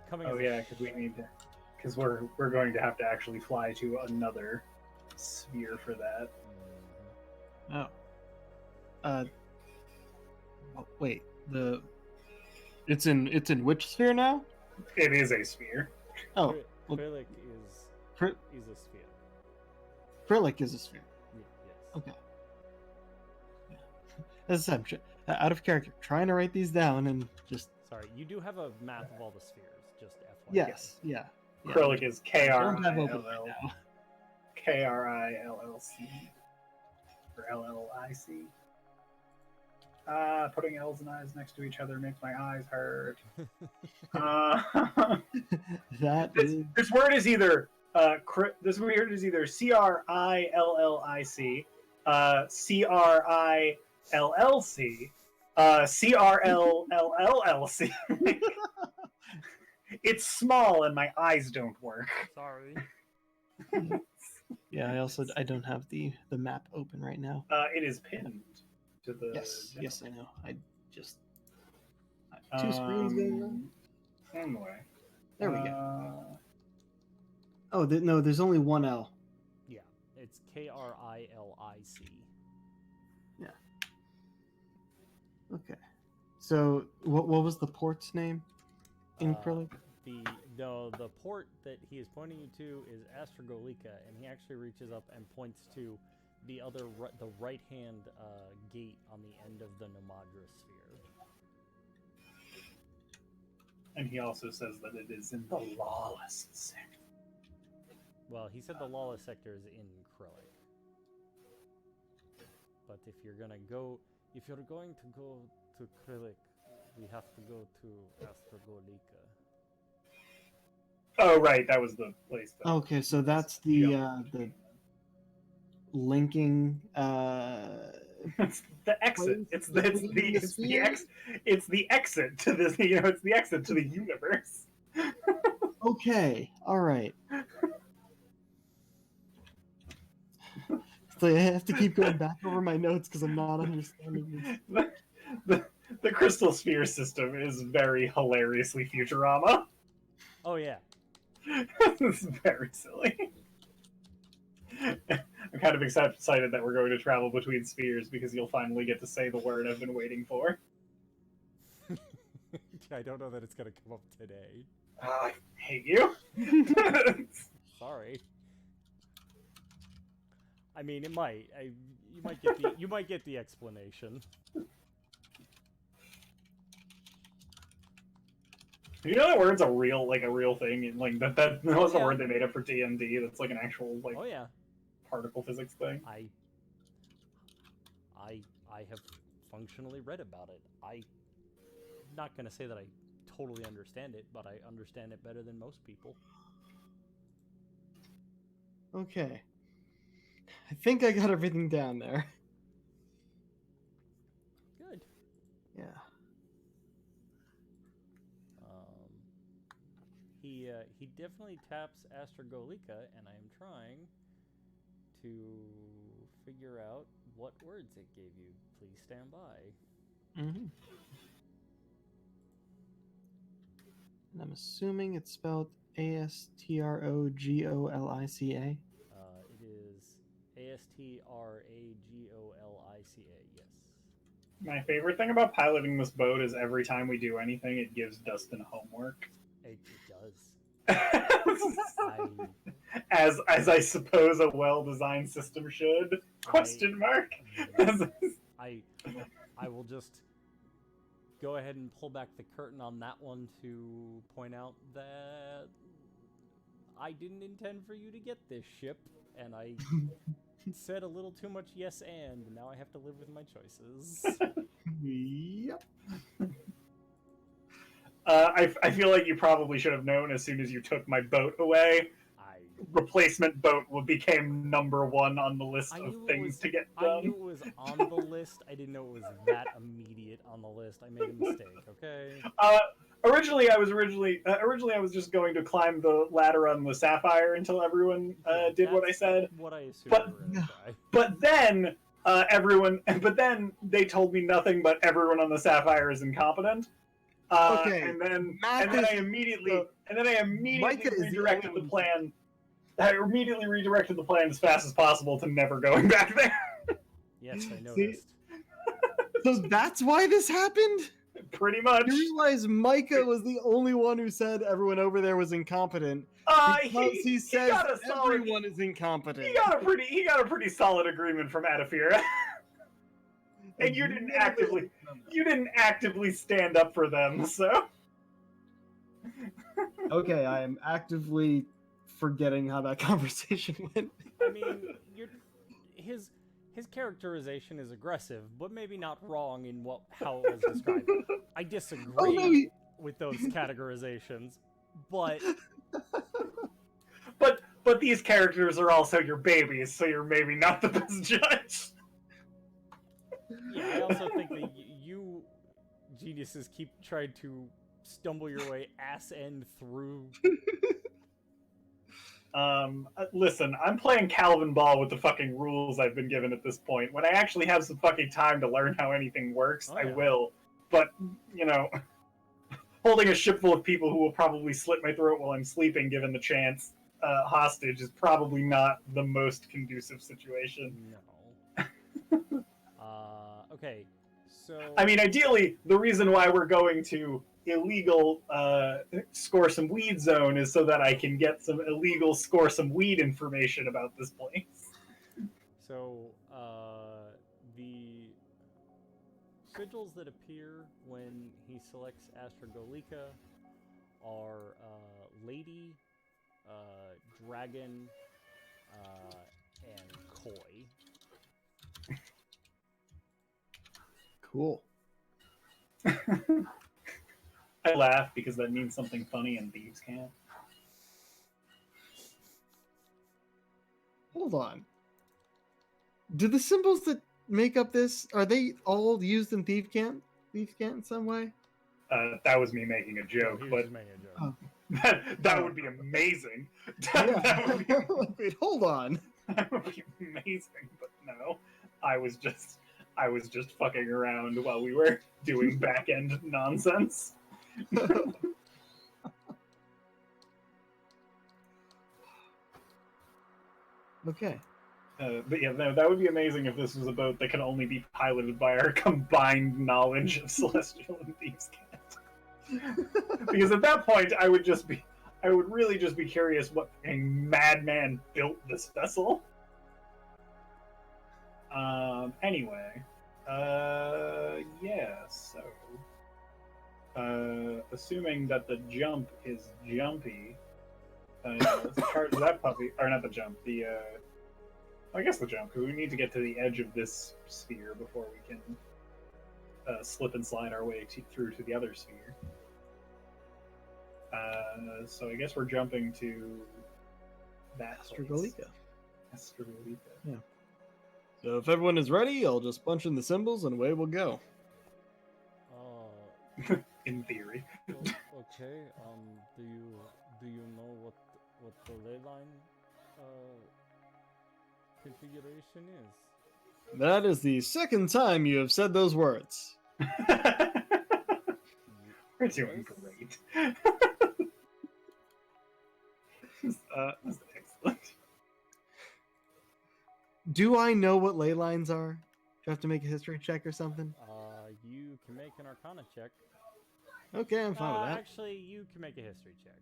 A: coming.
C: Oh yeah, because we need to, because we're going to have to actually fly to another sphere for that.
E: Oh. Wait. It's in which sphere now?
C: It is a sphere.
E: Oh. Well,
A: Krylik
E: Kry-
A: is a sphere.
E: Krylik is a sphere.
A: Yes.
E: Okay. Yeah. As I said, out of character, trying to write these down and just.
A: Sorry, you do have a map of all the spheres, just FYI.
E: Yes. Yeah.
C: Acrylic is
E: Don't have open right
C: KRILL.
E: now.
C: KRILLC. Or LLIC. Putting L's and I's next to each other makes my eyes hurt. This word is either CRILLIC, CRILLC, CRLLLC. It's small and my eyes don't work.
A: Sorry.
E: Yeah, I don't have the map open right now.
C: It is pinned to the.
E: Yes, I know. I just two screens going on.
C: Anyway,
E: there we go. Oh, no, there's only one L.
A: Yeah, it's KRILIC.
E: Yeah. Okay. So, what was the port's name in Krylik?
A: The port that he is pointing you to is Astragolika, and he actually reaches up and points to the right hand gate on the end of the Nomadra sphere.
C: And he also says that it is in the lawless sector.
A: Well, he said the lawless sector is in Krillic. But if you're going to go to Krillic, we have to go to Astragolika.
C: Oh, right, that was the place.
E: Okay, so that's the linking.
C: It's the exit. It's the exit to this. It's the exit to the universe.
E: Okay, all right. So I have to keep going back over my notes because I'm not understanding this.
C: The crystal sphere system is very hilariously Futurama.
A: Oh yeah.
C: It's very silly. I'm kind of excited that we're going to travel between spheres because you'll finally get to say the word I've been waiting for.
A: I don't know that it's going to come up today.
C: I hate you.
A: Sorry. I mean, it might. You might get the explanation.
C: You know that word's a real thing. Like that was a word they made up for D&D. That's like an actual
A: Oh yeah.
C: particle physics thing.
A: I have functionally read about it. I'm not gonna say that I totally understand it, but I understand it better than most people.
E: Okay. I think I got everything down there.
A: Good.
E: Yeah.
A: He definitely taps Astragolika, and I am trying to figure out what words it gave you. Please stand by.
E: Mm-hmm. And I'm assuming it's spelled Astrogolica.
A: It is Astragolica, yes.
C: My favorite thing about piloting this boat is every time we do anything, it gives Dustin homework.
A: It does.
C: As I suppose a well-designed system should. Question mark.
A: I will just go ahead and pull back the curtain on that one to point out that I didn't intend for you to get this ship, and I said a little too much yes and now I have to live with my choices.
E: Yep.
C: I feel like you probably should have known as soon as you took my boat away. Replacement boat became #1 on the list of things to get done.
A: I knew it was on the list. I didn't know it was that immediate on the list. I made a mistake. Okay.
C: Originally, I was just going to climb the ladder on the Sapphire until everyone did what I said.
A: What I assumed.
C: But then they told me nothing but everyone on the Sapphire is incompetent.
E: Okay.
C: And then I immediately redirected the plan. I immediately redirected the plan as fast as possible to never going back there.
A: Yes, I noticed.
E: So that's why this happened?
C: Pretty much.
E: You realize Micah was the only one who said everyone over there was incompetent. Because he says everyone is incompetent.
C: He got a pretty solid agreement from Adafira. And you didn't actively stand up for them, so.
E: Okay, I am actively forgetting how that conversation went.
A: I mean, his characterization is aggressive, but maybe not wrong in how it was described. I disagree with those categorizations, but
C: these characters are also your babies, so you're maybe not the best judge.
A: Yeah, I also think that you geniuses keep trying to stumble your way ass end through.
C: Listen, I'm playing Calvin Ball with the fucking rules I've been given at this point. When I actually have some fucking time to learn how anything works, I will. But, holding a ship full of people who will probably slit my throat while I'm sleeping, given the chance, hostage, is probably not the most conducive situation.
A: No. Okay, so...
C: I mean, ideally, the reason why we're going to illegal score some weed zone is so that I can get some illegal score some weed information about this place.
A: So, the sigils that appear when he selects Astragolica are Lady, Dragon, and Koi.
E: Cool.
C: I laugh because that means something funny and thieves can't.
E: Hold on. Do the symbols that make up this, are they all used in Thief Camp? Thief Camp in some way?
C: That was me making a joke,
A: He was
C: but
A: just making a joke.
C: that would be amazing.
E: Yeah.
C: That would be,
E: Wait, hold on.
C: that would be amazing, but no. I was just fucking around while we were doing back end nonsense.
E: Okay.
C: But yeah, no, that would be amazing if this was a boat that can only be piloted by our combined knowledge of Celestial and Thieves' Cant. Because at that point, I would really just be curious what a madman built this vessel. Anyway, yeah, so, assuming that the jump is jumpy, let's charge that puppy, or not the jump, I guess the jump, because we need to get to the edge of this sphere before we can slip and slide our way through to the other sphere. So I guess we're jumping to that
E: Astragolica.
C: Astragolica.
E: Yeah.
D: So if everyone is ready, I'll just punch in the symbols and away we'll go.
C: In theory.
A: Okay. Do you know what the ley line configuration is?
D: That is the second time you have said those words.
C: We're doing great. That's excellent.
E: Do I know what ley lines are? Do I have to make a history check or something?
A: You can make an Arcana check.
E: Okay, I'm fine with that.
A: Actually, you can make a history check.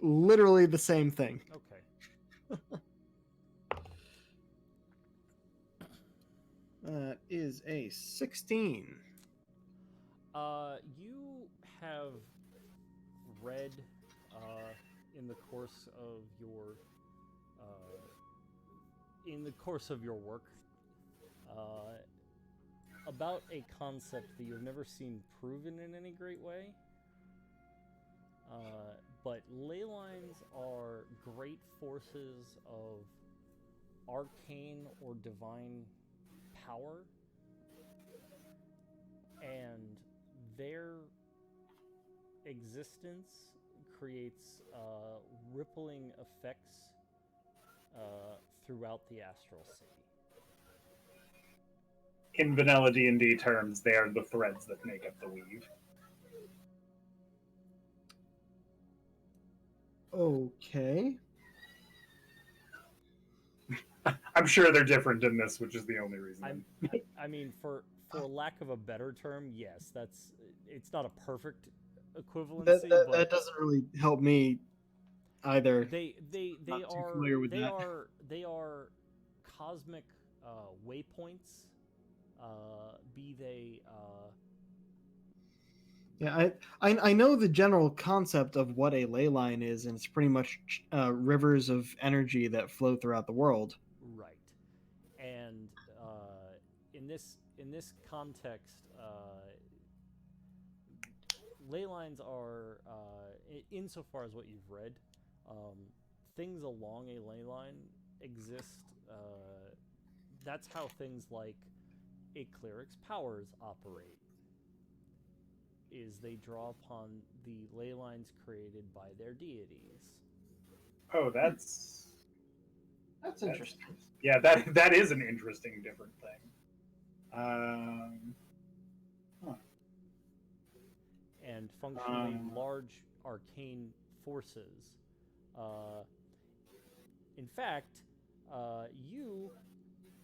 E: Literally the same thing.
A: Okay.
E: That is a 16.
A: You have read in the course of your work about a concept that you've never seen proven in any great way. But ley lines are great forces of arcane or divine power, and their existence creates rippling effects throughout the astral sea.
C: In vanilla D&D terms, they are the threads that make up the weave.
E: Okay.
C: I'm sure they're different in this, which is the only reason.
A: I mean, for lack of a better term, yes, it's not a perfect equivalency. But
E: That doesn't really help me either.
A: They
E: Not too familiar with that.
A: They are cosmic waypoints. Be they
E: Yeah, I know the general concept of what a ley line is, and it's pretty much rivers of energy that flow throughout the world.
A: right, and in this context, ley lines are insofar as what you've read, things along a ley line exist. That's how things like a cleric's powers operate. Is they draw upon the ley lines created by their deities.
C: Oh, that's
E: interesting.
C: Yeah, that is an interesting, different thing.
A: And functionally large arcane forces. In fact, you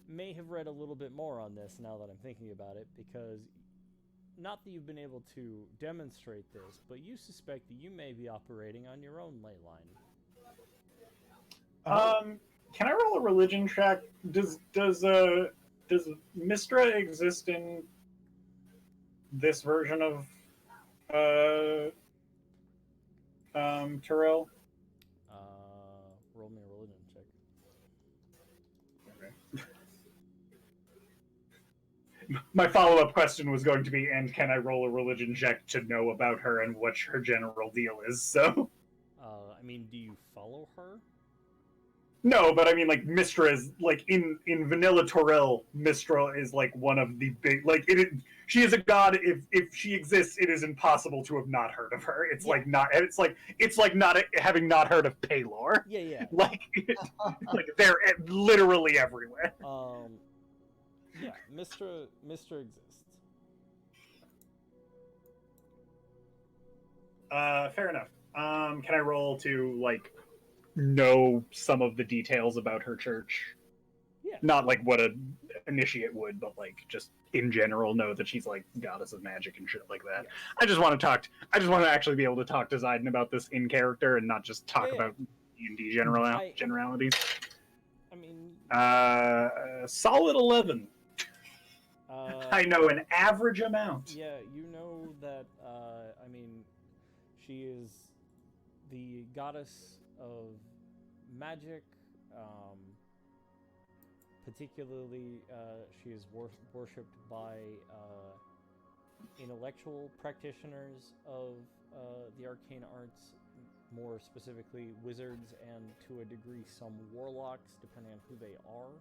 A: may have read a little bit more on this now that I'm thinking about it, because not that you've been able to demonstrate this, but you suspect that you may be operating on your own ley line.
C: Can I roll a religion check? Does Mistra exist in this version of Terrell?
F: Roll me a religion check.
C: My follow-up question was going to be, and can I roll a religion check to know about her and what her general deal is? So,
F: I mean, do you follow her?
C: no, but I mean, like Mistra is like in vanilla Torel. Mistra is like one of the big she is a god. If she exists, it is impossible to have not heard of her. It's like not. It's like not having not heard of Paylor.
F: Yeah.
C: Like they're literally everywhere.
F: Yeah, Mistra exists.
C: Fair enough. Can I roll to like know some of the details about her church?
F: Yeah.
C: Not like what an initiate would, but like just in general know that she's like goddess of magic and shit like that. Yes. I just want to actually be able to talk to Zayden about this in character and not just talk about D&D generalities.
F: I mean,
C: solid 11. I know an average amount.
F: Yeah, you know that. I mean, she is the goddess of magic. Particularly, she is worshipped by intellectual practitioners of the arcane arts, more specifically wizards, and to a degree some warlocks, depending on who they are.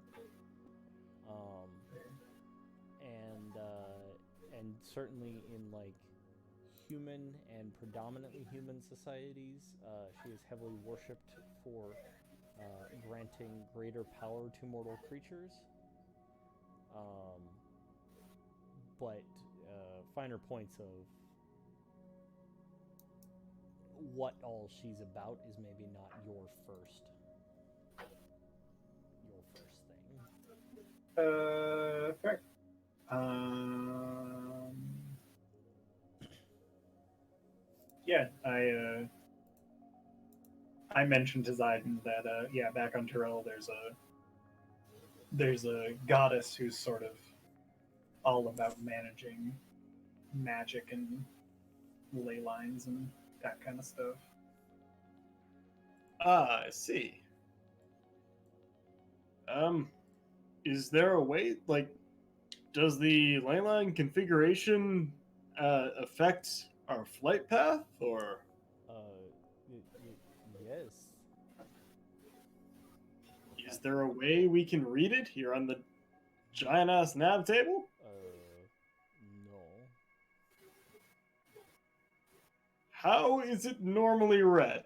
F: And certainly in like human and predominantly human societies, she is heavily worshipped for granting greater power to mortal creatures. But finer points of what all she's about is maybe not your first thing.
C: Fair. Yeah, I mentioned to Zayden that back on Terrell there's a goddess who's sort of all about managing magic and ley lines and that kind of stuff.
D: Ah, I see. Is there a way, like, does the ley line configuration affect our flight path, or?
F: Yes.
D: Is there a way we can read it here on the giant-ass nav table?
F: No.
D: How is it normally read?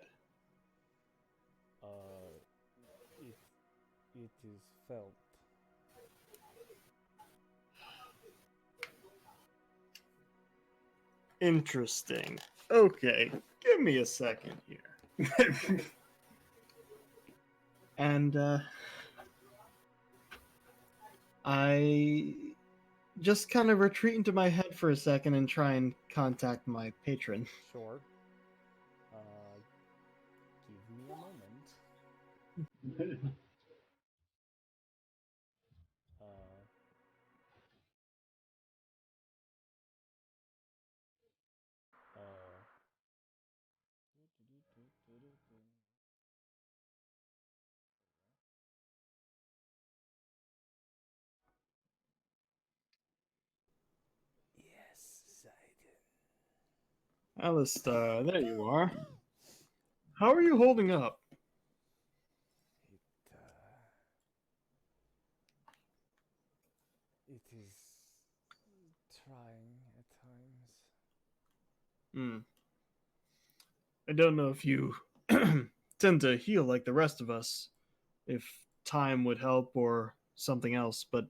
F: It is felt.
D: Interesting. Okay, give me a second here. And I just kind of retreat into my head for a second and try and contact my patron.
F: Sure. Give me a moment. Yes, Zayden.
D: Alistair, there you are. How are you holding up?
F: It is trying at times.
D: I don't know if you tend to heal like the rest of us, if time would help or something else, but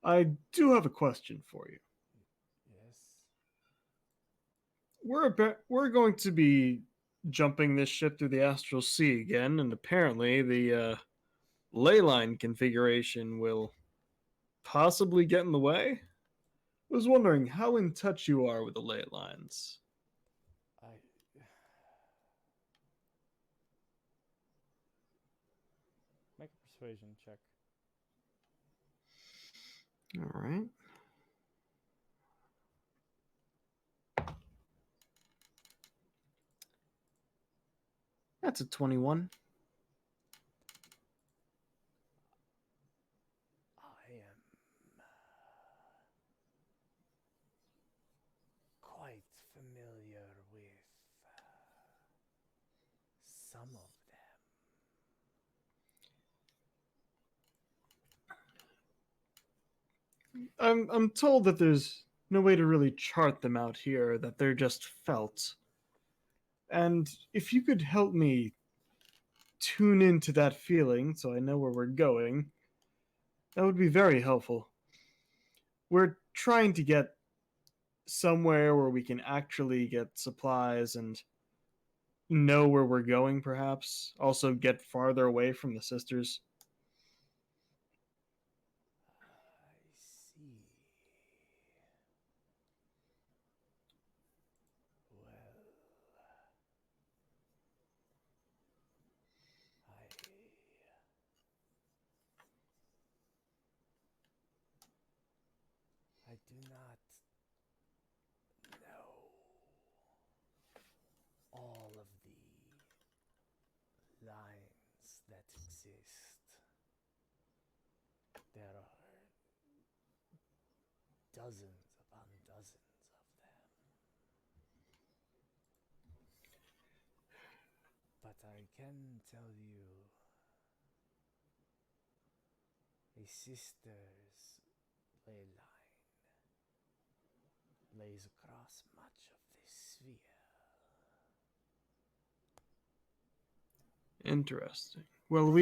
D: I do have a question for you.
F: Yes.
D: We're going to be jumping this ship through the astral sea again, and apparently the ley line configuration will possibly get in the way. I was wondering how in touch you are with the ley lines.
F: Make a persuasion check.
E: All right. That's a 21.
A: I am quite familiar with some of them.
E: I'm told that there's no way to really chart them out here, that they're just felt. And if you could help me tune into that feeling so I know where we're going, that would be very helpful. We're trying to get somewhere where we can actually get supplies and know where we're going, perhaps. Also, get farther away from the sisters.
A: I see. Well, I do not know all of the lines that exist. There are dozens upon dozens of them. But I can tell you a sister's ley line lays across much of this sphere.
E: Interesting. Well,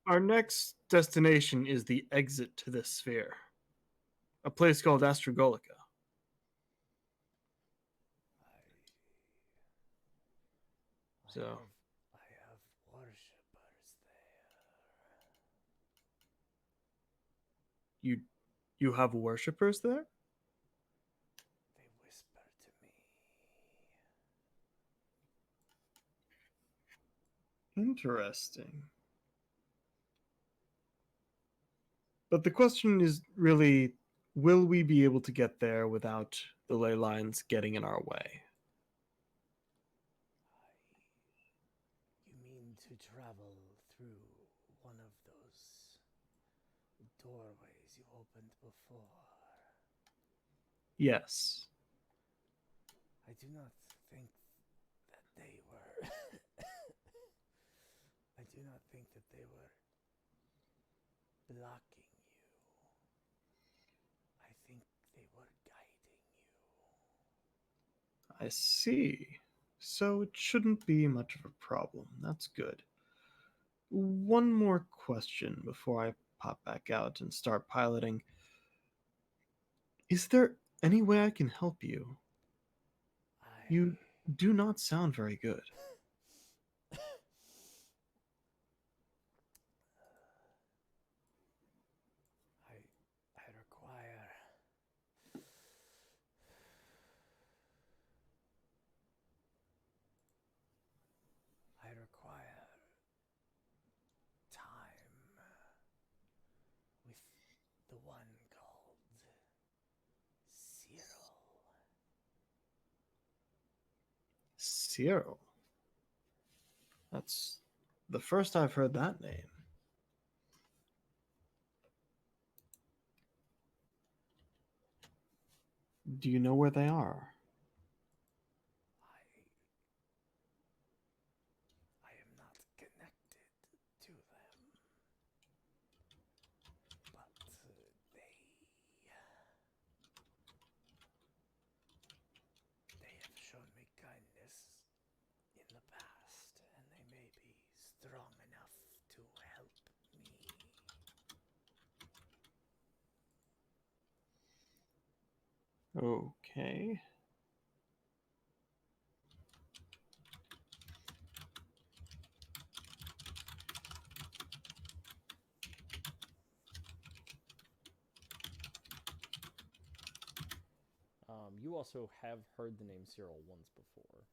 E: our next destination is the exit to this sphere. A place called Astragolica. So
A: I have worshippers there.
E: you have worshippers there?
A: They whisper to me.
E: Interesting. But the question is really, will we be able to get there without the ley lines getting in our way?
A: You mean to travel through one of those doorways you opened before?
E: Yes.
A: I do not think that they were. I do not think that they were blocking you. I think they were guiding you.
E: I see. So it shouldn't be much of a problem. That's good. One more question before I pop back out and start piloting. Is there any way I can help you? You do not sound very good.
A: I require time with the one called Cyril.
E: Cyril? That's the first I've heard that name. Do you know where they are?
A: I am not connected to them, but they have shown me kindness in the past, and they may be strong enough to help me.
E: Okay.
F: You also have heard the name Cyril once before.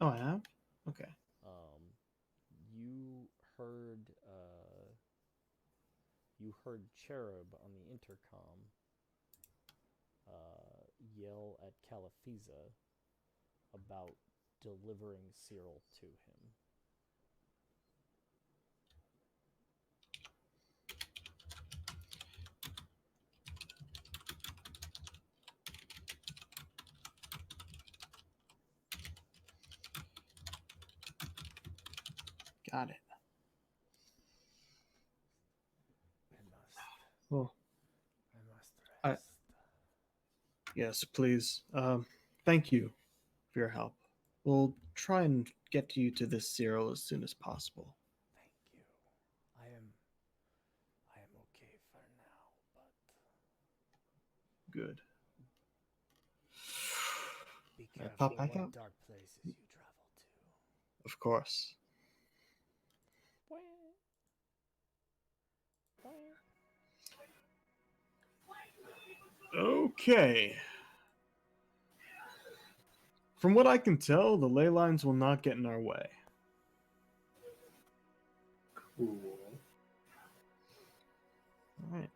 E: Oh, I have? Okay.
F: You heard heard Cherub on the intercom yell at Calafiza about delivering Cyril to him.
E: Got it.
F: I must rest.
E: Yes, please. Thank you for your help. We'll try and get you to this Cyril as soon as possible.
F: Thank you. I am okay for now, but
E: Good.
F: be
E: Pop
F: careful
E: back
F: what
E: out?
F: dark places you travel to.
E: Of course. Okay. From what I can tell, the ley lines will not get in our way.
C: Cool.
E: All right.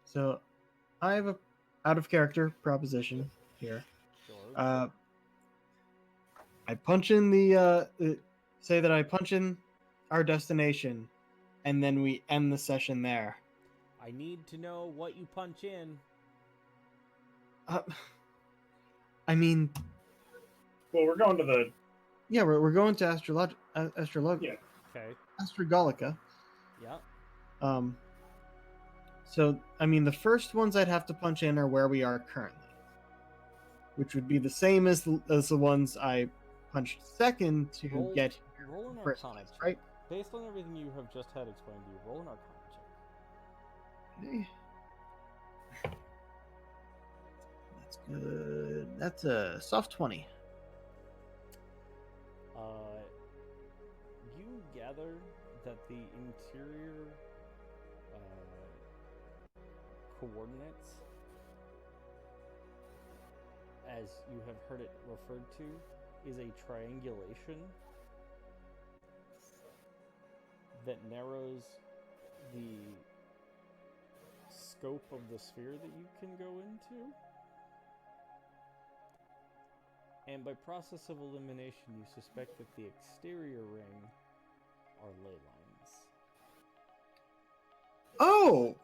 E: So, I have a out of character proposition here.
F: Sure.
E: I punch in say that I punch in our destination, and then we end the session there.
F: I need to know what you punch in.
E: I mean,
C: Well, we're going to the.
E: yeah, we're going to
C: Yeah.
F: Okay.
E: Astragalica.
F: Yeah.
E: So, I mean, the first ones I'd have to punch in are where we are currently, which would be the same as the ones I punched second to get here.
F: Roll an
E: first
F: Arcana
E: place,
F: check.
E: right?
F: Based on everything you have just had explained to you, roll an Arcana check.
E: Okay. That's good. That's a soft 20.
F: You gather that the interior coordinates, as you have heard it referred to, is a triangulation that narrows the scope of the sphere that you can go into. And by process of elimination, you suspect that the exterior ring are ley lines.
E: Oh!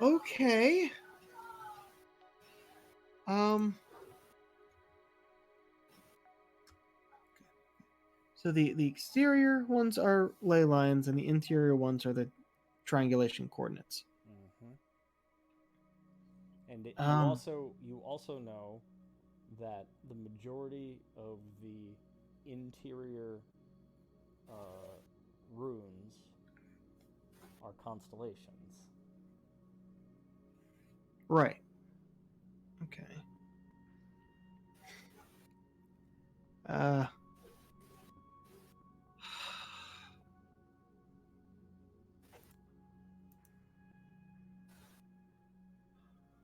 E: Okay. So the exterior ones are ley lines, and the interior ones are the triangulation coordinates.
F: Mm-hmm. And you also know that the majority of the interior runes are constellations.
E: Right. Okay.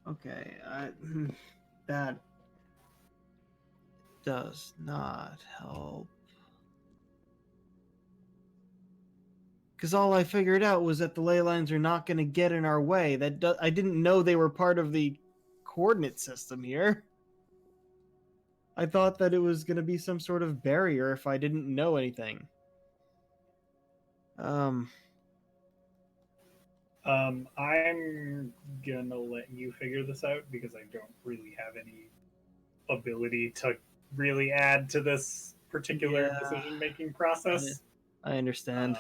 E: Okay. That does not help. Because all I figured out was that the ley lines are not going to get in our way. I didn't know they were part of the coordinate system here. I thought that it was going to be some sort of barrier if I didn't know anything.
C: I'm gonna let you figure this out because I don't really have any ability to really add to this particular decision-making process.
E: I understand.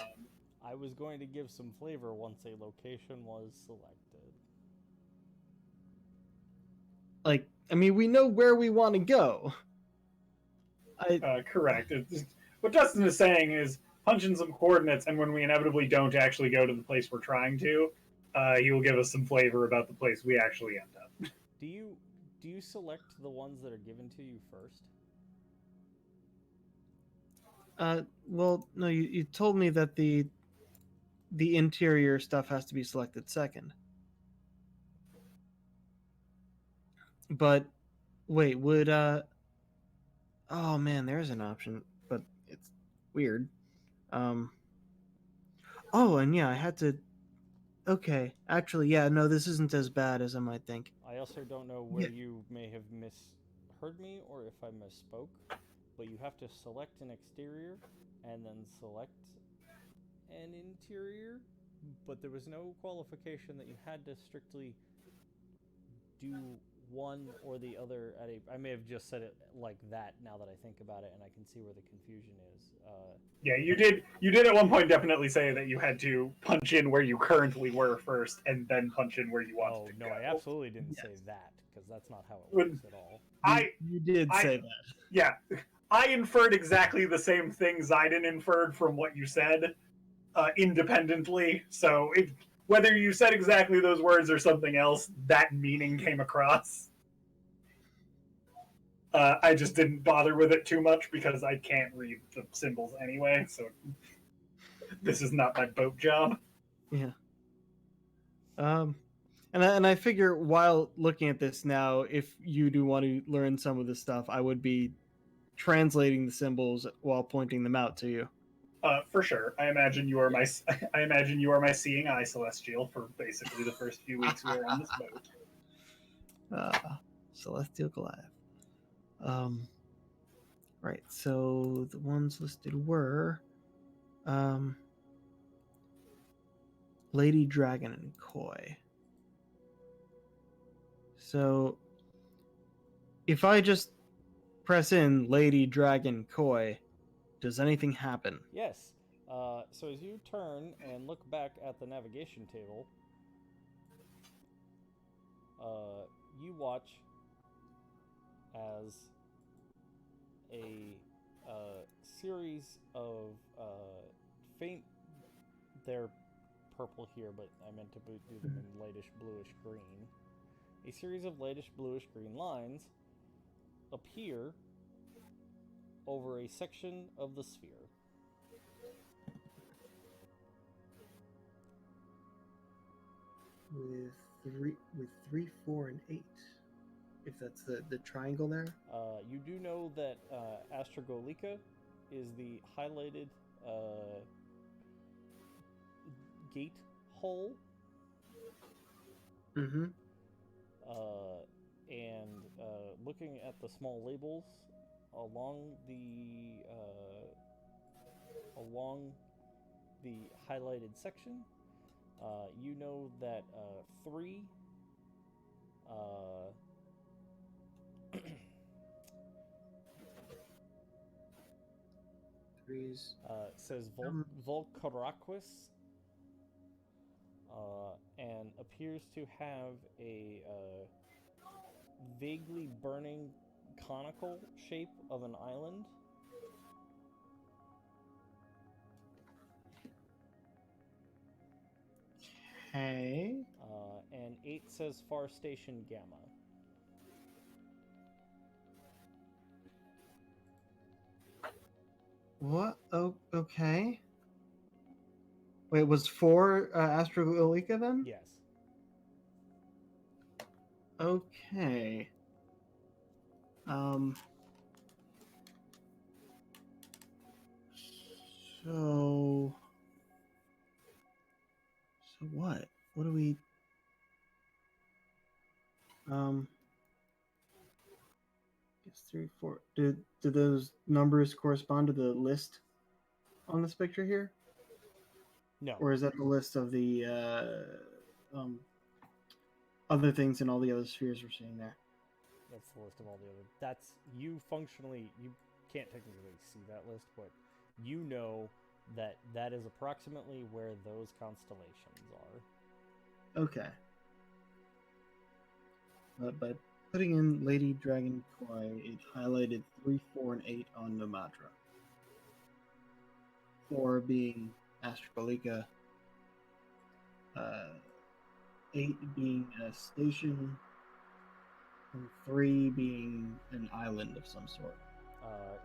F: I was going to give some flavor once a location was selected.
E: Like, I mean, we know where we want to go.
C: Correct. What Dustin is saying is punch in some coordinates, and when we inevitably don't actually go to the place we're trying to, he will give us some flavor about the place we actually end up.
F: Do you select the ones that are given to you first?
E: Well, no, you told me that the interior stuff has to be selected second. But wait, would oh man, there's an option, but it's weird. Oh, and yeah, I had to. Okay, actually, yeah, no, this isn't as bad as I might think.
F: I also don't know where you may have misheard me or if I misspoke, but you have to select an exterior and then select an interior, but there was no qualification that you had to strictly do one or the other at a. I may have just said it like that now that I think about it, and I can see where the confusion is.
C: Yeah, you did. You did at one point definitely say that you had to punch in where you currently were first, and then punch in where you wanted to
F: no,
C: go.
F: I absolutely didn't say that because that's not how it works at all.
E: You did say that.
C: Yeah, I inferred exactly the same thing Zidane inferred from what you said, independently. So whether you said exactly those words or something else, that meaning came across. I just didn't bother with it too much because I can't read the symbols anyway, so this is not my boat job.
E: Yeah. And I figure while looking at this now, if you do want to learn some of this stuff, I would be translating the symbols while pointing them out to you.
C: For sure. I imagine you are my seeing eye celestial for basically the first few weeks we were on this boat.
E: Celestial Goliath. Right, so the ones listed were Lady Dragon and Koi. So if I just press in Lady Dragon Koi, does anything happen?
F: Yes. So as you turn and look back at the navigation table, you watch as a series of faint. They're purple here, but I meant to do them in lightish bluish green. A series of lightish bluish green lines appear over a section of the sphere.
E: With 3, 4, and 8. If that's the triangle there.
F: You do know that Astragolica is the highlighted gate hole.
E: Mm-hmm.
F: And looking at the small labels along the highlighted section, you know that 3 says Volcaraquis, and appears to have a vaguely burning conical shape of an island.
E: Okay.
F: And 8 says Far Station Gamma.
E: What? Oh, okay. Wait, was 4 Astrogolica then?
F: Yes.
E: Okay. So what? What do we? Guess 3, 4. Do those numbers correspond to the list on this picture here?
F: No.
E: Or is that the list of the other things in all the other spheres we're seeing there?
F: That's the list of all the other. That's you functionally. You can't technically see that list, but you know that that is approximately where those constellations are.
E: Okay. By putting in Lady Dragon Koi, it highlighted 3, 4, and 8 on Nomatra. 4 being Astrogolica, 8 being a station, and 3 being an island of some sort.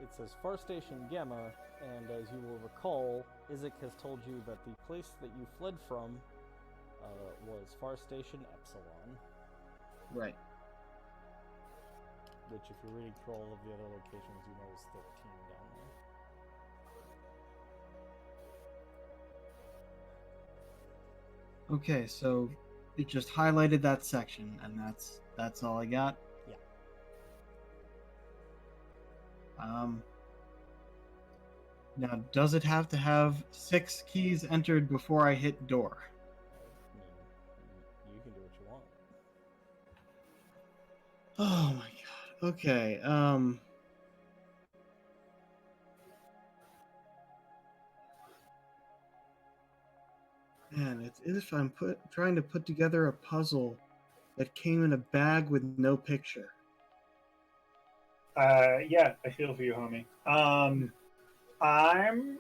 F: It says Far Station Gamma, and as you will recall, Isaac has told you that the place that you fled from was Far Station Epsilon.
E: Right.
F: Which, if you're reading through all of the other locations, you know is 13 down
E: Okay, so it just highlighted that section, and that's all I got.
F: Yeah.
E: Now, does it have to have 6 keys entered before I hit door?
F: I mean, you can do what you want.
E: Oh my god. Okay. Man, it's if I'm trying to put together a puzzle that came in a bag with no picture.
C: Yeah, I feel for you, homie. I'm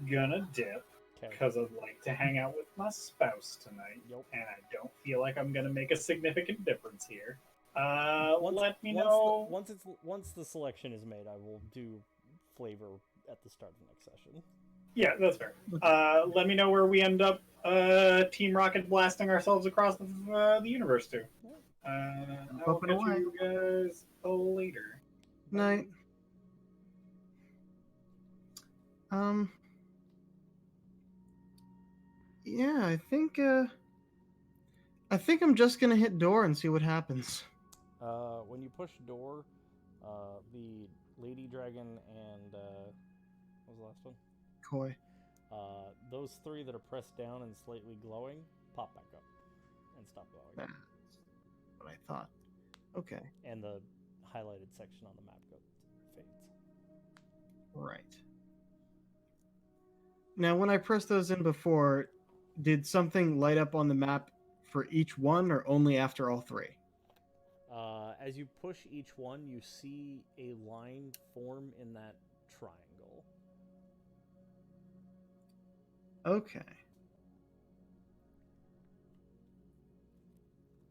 C: gonna dip
F: Okay.
C: because I'd like to hang out with my spouse tonight,
F: Yep.
C: and I don't feel like I'm gonna make a significant difference here. Let me
F: once
C: know.
F: once the selection is made, I will do flavor at the start of the next session.
C: Yeah, that's fair. Let me know where we end up. Team Rocket blasting ourselves across the universe to. I will
E: Up and
C: catch
E: away.
C: you guys later.
E: Night. Yeah, I think I'm just gonna hit door and see what happens.
F: When you push door, the lady dragon and what was the last one?
E: Koi.
F: Those 3 that are pressed down and slightly glowing pop back up and stop glowing.
E: That's what I thought. Okay.
F: And the highlighted section on the map fades.
E: Right. Now, when I pressed those in before, did something light up on the map for each one, or only after all 3?
F: As you push each one, you see a line form in that triangle.
E: Okay.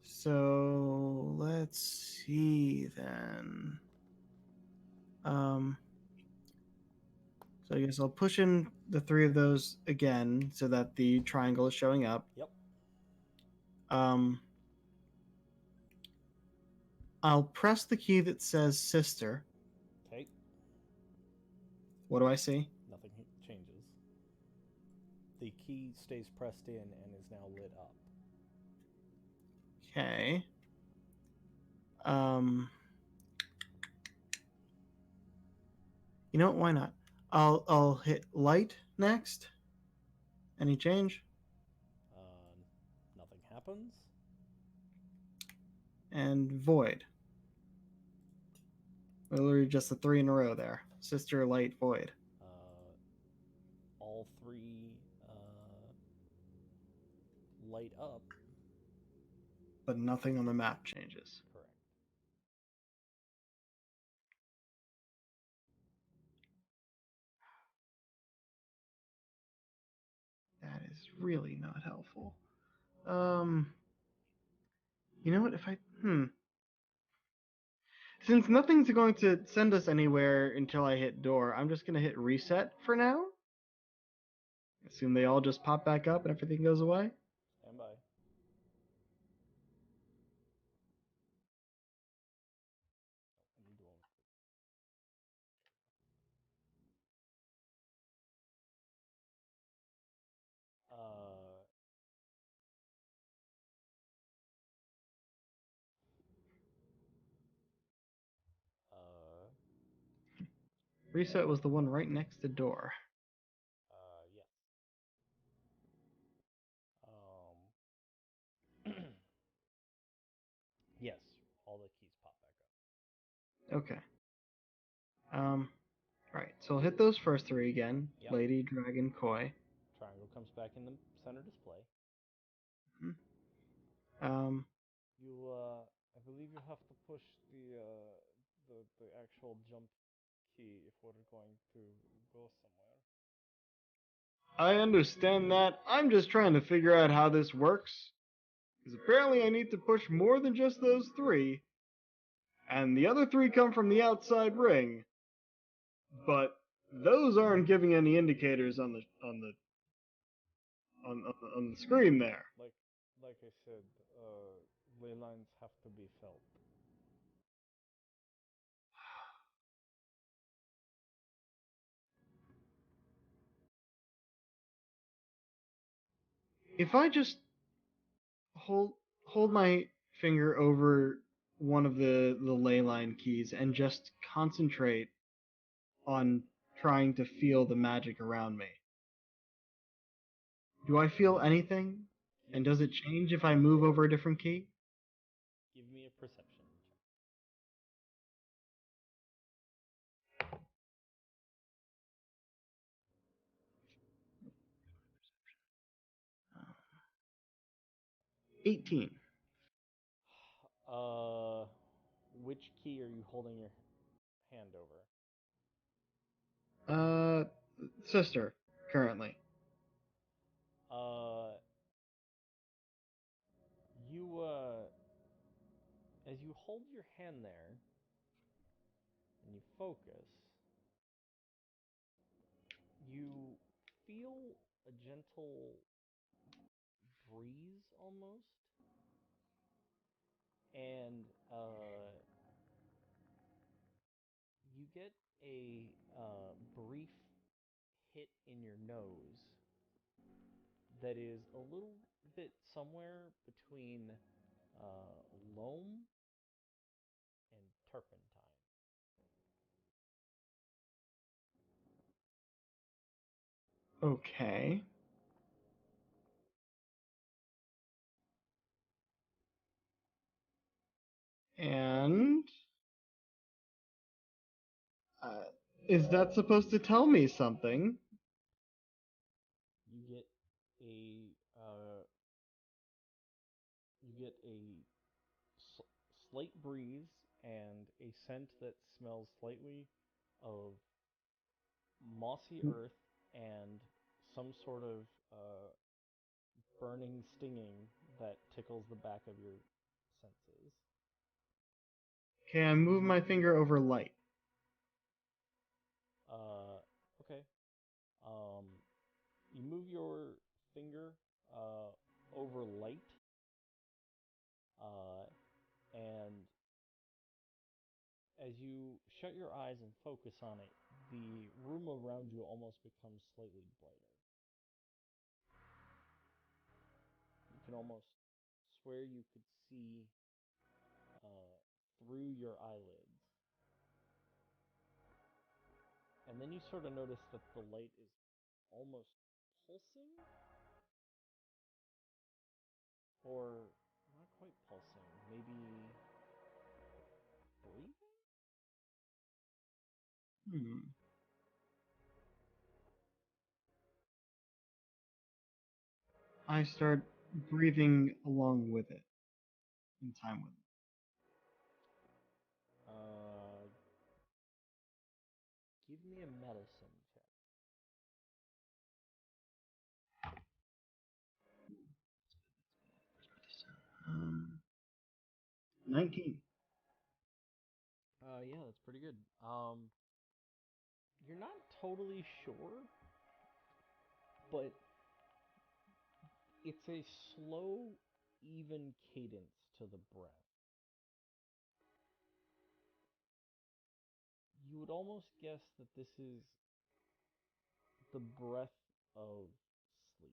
E: So let's see then. So I guess I'll push in the 3 of those again so that the triangle is showing up.
F: Yep.
E: I'll press the key that says sister.
F: Okay.
E: What do I see?
F: Nothing changes. The key stays pressed in and is now lit up.
E: Okay. You know what? Why not? I'll hit light next. Any change?
F: Nothing happens.
E: And void. Literally just the 3 in a row there. Sister, light, void.
F: All 3 light up.
E: But nothing on the map changes.
F: Correct.
E: That is really not helpful. You know what? If I since nothing's going to send us anywhere until I hit door, I'm just gonna hit reset for now. Assume they all just pop back up and everything goes away.
F: Stand by.
E: Reset was the one right next to door.
F: Yes. Yes, all the keys pop back up.
E: Okay. Right. So I'll hit those first 3 again.
F: Yep.
E: Lady, dragon, koi.
F: Triangle comes back in the center display. I believe you have to push the actual jump key if we're going to go somewhere.
E: I understand that. I'm just trying to figure out how this works. Because apparently I need to push more than just those 3. And the other 3 come from the outside ring. But those aren't giving any indicators on the screen there.
F: Like I said, ley lines have to be felt.
E: If I just hold my finger over one of the ley line keys and just concentrate on trying to feel the magic around me. Do I feel anything? And does it change if I move over a different key?
F: Give me a perception check.
E: 18.
F: Which key are you holding your hand over?
E: Sister, currently.
F: You, as you hold your hand there, and you focus, you feel a gentle breeze almost, and you get a brief hit in your nose that is a little bit somewhere between loam and turpentine.
E: Okay. And is that supposed to tell me something?
F: You get a slight breeze and a scent that smells slightly of mossy earth and some sort of burning stinging that tickles the back of your senses.
E: Okay, I move my finger over light.
F: Okay. You move your finger over light, and as you shut your eyes and focus on it, the room around you almost becomes slightly brighter. You can almost swear you could see through your eyelids. And then you sort of notice that the light is almost pulsing, or not quite pulsing, maybe breathing?
E: I start breathing along with it, in time with it.
F: Give me a medicine check.
E: 19.
F: Yeah, that's pretty good. You're not totally sure, but it's a slow, even cadence to the breath. You would almost guess that this is the breath of sleep.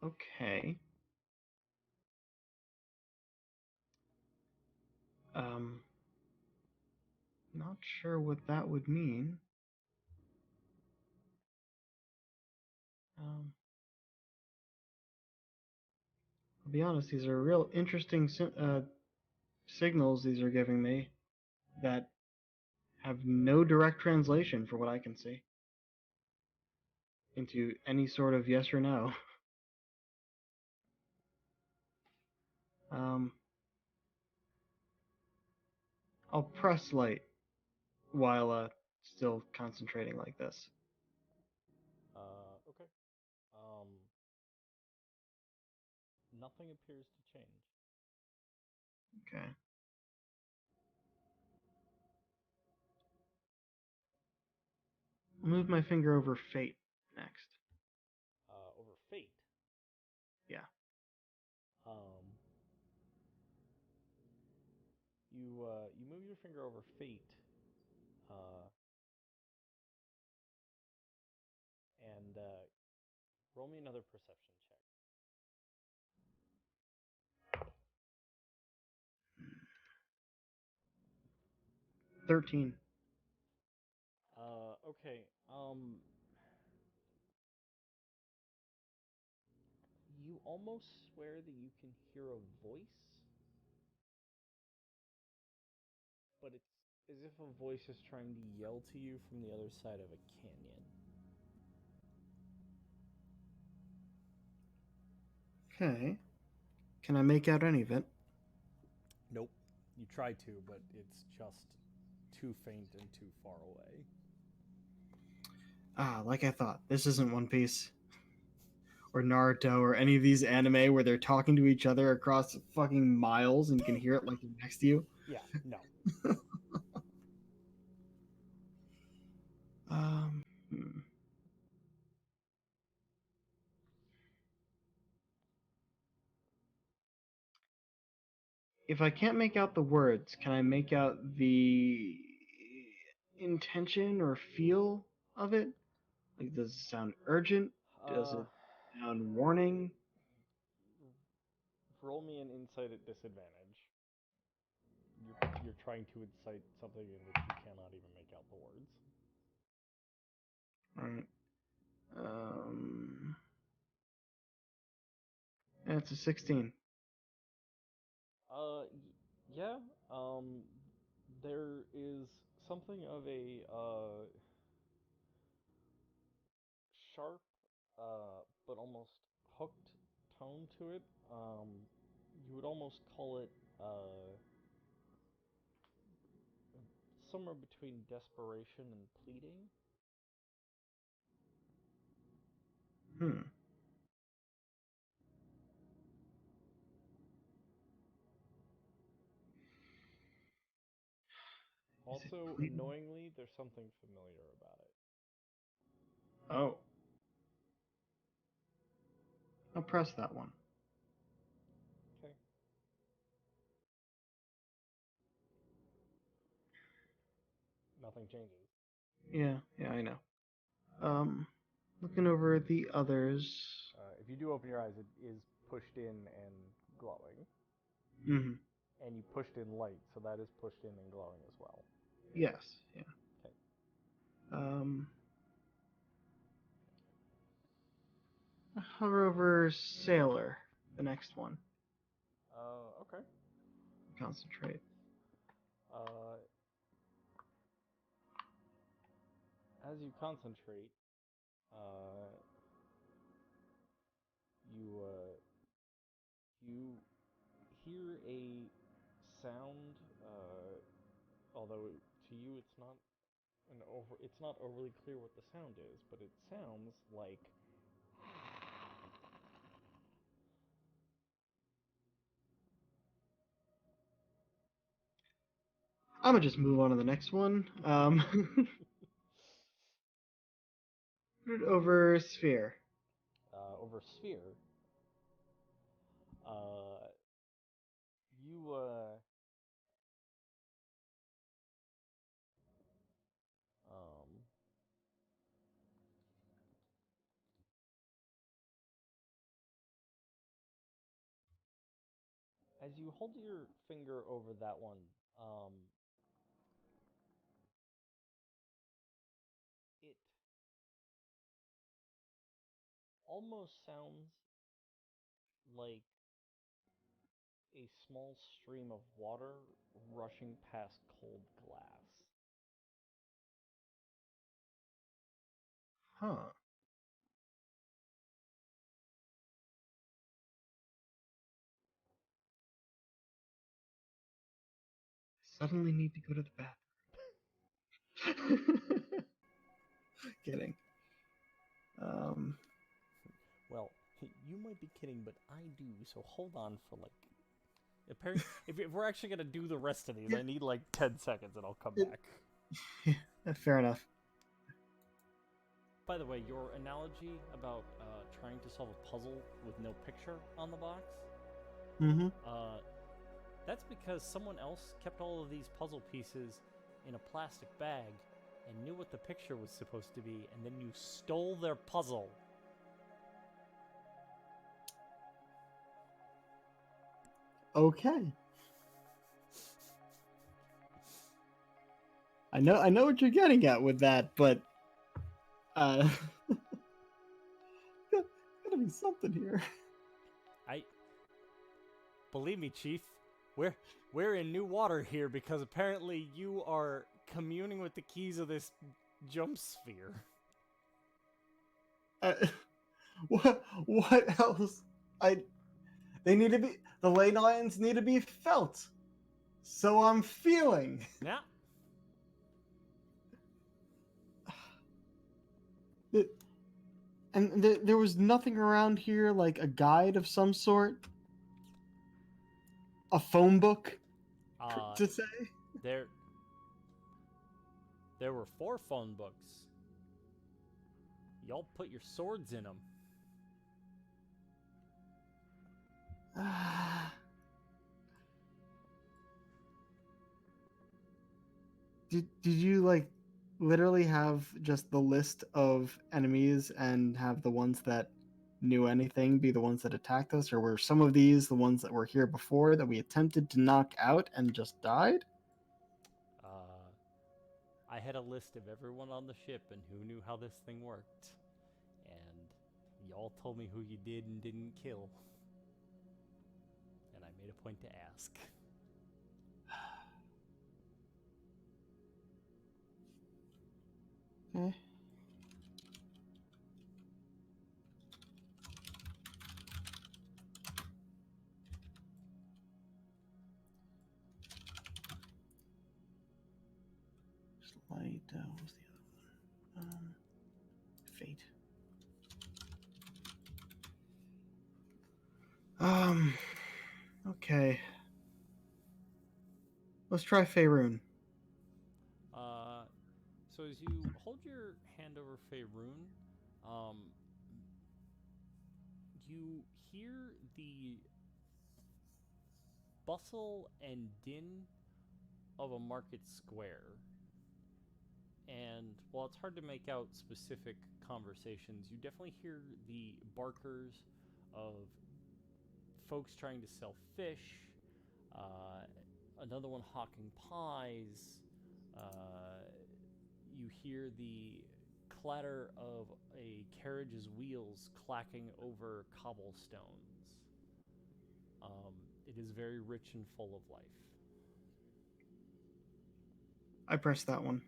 E: Okay. Not sure what that would mean. I'll be honest, these are real interesting signals these are giving me that have no direct translation, for what I can see, into any sort of yes or no. I'll press light while still concentrating like this.
F: Okay. Nothing appears to change.
E: Okay. I'll move my finger over fate next.
F: Over fate.
E: Yeah.
F: You move your finger over fate, Roll me another perception check.
E: 13.
F: Okay. You almost swear that you can hear a voice, but it's as if a voice is trying to yell to you from the other side of a canyon.
E: Okay. Can I make out any of it?
F: Nope. You try to, but it's just too faint and too far away.
E: Ah, like I thought. This isn't One Piece. Or Naruto, or any of these anime where they're talking to each other across fucking miles and you can hear it like they're next to you.
F: Yeah, no.
E: Hmm. If I can't make out the words, can I make out the intention or feel of it? Like, does it sound urgent? Does it sound warning?
F: Roll me an insight at disadvantage. You're trying to incite something in which you cannot even make out the words.
E: Alright. It's a 16.
F: Yeah. There is something of a sharp, but almost hooked tone to it. You would almost call it somewhere between desperation and pleading.
E: Hmm.
F: Also,
E: pleading?
F: annoyingly, there's something familiar about it.
E: Oh. I'll press that one.
F: Okay. Nothing changes.
E: Yeah, I know. Looking over the others.
F: If you do open your eyes, it is pushed in and glowing.
E: Mm-hmm.
F: And you pushed in light, so that is pushed in and glowing as well.
E: Yes, yeah.
F: Okay.
E: Hover over Sailor, the next one.
F: Okay.
E: Concentrate.
F: As you concentrate, you hear a sound, although to you it's not overly clear what the sound is, but it sounds like
E: I'm gonna just move on to the next one. Over Sphere.
F: Over sphere. You as you hold your finger over that one, it almost sounds like a small stream of water rushing past cold glass.
E: Huh. I suddenly need to go to the bathroom. Kidding.
F: Well, you might be kidding, but I do. So hold on for like. Apparently, if we're actually gonna do the rest of these,
E: Yeah.
F: I need like 10 seconds, and I'll come back.
E: Yeah, fair enough.
F: By the way, your analogy about trying to solve a puzzle with no picture on the box.
E: Mm-hmm.
F: That's because someone else kept all of these puzzle pieces in a plastic bag and knew what the picture was supposed to be, and then you stole their puzzle.
E: Okay. I know what you're getting at with that, but gotta be something here.
F: Believe me, Chief, we're in new water here because apparently you are communing with the keys of this jump sphere.
E: What else? They need to be, the ley lines need to be felt. So I'm feeling.
F: Yeah.
E: And there was nothing around here, like a guide of some sort, a phone book to say.
F: There were 4 phone books. Y'all put your swords in them.
E: Did you like literally have just the list of enemies and have the ones that knew anything be the ones that attacked us, or were some of these the ones that were here before that we attempted to knock out and just died?
F: I had a list of everyone on the ship and who knew how this thing worked. And y'all told me who you did and didn't kill. And I made a point to ask.
E: Okay. Light, what was the other one? Fate. Okay. Let's try Faerun.
F: So as you hold your hand over Faerun, you hear the bustle and din of a market square. And while it's hard to make out specific conversations, you definitely hear the barkers of folks trying to sell fish, another one hawking pies. You hear the clatter of a carriage's wheels clacking over cobblestones. It is very rich and full of life.
E: I pressed that one.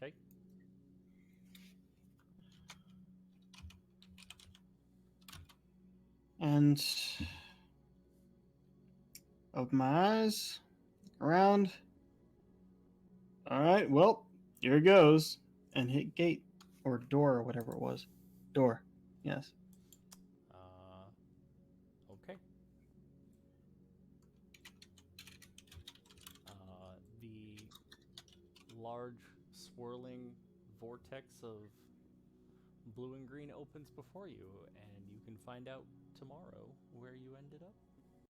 F: Okay.
E: And open my eyes, around. All right, well, here it goes. And hit gate or door or whatever it was. Door, yes.
F: Okay. The large swirling vortex of blue and green opens before you, and you can find out tomorrow where you ended up.